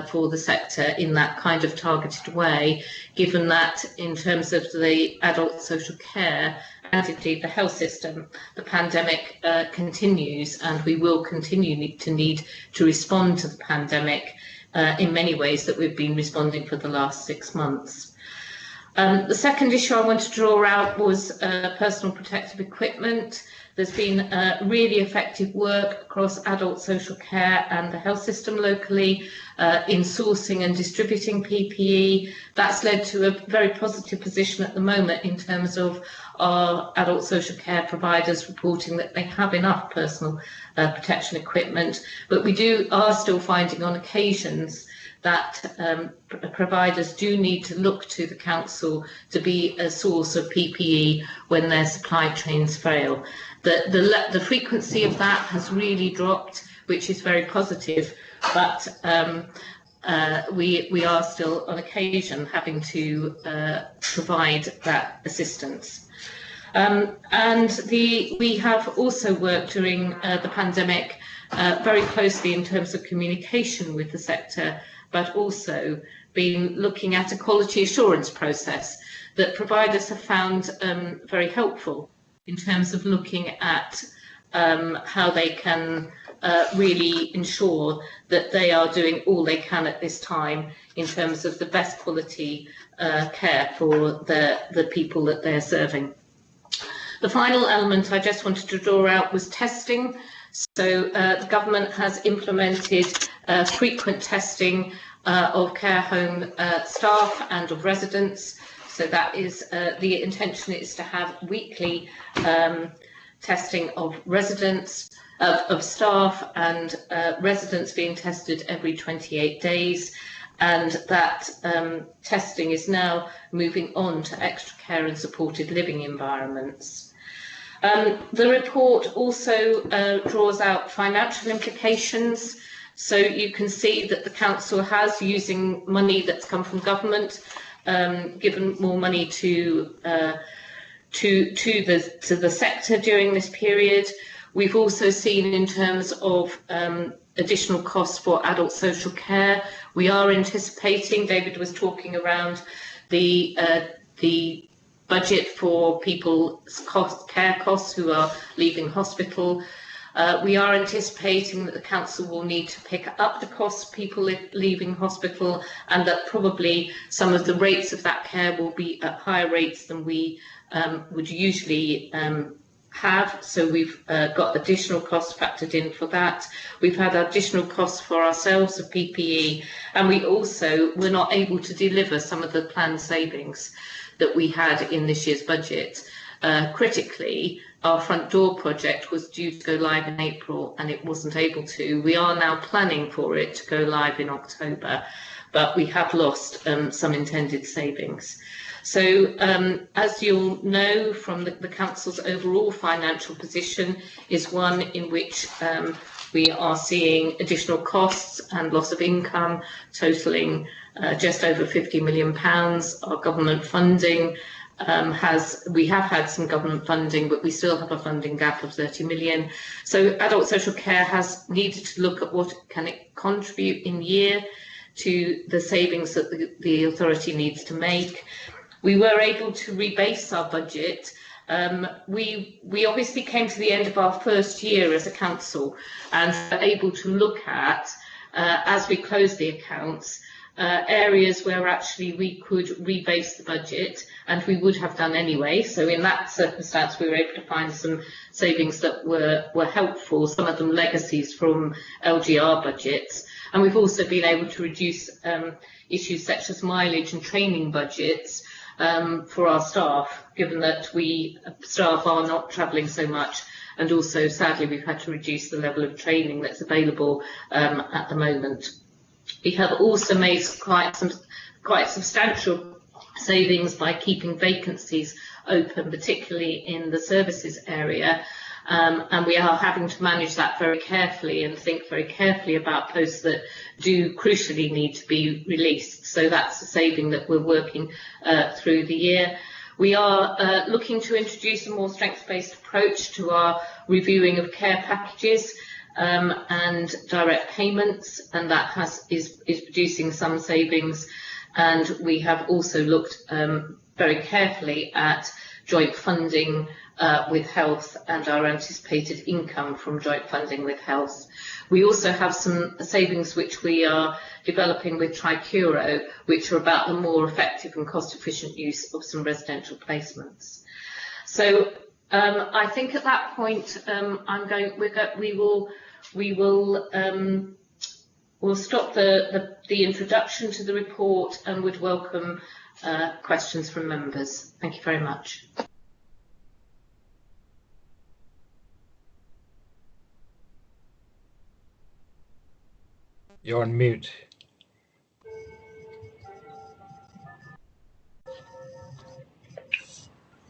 for the sector in that kind of targeted way, given that in terms of the adult social care and indeed the health system, the pandemic continues, and we will continue to need to respond to the pandemic in many ways that we've been responding for the last 6 months. The second issue I want to draw out was personal protective equipment. There's been really effective work across adult social care and the health system locally in sourcing and distributing PPE. That's led to a very positive position at the moment in terms of our adult social care providers reporting that they have enough personal protection equipment, but we are still finding on occasions that providers do need to look to the council to be a source of PPE when their supply chains fail. The frequency of that has really dropped, which is very positive, but we are still on occasion having to provide that assistance. We have also worked during the pandemic very closely in terms of communication with the sector, but also been looking at a quality assurance process that providers have found very helpful in terms of looking at how they can really ensure that they are doing all they can at this time in terms of the best quality care for the people that they're serving. The final element I just wanted to draw out was testing. So the government has implemented frequent testing of care home staff and of residents. So that is the intention is to have weekly testing of residents, of staff and residents being tested every 28 days. And that testing is now moving on to extra care and supported living environments. The report also draws out financial implications. So you can see that the council has, using money that's come from government, given more money to the sector during this period. We've also seen in terms of additional costs for adult social care. We are anticipating, David was talking around the budget for people's care costs who are leaving hospital. We are anticipating that the council will need to pick up the costs of people leaving hospital, and that probably some of the rates of that care will be at higher rates than we would usually have. So we've got additional costs factored in for that. We've had additional costs for ourselves of PPE, and we also were not able to deliver some of the planned savings that we had in this year's budget. Critically, our front door project was due to go live in April and it wasn't able to. We are now planning for it to go live in October, but we have lost some intended savings. So as you'll know from the council's overall financial position is one in which we are seeing additional costs and loss of income totaling just over £50 million. Our government funding we have had some government funding, but we still have a funding gap of 30 million. So adult social care has needed to look at what can it contribute in year to the savings that the authority needs to make. We were able to rebase our budget. We obviously came to the end of our first year as a council and were able to look at, as we closed the accounts, areas where actually we could rebase the budget, and we would have done anyway. So in that circumstance, we were able to find some savings that were helpful, some of them legacies from LGR budgets. And we've also been able to reduce issues such as mileage and training budgets for our staff, given that staff are not travelling so much, and also sadly we've had to reduce the level of training that's available at the moment. We have also made quite substantial savings by keeping vacancies open, particularly in the services area, and we are having to manage that very carefully and think very carefully about posts that do crucially need to be released. So that's a saving that we're working through the year. We are looking to introduce a more strengths-based approach to our reviewing of care packages and direct payments, and that is producing some savings. And we have also looked very carefully at joint funding with health and our anticipated income from joint funding with health. We also have some savings which we are developing with Tricuro, which are about the more effective and cost-efficient use of some residential placements. So I think at that point we'll stop the introduction to the report and would welcome questions from members. Thank you very much. You're on mute.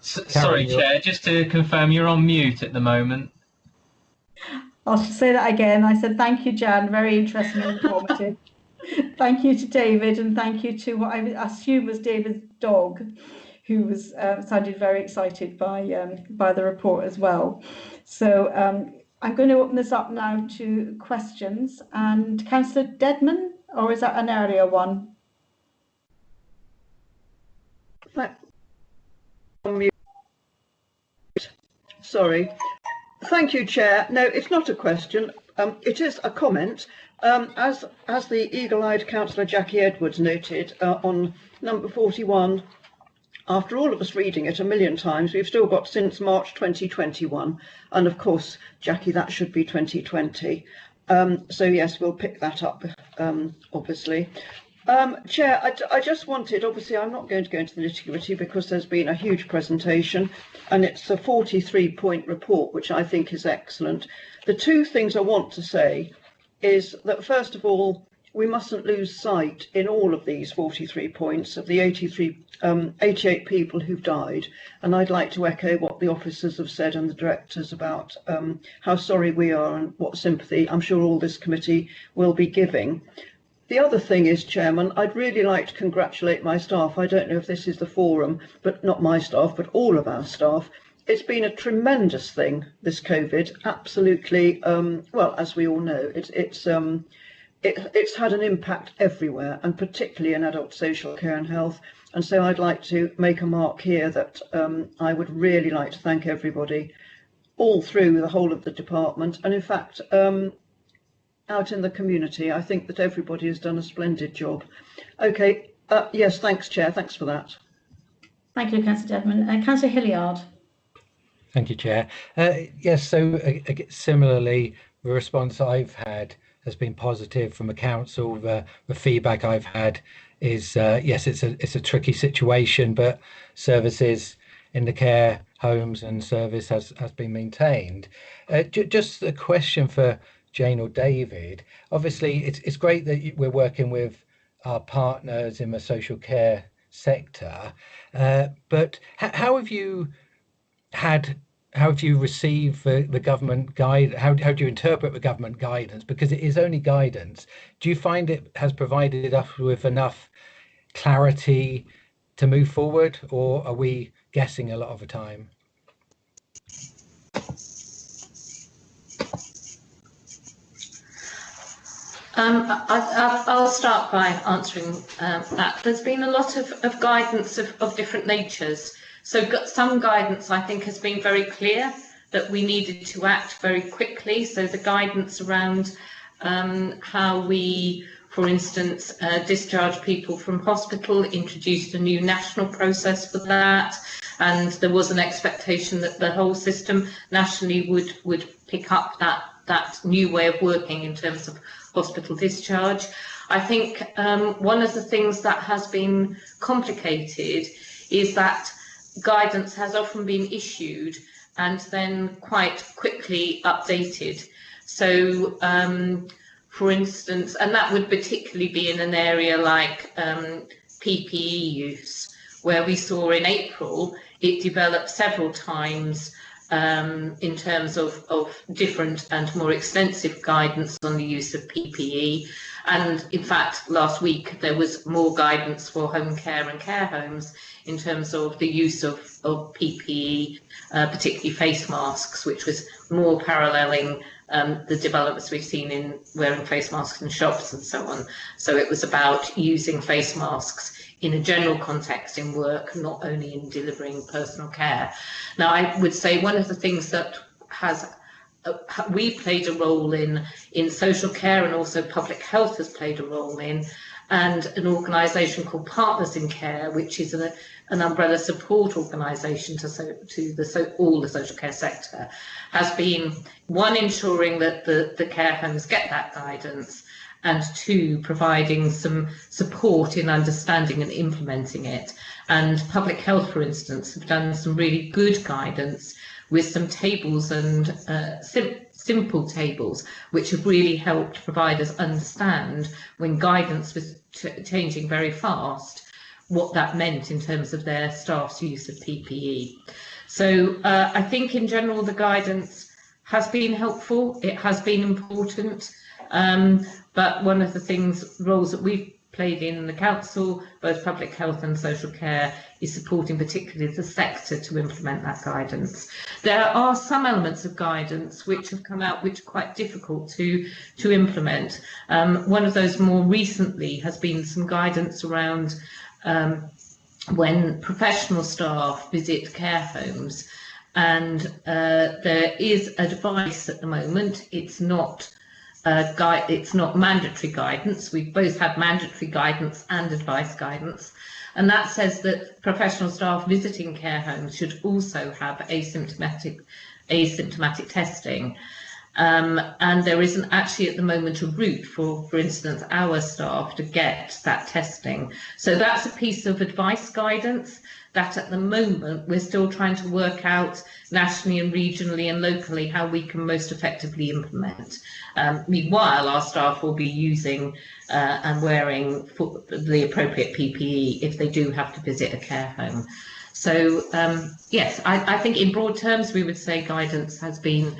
Sorry, Chair, just to confirm, you're on mute at the moment. I'll say that again. I said thank you, Jan, very interesting and informative. Thank you to David, and thank you to what I assume was David's dog, who was sounded very excited by the report as well. So I'm going to open this up now to questions. And Councillor Dedman, or is that an earlier one? Sorry. Thank you, Chair. No, it's not a question. It is a comment. As the eagle-eyed Councillor Jackie Edwards noted on number 41, after all of us reading it a million times, we've still got since March 2021. And of course, Jackie, that should be 2020. So yes, we'll pick that up, obviously. Chair, I just wanted, obviously I'm not going to go into the nitty-gritty because there's been a huge presentation and it's a 43-point report, which I think is excellent. The two things I want to say is that, first of all, we mustn't lose sight in all of these 43 points of the 88 people who've died. And I'd like to echo what the officers have said and the directors about how sorry we are and what sympathy I'm sure all this committee will be giving. The other thing is, Chairman, I'd really like to congratulate my staff. I don't know if this is the forum, but not my staff, but all of our staff. It's been a tremendous thing, this COVID, absolutely. Well, as we all know, it's had an impact everywhere, and particularly in adult social care and health. And so I'd like to make a mark here that I would really like to thank everybody all through the whole of the department. And in fact, out in the community, I think that everybody has done a splendid job. Okay, yes, thanks, Chair. Thanks for that. Thank you, Councillor Dedman. Councillor Hilliard. Thank you, Chair. Yes, so similarly, the response I've had has been positive from the council. The feedback I've had is yes, it's a tricky situation, but services in the care homes and service has been maintained. Just a question for Jane or David. Obviously, it's great that we're working with our partners in the social care sector, but how have you received the government guide? How do you interpret the government guidance? Because it is only guidance. Do you find it has provided us with enough clarity to move forward, or are we guessing a lot of the time? I'll start by answering that. There's been a lot of guidance of different natures. So some guidance, I think, has been very clear that we needed to act very quickly. So the guidance around how we, for instance, discharge people from hospital, introduced a new national process for that. And there was an expectation that the whole system nationally would pick up that new way of working in terms of hospital discharge. I think one of the things that has been complicated is that guidance has often been issued and then quite quickly updated. So, for instance, and that would particularly be in an area like PPE use, where we saw in April it developed several times in terms of different and more extensive guidance on the use of PPE. And in fact, last week there was more guidance for home care and care homes in terms of the use of PPE, particularly face masks, which was more paralleling the developments we've seen in wearing face masks in shops and so on. So it was about using face masks in a general context in work, not only in delivering personal care. Now, I would say one of the things that we played a role in social care, and also public health has played a role in, and an organisation called Partners in Care, which is an umbrella support organisation to all the social care sector, has been, one, ensuring that the care homes get that guidance, and two, providing some support in understanding and implementing it. And public health, for instance, have done some really good guidance with some tables and simple tables, which have really helped providers understand, when guidance was changing very fast, what that meant in terms of their staff's use of PPE. So I think in general the guidance has been helpful, it has been important, but one of the roles that we've played in the council, both public health and social care, is supporting particularly the sector to implement that guidance. There are some elements of guidance which have come out which are quite difficult to implement. One of those more recently has been some guidance around when professional staff visit care homes, and there is advice at the moment. It's not mandatory guidance. We've both had mandatory guidance and advice guidance, and that says that professional staff visiting care homes should also have asymptomatic testing. And there isn't actually at the moment a route for instance, our staff to get that testing. So that's a piece of advice guidance that at the moment we're still trying to work out nationally and regionally and locally how we can most effectively implement. Meanwhile, our staff will be using and wearing the appropriate PPE if they do have to visit a care home. So yes, I think in broad terms we would say guidance has been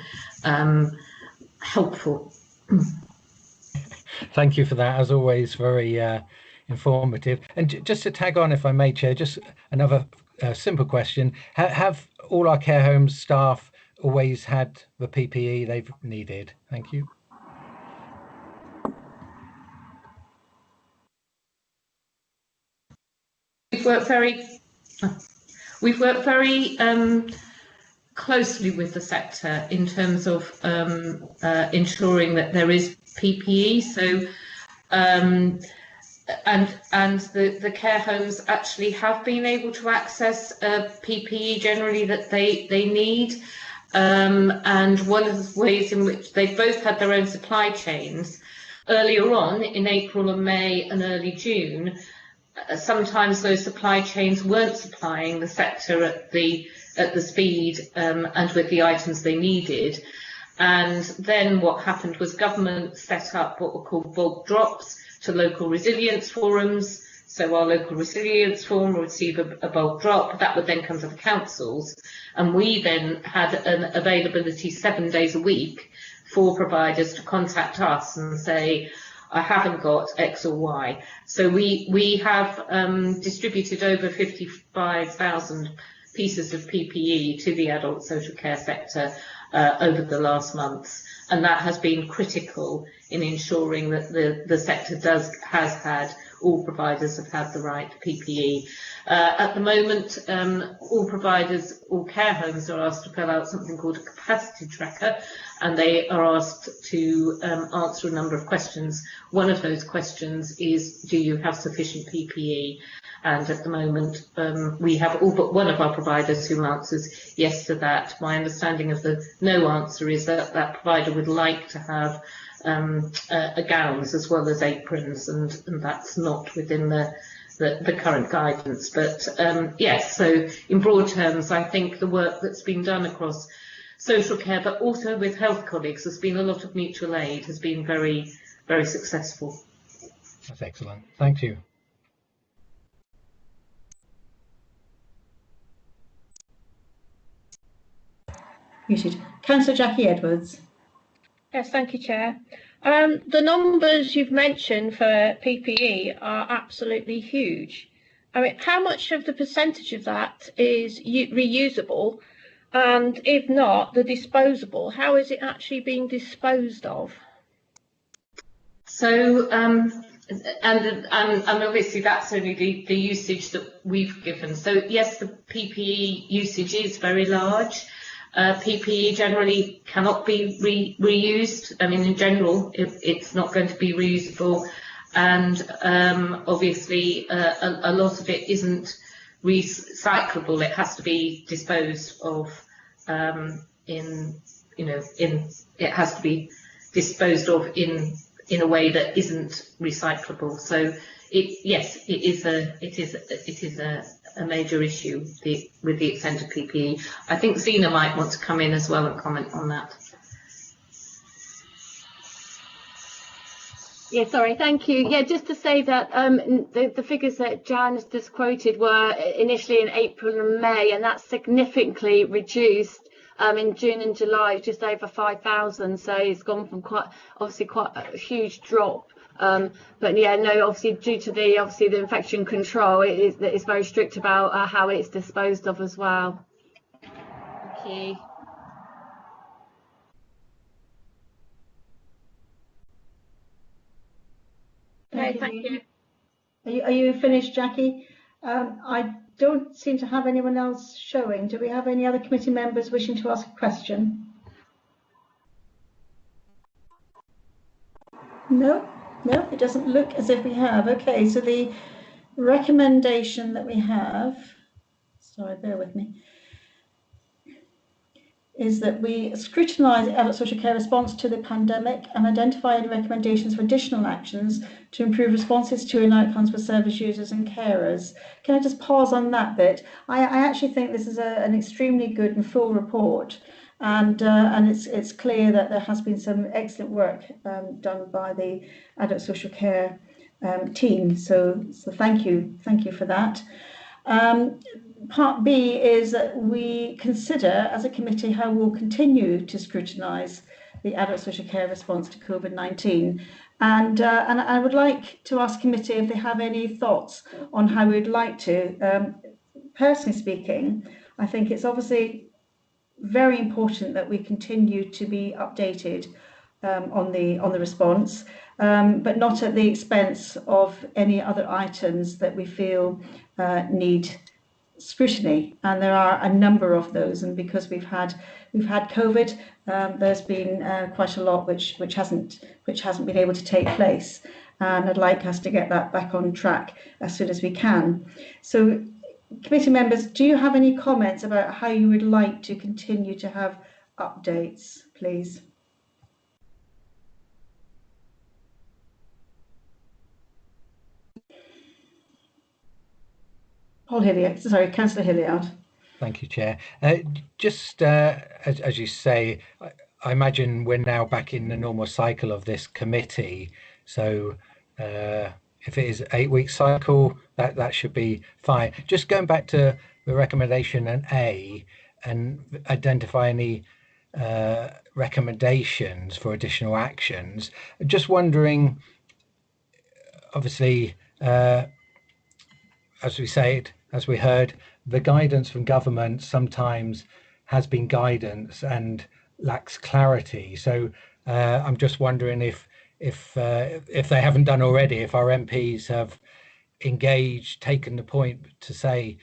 helpful. Thank you for that, as always, very informative. And just to tag on, if I may, Chair, just another simple question. Have all our care homes staff always had the PPE they've needed? Thank you. We've worked very closely with the sector in terms of ensuring that there is PPE. So and the care homes actually have been able to access PPE generally that they need. And one of the ways in which they both had their own supply chains, earlier on in April and May and early June, sometimes those supply chains weren't supplying the sector at the speed and with the items they needed. And then what happened was government set up what were called bulk drops to local resilience forums. So our local resilience forum would receive a bulk drop, that would then come to the councils, and we then had an availability 7 days a week for providers to contact us and say, I haven't got X or Y. So we have distributed over 55,000 pieces of PPE to the adult social care sector over the last months, and that has been critical in ensuring that the sector has had, all providers have had the right PPE. At the moment, all providers, all care homes are asked to fill out something called a capacity tracker, and they are asked to answer a number of questions. One of those questions is, do you have sufficient PPE? And at the moment, we have all but one of our providers who answers yes to that. My understanding of the no answer is that that provider would like to have gowns as well as aprons, and that's not within the current guidance. But yes, so in broad terms, I think the work that's been done across social care, but also with health colleagues, there's been a lot of mutual aid, has been very, very successful. That's excellent. Thank you. Muted. Councillor Jackie Edwards. Yes, thank you, Chair. The numbers you've mentioned for PPE are absolutely huge. I mean, how much of the percentage of that is reusable? And if not, the disposable, how is it actually being disposed of? So, and obviously that's only the usage that we've given. So yes, the PPE usage is very large. PPE generally cannot be reused. I mean, in general, it's not going to be reusable, and obviously a lot of it isn't recyclable. It has to be disposed of it has to be disposed of in a way that isn't recyclable. So yes, it is a major issue with the extent of PPE. I think Zena might want to come in as well and comment on that. Yeah, sorry, thank you. Yeah, just to say that the figures that Jan has just quoted were initially in April and May, and that's significantly reduced in June and July, just over 5,000. So it's gone from quite a huge drop. But yeah, no, obviously due to the infection control, it's very strict about how it's disposed of as well. Thank you. Okay, thank you. Are you finished, Jackie? I don't seem to have anyone else showing. Do we have any other committee members wishing to ask a question? No, it doesn't look as if we have. Okay, so the recommendation that we have, sorry, bear with me, is that we scrutinise adult social care response to the pandemic and identify any recommendations for additional actions to improve responses to and outcomes for service users and carers. Can I just pause on that bit? I actually think this is an extremely good and full report, and it's clear that there has been some excellent work done by the adult social care team. So thank you for that. Part B is that we consider as a committee how we'll continue to scrutinise the adult social care response to COVID-19, and I would like to ask committee if they have any thoughts on how we'd like to. Personally speaking, I think it's obviously very important that we continue to be updated on the response, but not at the expense of any other items that we feel need scrutiny, and there are a number of those, and because we've had COVID, there's been quite a lot which hasn't been able to take place, and I'd like us to get that back on track as soon as we can. So committee members, do you have any comments about how you would like to continue to have updates, please? Paul Hilliard, sorry, Councillor Hilliard. Thank you, Chair. Just as you say, I imagine we're now back in the normal cycle of this committee. So if it is an 8-week cycle, that should be fine. Just going back to the recommendation and A, and identify any recommendations for additional actions. Just wondering, obviously, as we heard, the guidance from government sometimes has been guidance and lacks clarity. So I'm just wondering if if they haven't done already, if our MPs have engaged, taken the point to say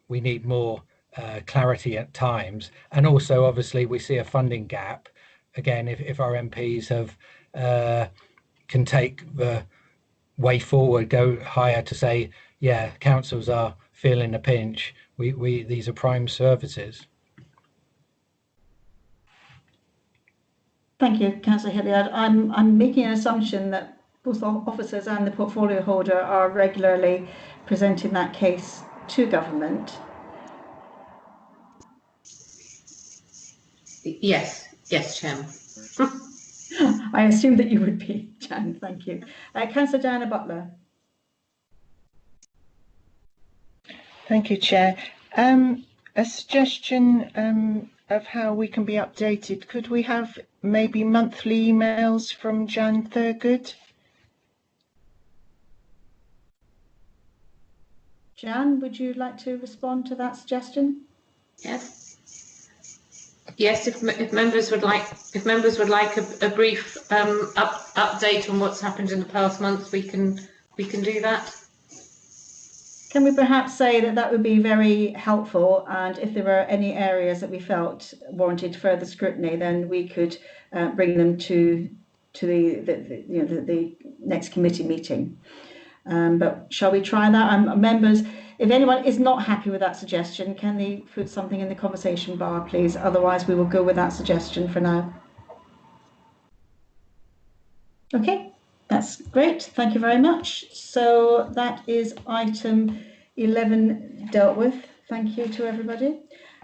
we need more clarity at times, and also obviously we see a funding gap. Again, if our MPs have can take the way forward, go higher to say, yeah, councils are feeling a pinch. We these are prime services. Thank you, Councillor Hilliard. I'm making an assumption that both officers and the portfolio holder are regularly presenting that case to government. Yes, Chairman. I assume that you would be, Jan. Thank you. Councillor Diana Butler. Thank you, Chair. A suggestion of how we can be updated. Could we have maybe monthly emails from Jan Thurgood? Jan, would you like to respond to that suggestion? Yes. Yes, if members would like a brief update on what's happened in the past month, we can do that. Can we perhaps say that that would be very helpful, and if there were any areas that we felt warranted further scrutiny, then we could bring them to the next committee meeting. But shall we try that? Members, if anyone is not happy with that suggestion, can they put something in the conversation bar, please? Otherwise, we will go with that suggestion for now. Okay. That's great. Thank you very much. So that is item 11 dealt with. Thank you to everybody.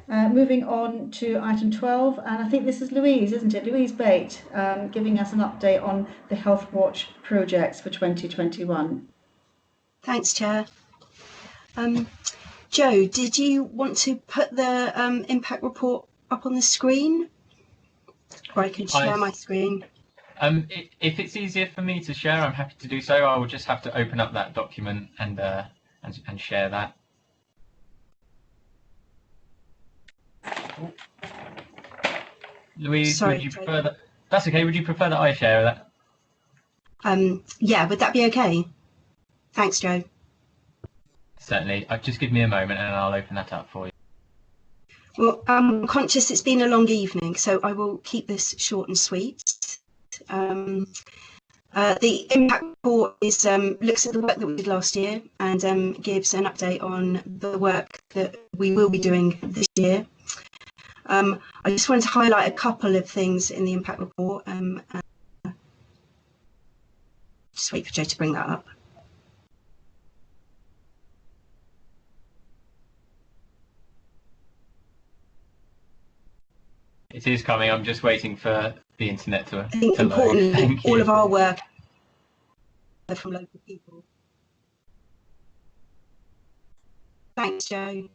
Moving on to item 12, and I think this is Louise, isn't it? Louise Bate, giving us an update on the Health Watch projects for 2021. Thanks, Chair. Joe, did you want to put the impact report up on the screen? Or I could share my screen. If it's easier for me to share, I'm happy to do so. I will just have to open up that document and share that. Louise, Sorry, would you prefer that? That's okay. Would you prefer that I share that? Yeah, would that be okay? Thanks, Joe. Certainly. Just give me a moment and I'll open that up for you. Well, I'm conscious it's been a long evening, so I will keep this short and sweet. The impact report is looks at the work that we did last year and gives an update on the work that we will be doing this year. I just wanted to highlight a couple of things in the impact report. Just wait for Joe to bring that up. It is coming. I'm just waiting for the internet to I think to importantly, load. all of our work from local people. Thanks, Joe.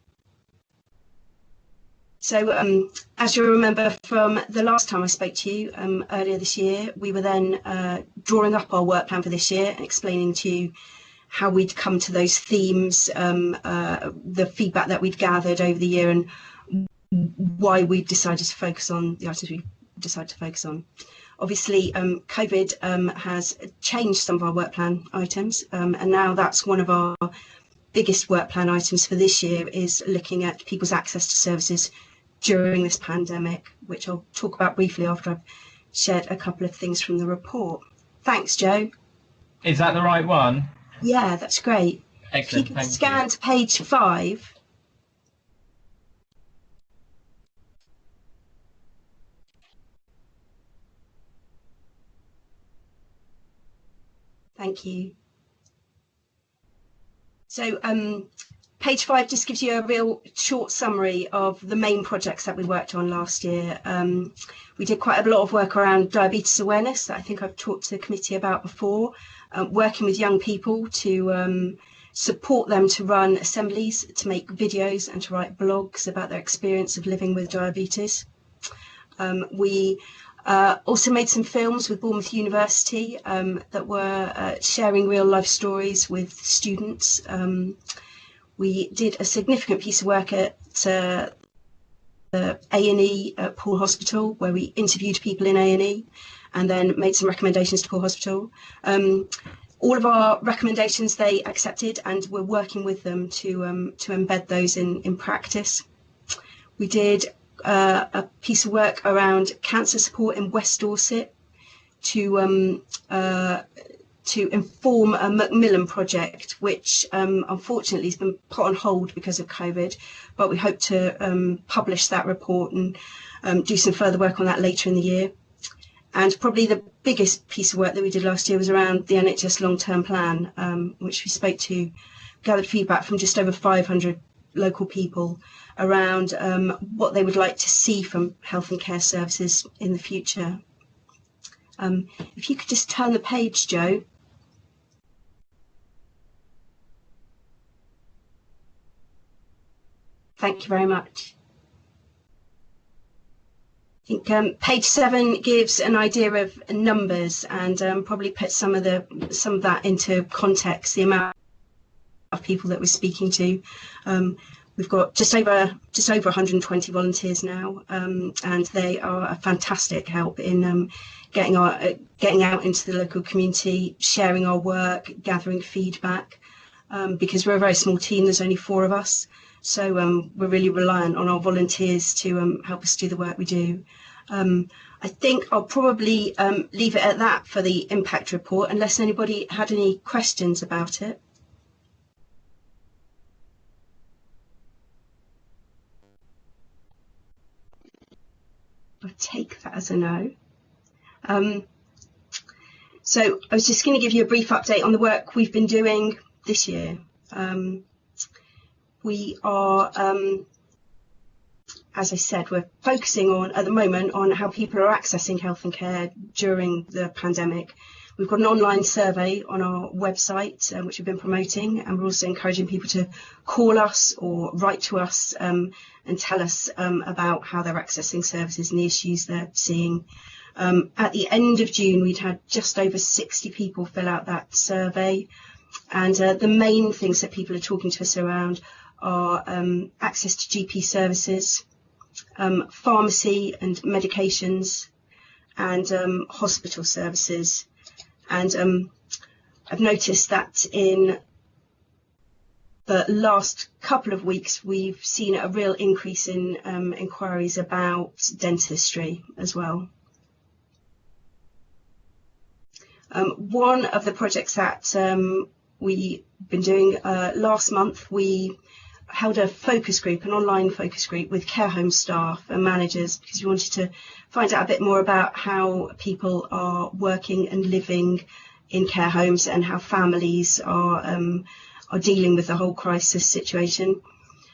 So, as you'll remember from the last time I spoke to you earlier this year, we were then drawing up our work plan for this year and explaining to you how we'd come to those themes, the feedback that we'd gathered over the year, and why we decided to focus on the items we decided to focus on. Obviously, COVID has changed some of our work plan items, and now that's one of our biggest work plan items for this year, is looking at people's access to services during this pandemic, which I'll talk about briefly after I've shared a couple of things from the report. Thanks, Joe. Is that the right one? Yeah, that's great. Excellent. If you can scan to page 5. Thank you. So page 5 just gives you a real short summary of the main projects that we worked on last year. We did quite a lot of work around diabetes awareness that I think I've talked to the committee about before, working with young people to support them to run assemblies, to make videos and to write blogs about their experience of living with diabetes. We also made some films with Bournemouth University that were sharing real life stories with students. We did a significant piece of work at the A&E at Poole Hospital, where we interviewed people in A&E and then made some recommendations to Poole Hospital. All of our recommendations they accepted, and we're working with them to embed those in practice. We did a piece of work around cancer support in West Dorset to inform a Macmillan project, which unfortunately has been put on hold because of COVID, but we hope to publish that report and do some further work on that later in the year. And probably the biggest piece of work that we did last year was around the NHS long-term plan, which we spoke to, gathered feedback from just over 500 local people around what they would like to see from health and care services in the future. If you could just turn the page, Joe. Thank you very much. I think page 7 gives an idea of numbers and probably puts some of that into context. The amount of people that we're speaking to. We've got just over 120 volunteers now, and they are a fantastic help in getting out into the local community, sharing our work, gathering feedback. Because we're a very small team, there's only 4 of us. So we're really reliant on our volunteers to help us do the work we do. I think I'll probably leave it at that for the impact report, unless anybody had any questions about it. I'll take that as a no. So I was just going to give you a brief update on the work we've been doing this year. We are, as I said, we're focusing on, at the moment, on how people are accessing health and care during the pandemic. We've got an online survey on our website, which we've been promoting, and we're also encouraging people to call us or write to us and tell us about how they're accessing services and the issues they're seeing. At the end of June, we'd had just over 60 people fill out that survey, and the main things that people are talking to us around are access to GP services, pharmacy and medications, and hospital services. And I've noticed that in the last couple of weeks we've seen a real increase in inquiries about dentistry as well. One of the projects that we've been doing last month, we held a focus group, an online focus group with care home staff and managers, because we wanted to find out a bit more about how people are working and living in care homes and how families are dealing with the whole crisis situation.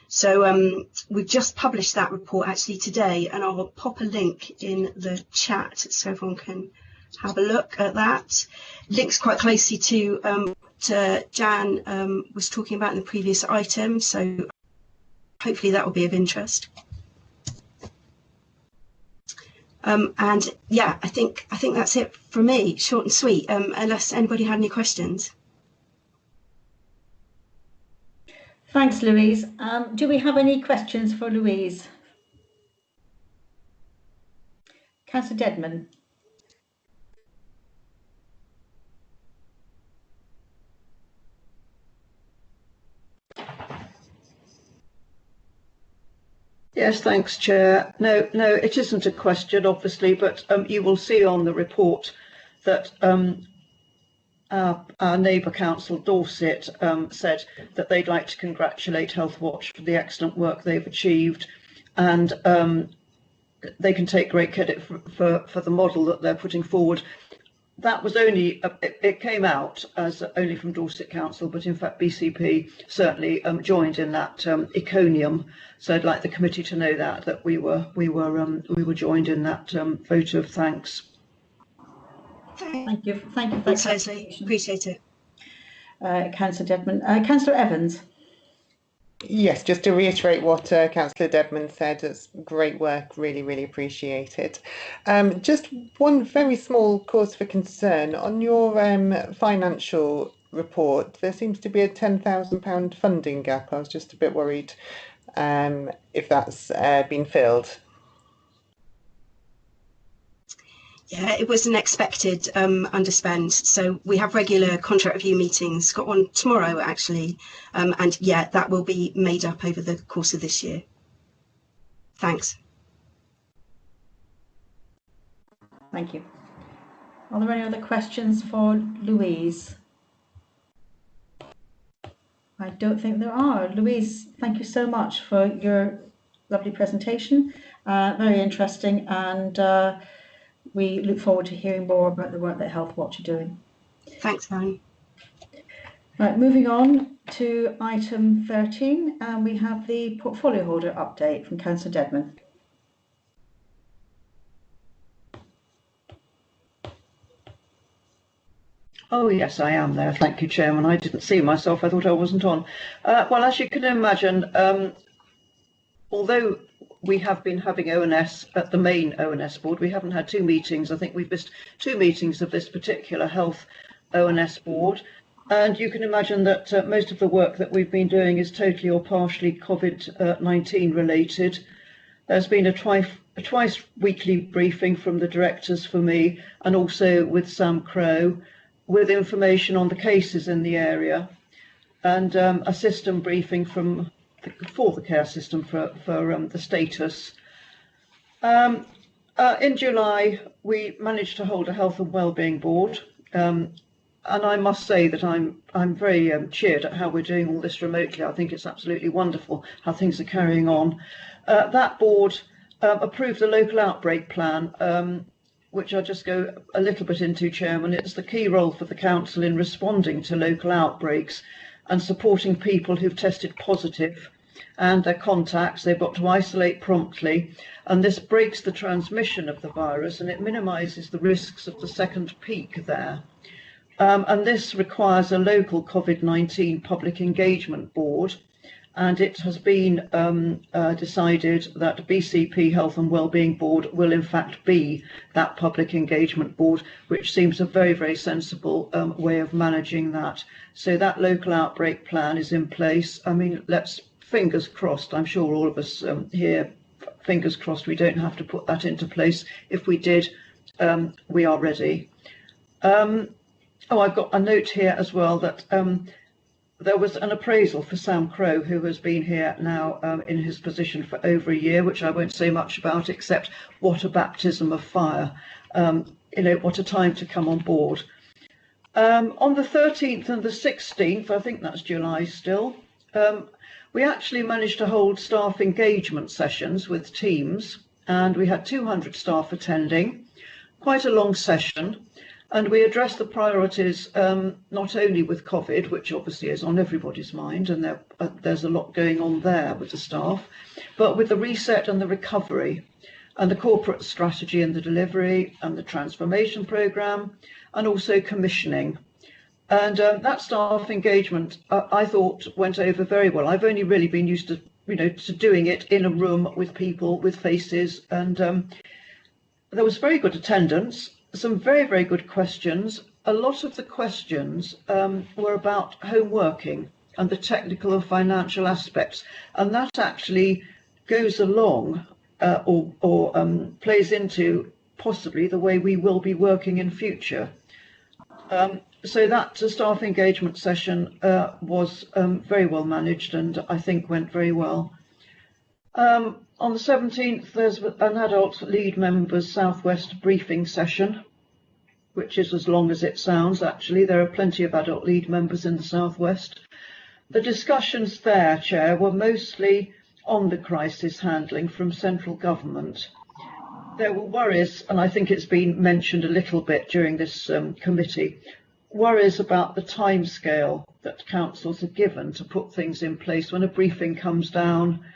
So we've just published that report actually today, and I'll pop a link in the chat so everyone can have a look at that. Links quite closely to Jan was talking about in the previous item, so hopefully that will be of interest. And yeah, I think that's it from me, short and sweet, unless anybody had any questions. Thanks, Louise. Do we have any questions for Louise? Councillor Dedman. Yes, thanks, Chair. No, it isn't a question, obviously, but you will see on the report that our neighbour council, Dorset, said that they'd like to congratulate Healthwatch for the excellent work they've achieved, and they can take great credit for the model that they're putting forward. That was only, it came out as only from Dorset Council, but in fact BCP certainly joined in that Iconium. So I'd like the committee to know that we were joined in that vote of thanks. Thank you. Thanks, Leslie. Appreciate it. Councillor Dedman. Councillor Evans. Yes, just to reiterate what Councillor Dedman said, it's great work, really appreciate it. Just one very small cause for concern. On your financial report, there seems to be a £10,000 funding gap. I was just a bit worried if that's been filled. Yeah, it was an expected underspend. So we have regular contract review meetings, got one tomorrow actually. And yeah, that will be made up over the course of this year. Thanks. Thank you. Are there any other questions for Louise? I don't think there are. Louise, thank you so much for your lovely presentation. Very interesting, and we look forward to hearing more about the work that Health Watch are doing. Thanks, Karen. Right, moving on to item 13, and we have the portfolio holder update from Councillor Dedman. Oh, yes, I am there. Thank you, Chairman. I didn't see myself. I thought I wasn't on. Well, as you can imagine, although we have been having ONS at the main ONS board, we haven't had two meetings. I think we've missed two meetings of this particular health ONS board. And you can imagine that most of the work that we've been doing is totally or partially COVID-19 related. There's been a twice weekly briefing from the directors for me, and also with Sam Crowe, with information on the cases in the area, and a system briefing for the care system for the status. In July, we managed to hold a health and wellbeing board, and I must say that I'm very cheered at how we're doing all this remotely. I think it's absolutely wonderful how things are carrying on. That board approved the local outbreak plan, which I'll just go a little bit into, Chairman. It's the key role for the Council in responding to local outbreaks and supporting people who've tested positive and their contacts. They've got to isolate promptly, and this breaks the transmission of the virus and it minimises the risks of the second peak there. And this requires a local COVID-19 public engagement board, and it has been decided that BCP Health and Wellbeing Board will in fact be that public engagement board, which seems a very, very sensible way of managing that. So that local outbreak plan is in place. I mean, let's fingers crossed, I'm sure all of us here, fingers crossed we don't have to put that into place. If we did, we are ready. I've got a note here as well that there was an appraisal for Sam Crowe, who has been here now in his position for over a year, which I won't say much about, except what a baptism of fire. What a time to come on board. On the 13th and the 16th, I think that's July still, we actually managed to hold staff engagement sessions with teams, and we had 200 staff attending, quite a long session. And we addressed the priorities not only with COVID, which obviously is on everybody's mind, and there's a lot going on there with the staff, but with the reset and the recovery, and the corporate strategy and the delivery, and the transformation programme, and also commissioning. And that staff engagement, I thought, went over very well. I've only really been used to, to doing it in a room with people, with faces, and there was very good attendance. Some very, very good questions. A lot of the questions were about home working and the technical and financial aspects, and that actually goes along or plays into possibly the way we will be working in future. So that staff engagement session was very well managed, and I think went very well. On the 17th, there's an adult lead members Southwest briefing session, which is as long as it sounds. Actually, there are plenty of adult lead members in the Southwest. The discussions there, Chair, were mostly on the crisis handling from central government. There were worries, and I think it's been mentioned a little bit during this committee, worries about the timescale that councils are given to put things in place. When a briefing comes down,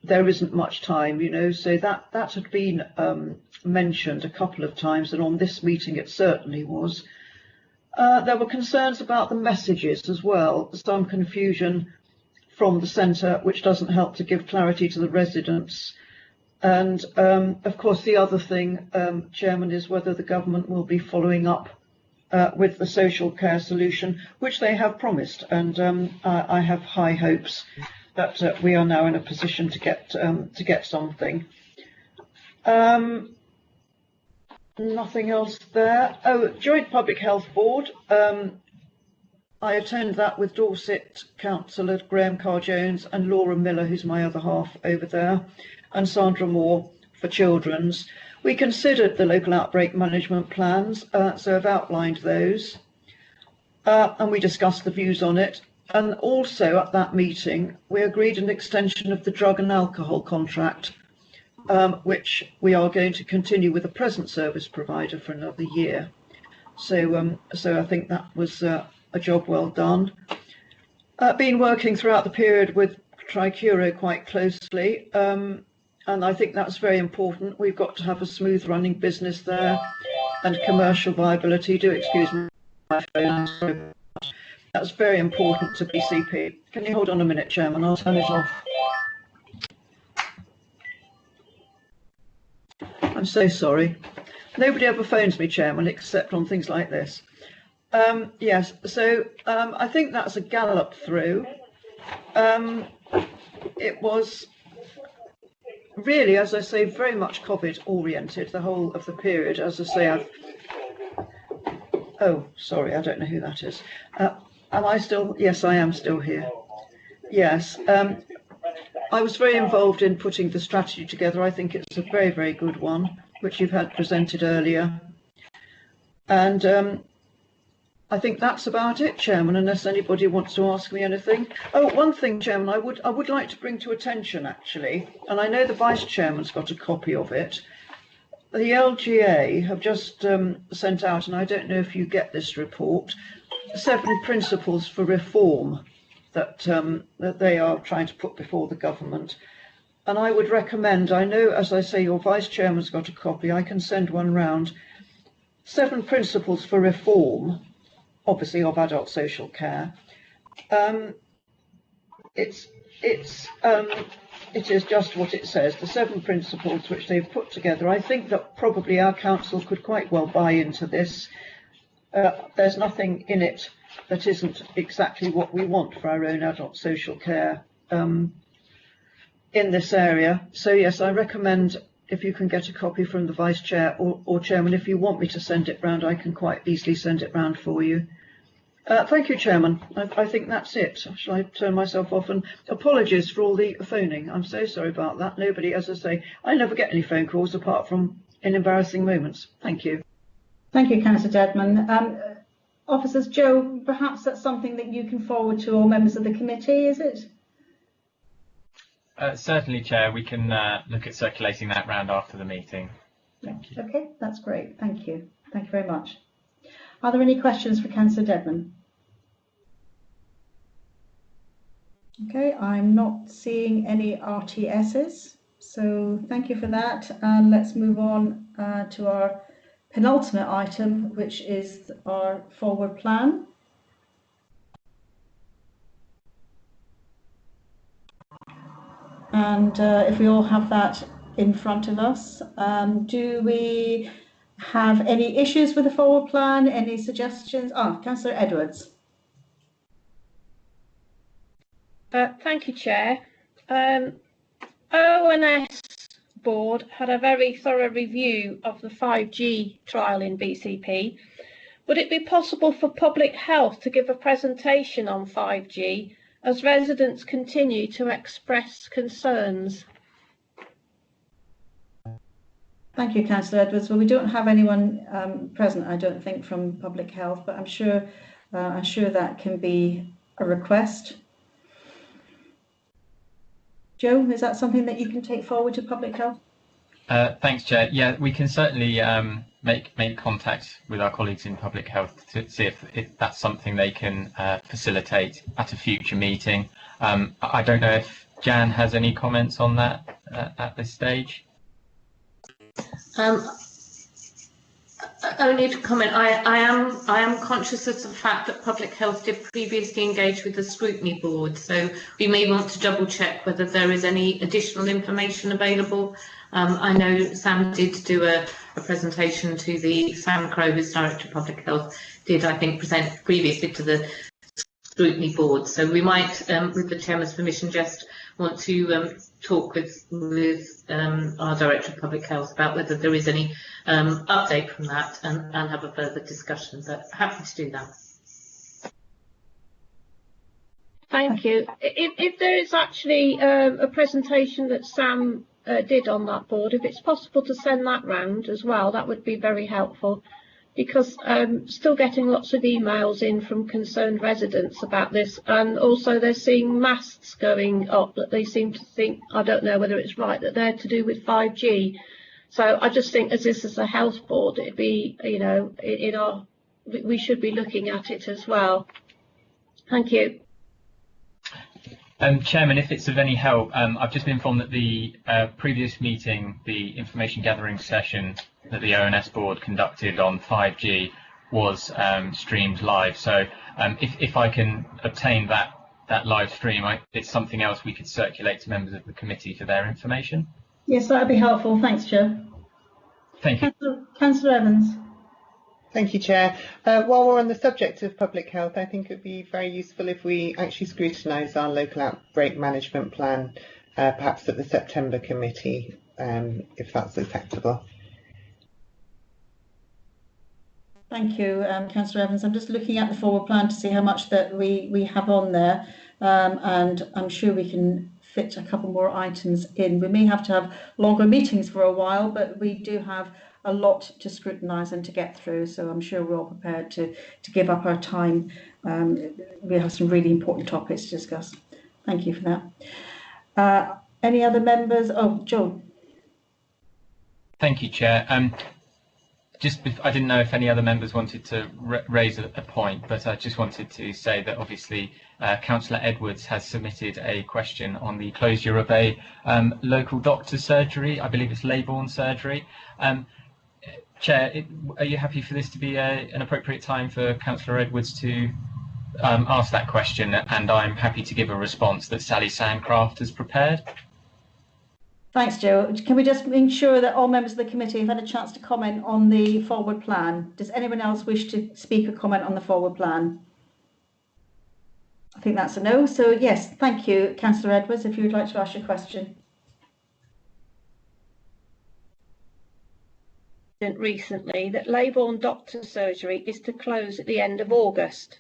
there isn't much time, so that had been mentioned a couple of times, and on this meeting it certainly was. There were concerns about the messages as well, some confusion from the centre, which doesn't help to give clarity to the residents. And of course the other thing, Chairman, is whether the government will be following up with the social care solution, which they have promised, and I have high hopes that we are now in a position to get something. Nothing else there. Oh, Joint Public Health Board. I attend that with Dorset Councillor Graham Carr-Jones and Laura Miller, who's my other half over there, and Sandra Moore for Children's. We considered the local outbreak management plans, so I've outlined those, and we discussed the views on it. And also at that meeting, we agreed an extension of the drug and alcohol contract, which we are going to continue with the present service provider for another year. So I think that was a job well done. Been working throughout the period with Tricuro quite closely, and I think that's very important. We've got to have a smooth running business there and commercial viability. Do excuse my phone. That's very important to BCP. Can you hold on a minute, Chairman? I'll turn it off. I'm so sorry. Nobody ever phones me, Chairman, except on things like this. Yes, so I think that's a gallop through. It was really, as I say, very much COVID oriented, the whole of the period. As I say, oh, sorry, I don't know who that is. Am I still? Yes, I am still here. Yes. I was very involved in putting the strategy together. I think it's a very, very good one, which you've had presented earlier. And I think that's about it, Chairman, unless anybody wants to ask me anything. Oh, one thing, Chairman, I would like to bring to attention, actually, and I know the Vice Chairman's got a copy of it. The LGA have just sent out, and I don't know if you get this report, 7 principles for reform that they are trying to put before the government. And I would recommend, I know, as I say, your Vice Chairman's got a copy, I can send one round. 7 principles for reform, obviously, of adult social care. It is just what it says, the 7 principles which they've put together. I think that probably our council could quite well buy into this. There's nothing in it that isn't exactly what we want for our own adult social care in this area. So yes, I recommend if you can get a copy from the Vice Chair or Chairman, if you want me to send it round, I can quite easily send it round for you. Thank you, Chairman. I think that's it. Shall I turn myself off? And apologies for all the phoning. I'm so sorry about that. Nobody, as I say, I never get any phone calls apart from in embarrassing moments. Thank you. Thank you, Councillor Dedman. Officers, Joe, perhaps that's something that you can forward to all members of the committee, is it? Certainly, Chair. We can look at circulating that round after the meeting. Thank you. Okay, that's great. Thank you. Thank you very much. Are there any questions for Councillor Dedman? Okay, I'm not seeing any RTSs, so thank you for that. And let's move on to our penultimate item, which is our forward plan. And if we all have that in front of us, do we have any issues with the forward plan? Any suggestions? Councillor Edwards. Thank you, Chair. ONS Board had a very thorough review of the 5G trial in BCP. Would it be possible for Public Health to give a presentation on 5G as residents continue to express concerns? Thank you, Councillor Edwards. Well, we don't have anyone present, I don't think, from Public Health, but I'm sure that can be a request. Joe, is that something that you can take forward to Public Health? Thanks, Chair. Yeah, we can certainly make contact with our colleagues in Public Health to see if that's something they can facilitate at a future meeting. I don't know if Jan has any comments on that at this stage. Only to comment, I am conscious of the fact that Public Health did previously engage with the Scrutiny Board, so we may want to double check whether there is any additional information available. I know Sam did do a presentation to Sam Crow, who's Director of Public Health, did I think present previously to the Scrutiny board. So we might, with the chairman's permission, just want to talk with our Director of Public Health about whether there is any update from that and have a further discussion. So happy to do that. Thank you. If there is actually a presentation that Sam did on that board, if it's possible to send that round as well, that would be very helpful, because still getting lots of emails in from concerned residents about this, and also they're seeing masts going up that they seem to think, I don't know whether it's right, that they're to do with 5G. So I just think, as this is a health board, it'd be, you know, we should be looking at it as well. Thank you. Chairman, if it's of any help, I've just been informed that the previous meeting, the information gathering session that the ONS board conducted on 5G was streamed live. So if I can obtain that live stream, it's something else we could circulate to members of the committee for their information. Yes, that would be helpful. Thanks, Chair. Thank you. Councillor Evans. Thank you, Chair. While we're on the subject of public health, I think it would be very useful if we actually scrutinise our local outbreak management plan, perhaps at the September committee, if that's acceptable. Thank you, Councillor Evans. I'm just looking at the forward plan to see how much that we have on there, and I'm sure we can fit a couple more items in. We may have to have longer meetings for a while, but we do have a lot to scrutinise and to get through, so I'm sure we're all prepared to give up our time. We have some really important topics to discuss. Thank you for that. Any other members? Oh, Joe. Thank you, Chair. I didn't know if any other members wanted to raise a point, but I just wanted to say that obviously Councillor Edwards has submitted a question on the closure of a local doctor's surgery. I believe it's Leybourne surgery. Chair, are you happy for this to be an appropriate time for Councillor Edwards to ask that question? And I'm happy to give a response that Sally Sandcraft has prepared. Thanks, Joe. Can we just ensure that all members of the committee have had a chance to comment on the forward plan? Does anyone else wish to speak or comment on the forward plan? I think that's a no. So yes, thank you, Councillor Edwards, if you would like to ask your question. Recently that Leybourne Doctors Surgery is to close at the end of August.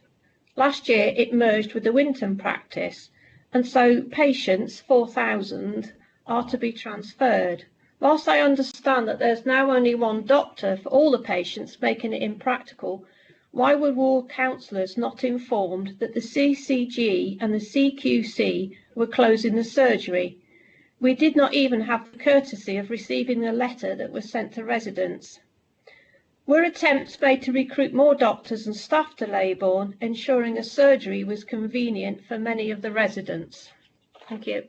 Last year it merged with the Winton practice, and so patients, 4,000, are to be transferred. Whilst I understand that there's now only one doctor for all the patients, making it impractical, why were ward councillors not informed that the CCG and the CQC were closing the surgery? We did not even have the courtesy of receiving a letter that was sent to residents. Were attempts made to recruit more doctors and staff to Leybourne, ensuring a surgery was convenient for many of the residents? Thank you.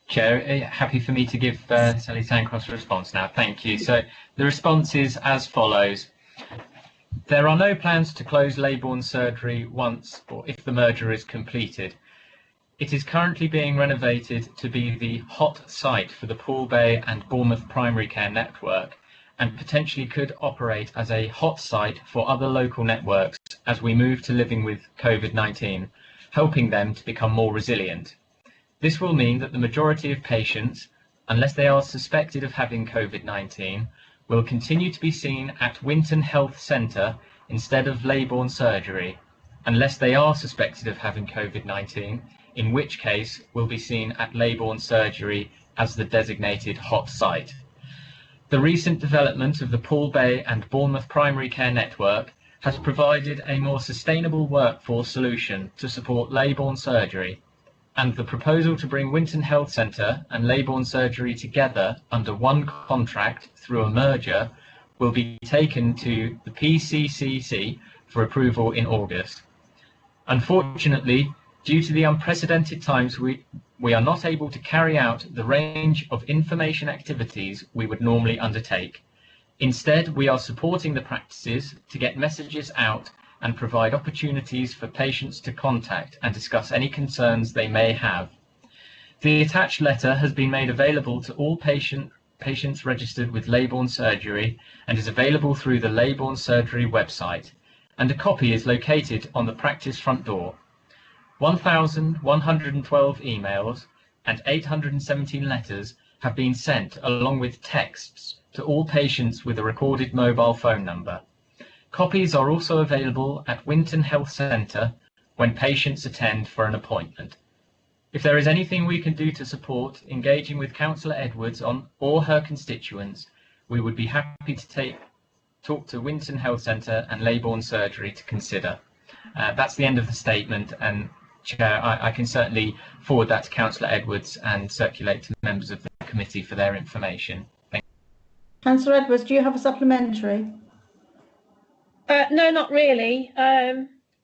Chair, happy for me to give Sally Sandcroft's response now. Thank you. So the response is as follows. There are no plans to close Leybourne surgery once or if the merger is completed. It is currently being renovated to be the hot site for the Poole Bay and Bournemouth primary care network, and potentially could operate as a hot site for other local networks as we move to living with COVID-19, helping them to become more resilient. This will mean that the majority of patients, unless they are suspected of having COVID-19, will continue to be seen at Winton Health Centre instead of Leybourne surgery, unless they are suspected of having COVID-19, in which case will be seen at Leybourne surgery as the designated hot site. The recent development of the Poole Bay and Bournemouth primary care network has provided a more sustainable workforce solution to support Leybourne surgery, and the proposal to bring Winton Health Centre and Leybourne surgery together under one contract through a merger will be taken to the PCCC for approval in August. Unfortunately, due to the unprecedented times, we are not able to carry out the range of information activities we would normally undertake. Instead, we are supporting the practices to get messages out and provide opportunities for patients to contact and discuss any concerns they may have. The attached letter has been made available to all patient patients registered with Leybourne Surgery and is available through the Leybourne Surgery website, and a copy is located on the practice front door. 1,112 emails and 817 letters have been sent, along with texts, to all patients with a recorded mobile phone number. Copies are also available at Winton Health Centre when patients attend for an appointment. If there is anything we can do to support engaging with Councillor Edwards or her constituents, we would be happy to talk to Winton Health Centre and Leybourne Surgery to consider. That's the end of the statement, and Chair, I can certainly forward that to Councillor Edwards and circulate to the members of the committee for their information. Thank you. Councillor Edwards, do you have a supplementary? No, not really.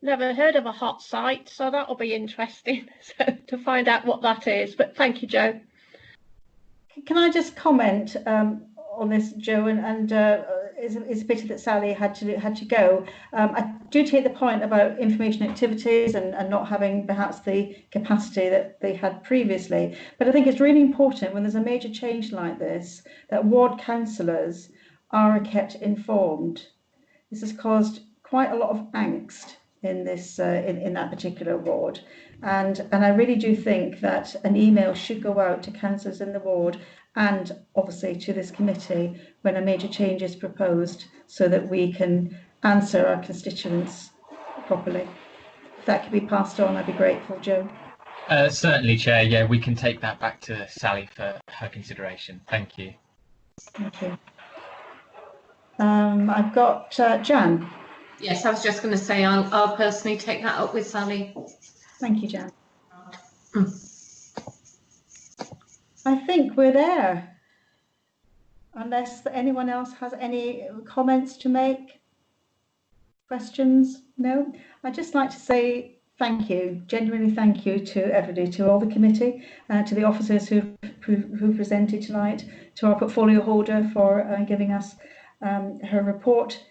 Never heard of a hot site, so that'll be interesting to find out what that is. But thank you, Joe. Can I just comment on this, Joe? And it's a pity that Sally had to go. I do take the point about information activities and not having perhaps the capacity that they had previously. But I think it's really important when there's a major change like this that ward councillors are kept informed. This has caused quite a lot of angst in this in that particular ward, and I really do think that an email should go out to councillors in the ward and obviously to this committee when a major change is proposed, so that we can answer our constituents properly. If that could be passed on, I'd be grateful, Joe. Certainly, Chair. Yeah, we can take that back to Sally for her consideration. Thank you. Thank you. I've got Jan. Yes, I was just going to say I'll personally take that up with Sally. Thank you, Jan. I think we're there. Unless anyone else has any comments to make, questions? No? I'd just like to say thank you, genuinely thank you to everybody, to all the committee, to the officers who presented tonight, to our portfolio holder for giving us her report.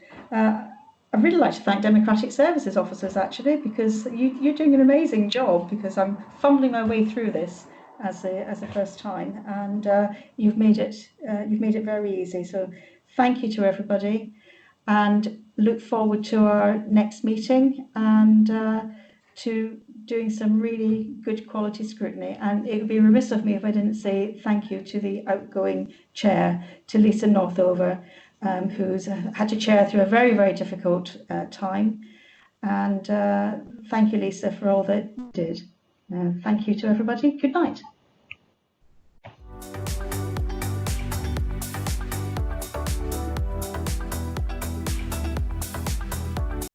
I'd really like to thank Democratic Services officers, actually, because you're doing an amazing job, because I'm fumbling my way through this as the first time, and you've made it very easy. So thank you to everybody, and look forward to our next meeting and to doing some really good quality scrutiny. And it would be remiss of me if I didn't say thank you to the outgoing chair, to Lisa Northover, who's had to chair through a very, very difficult time. And thank you, Lisa, for all that you did. Thank you to everybody. Good night.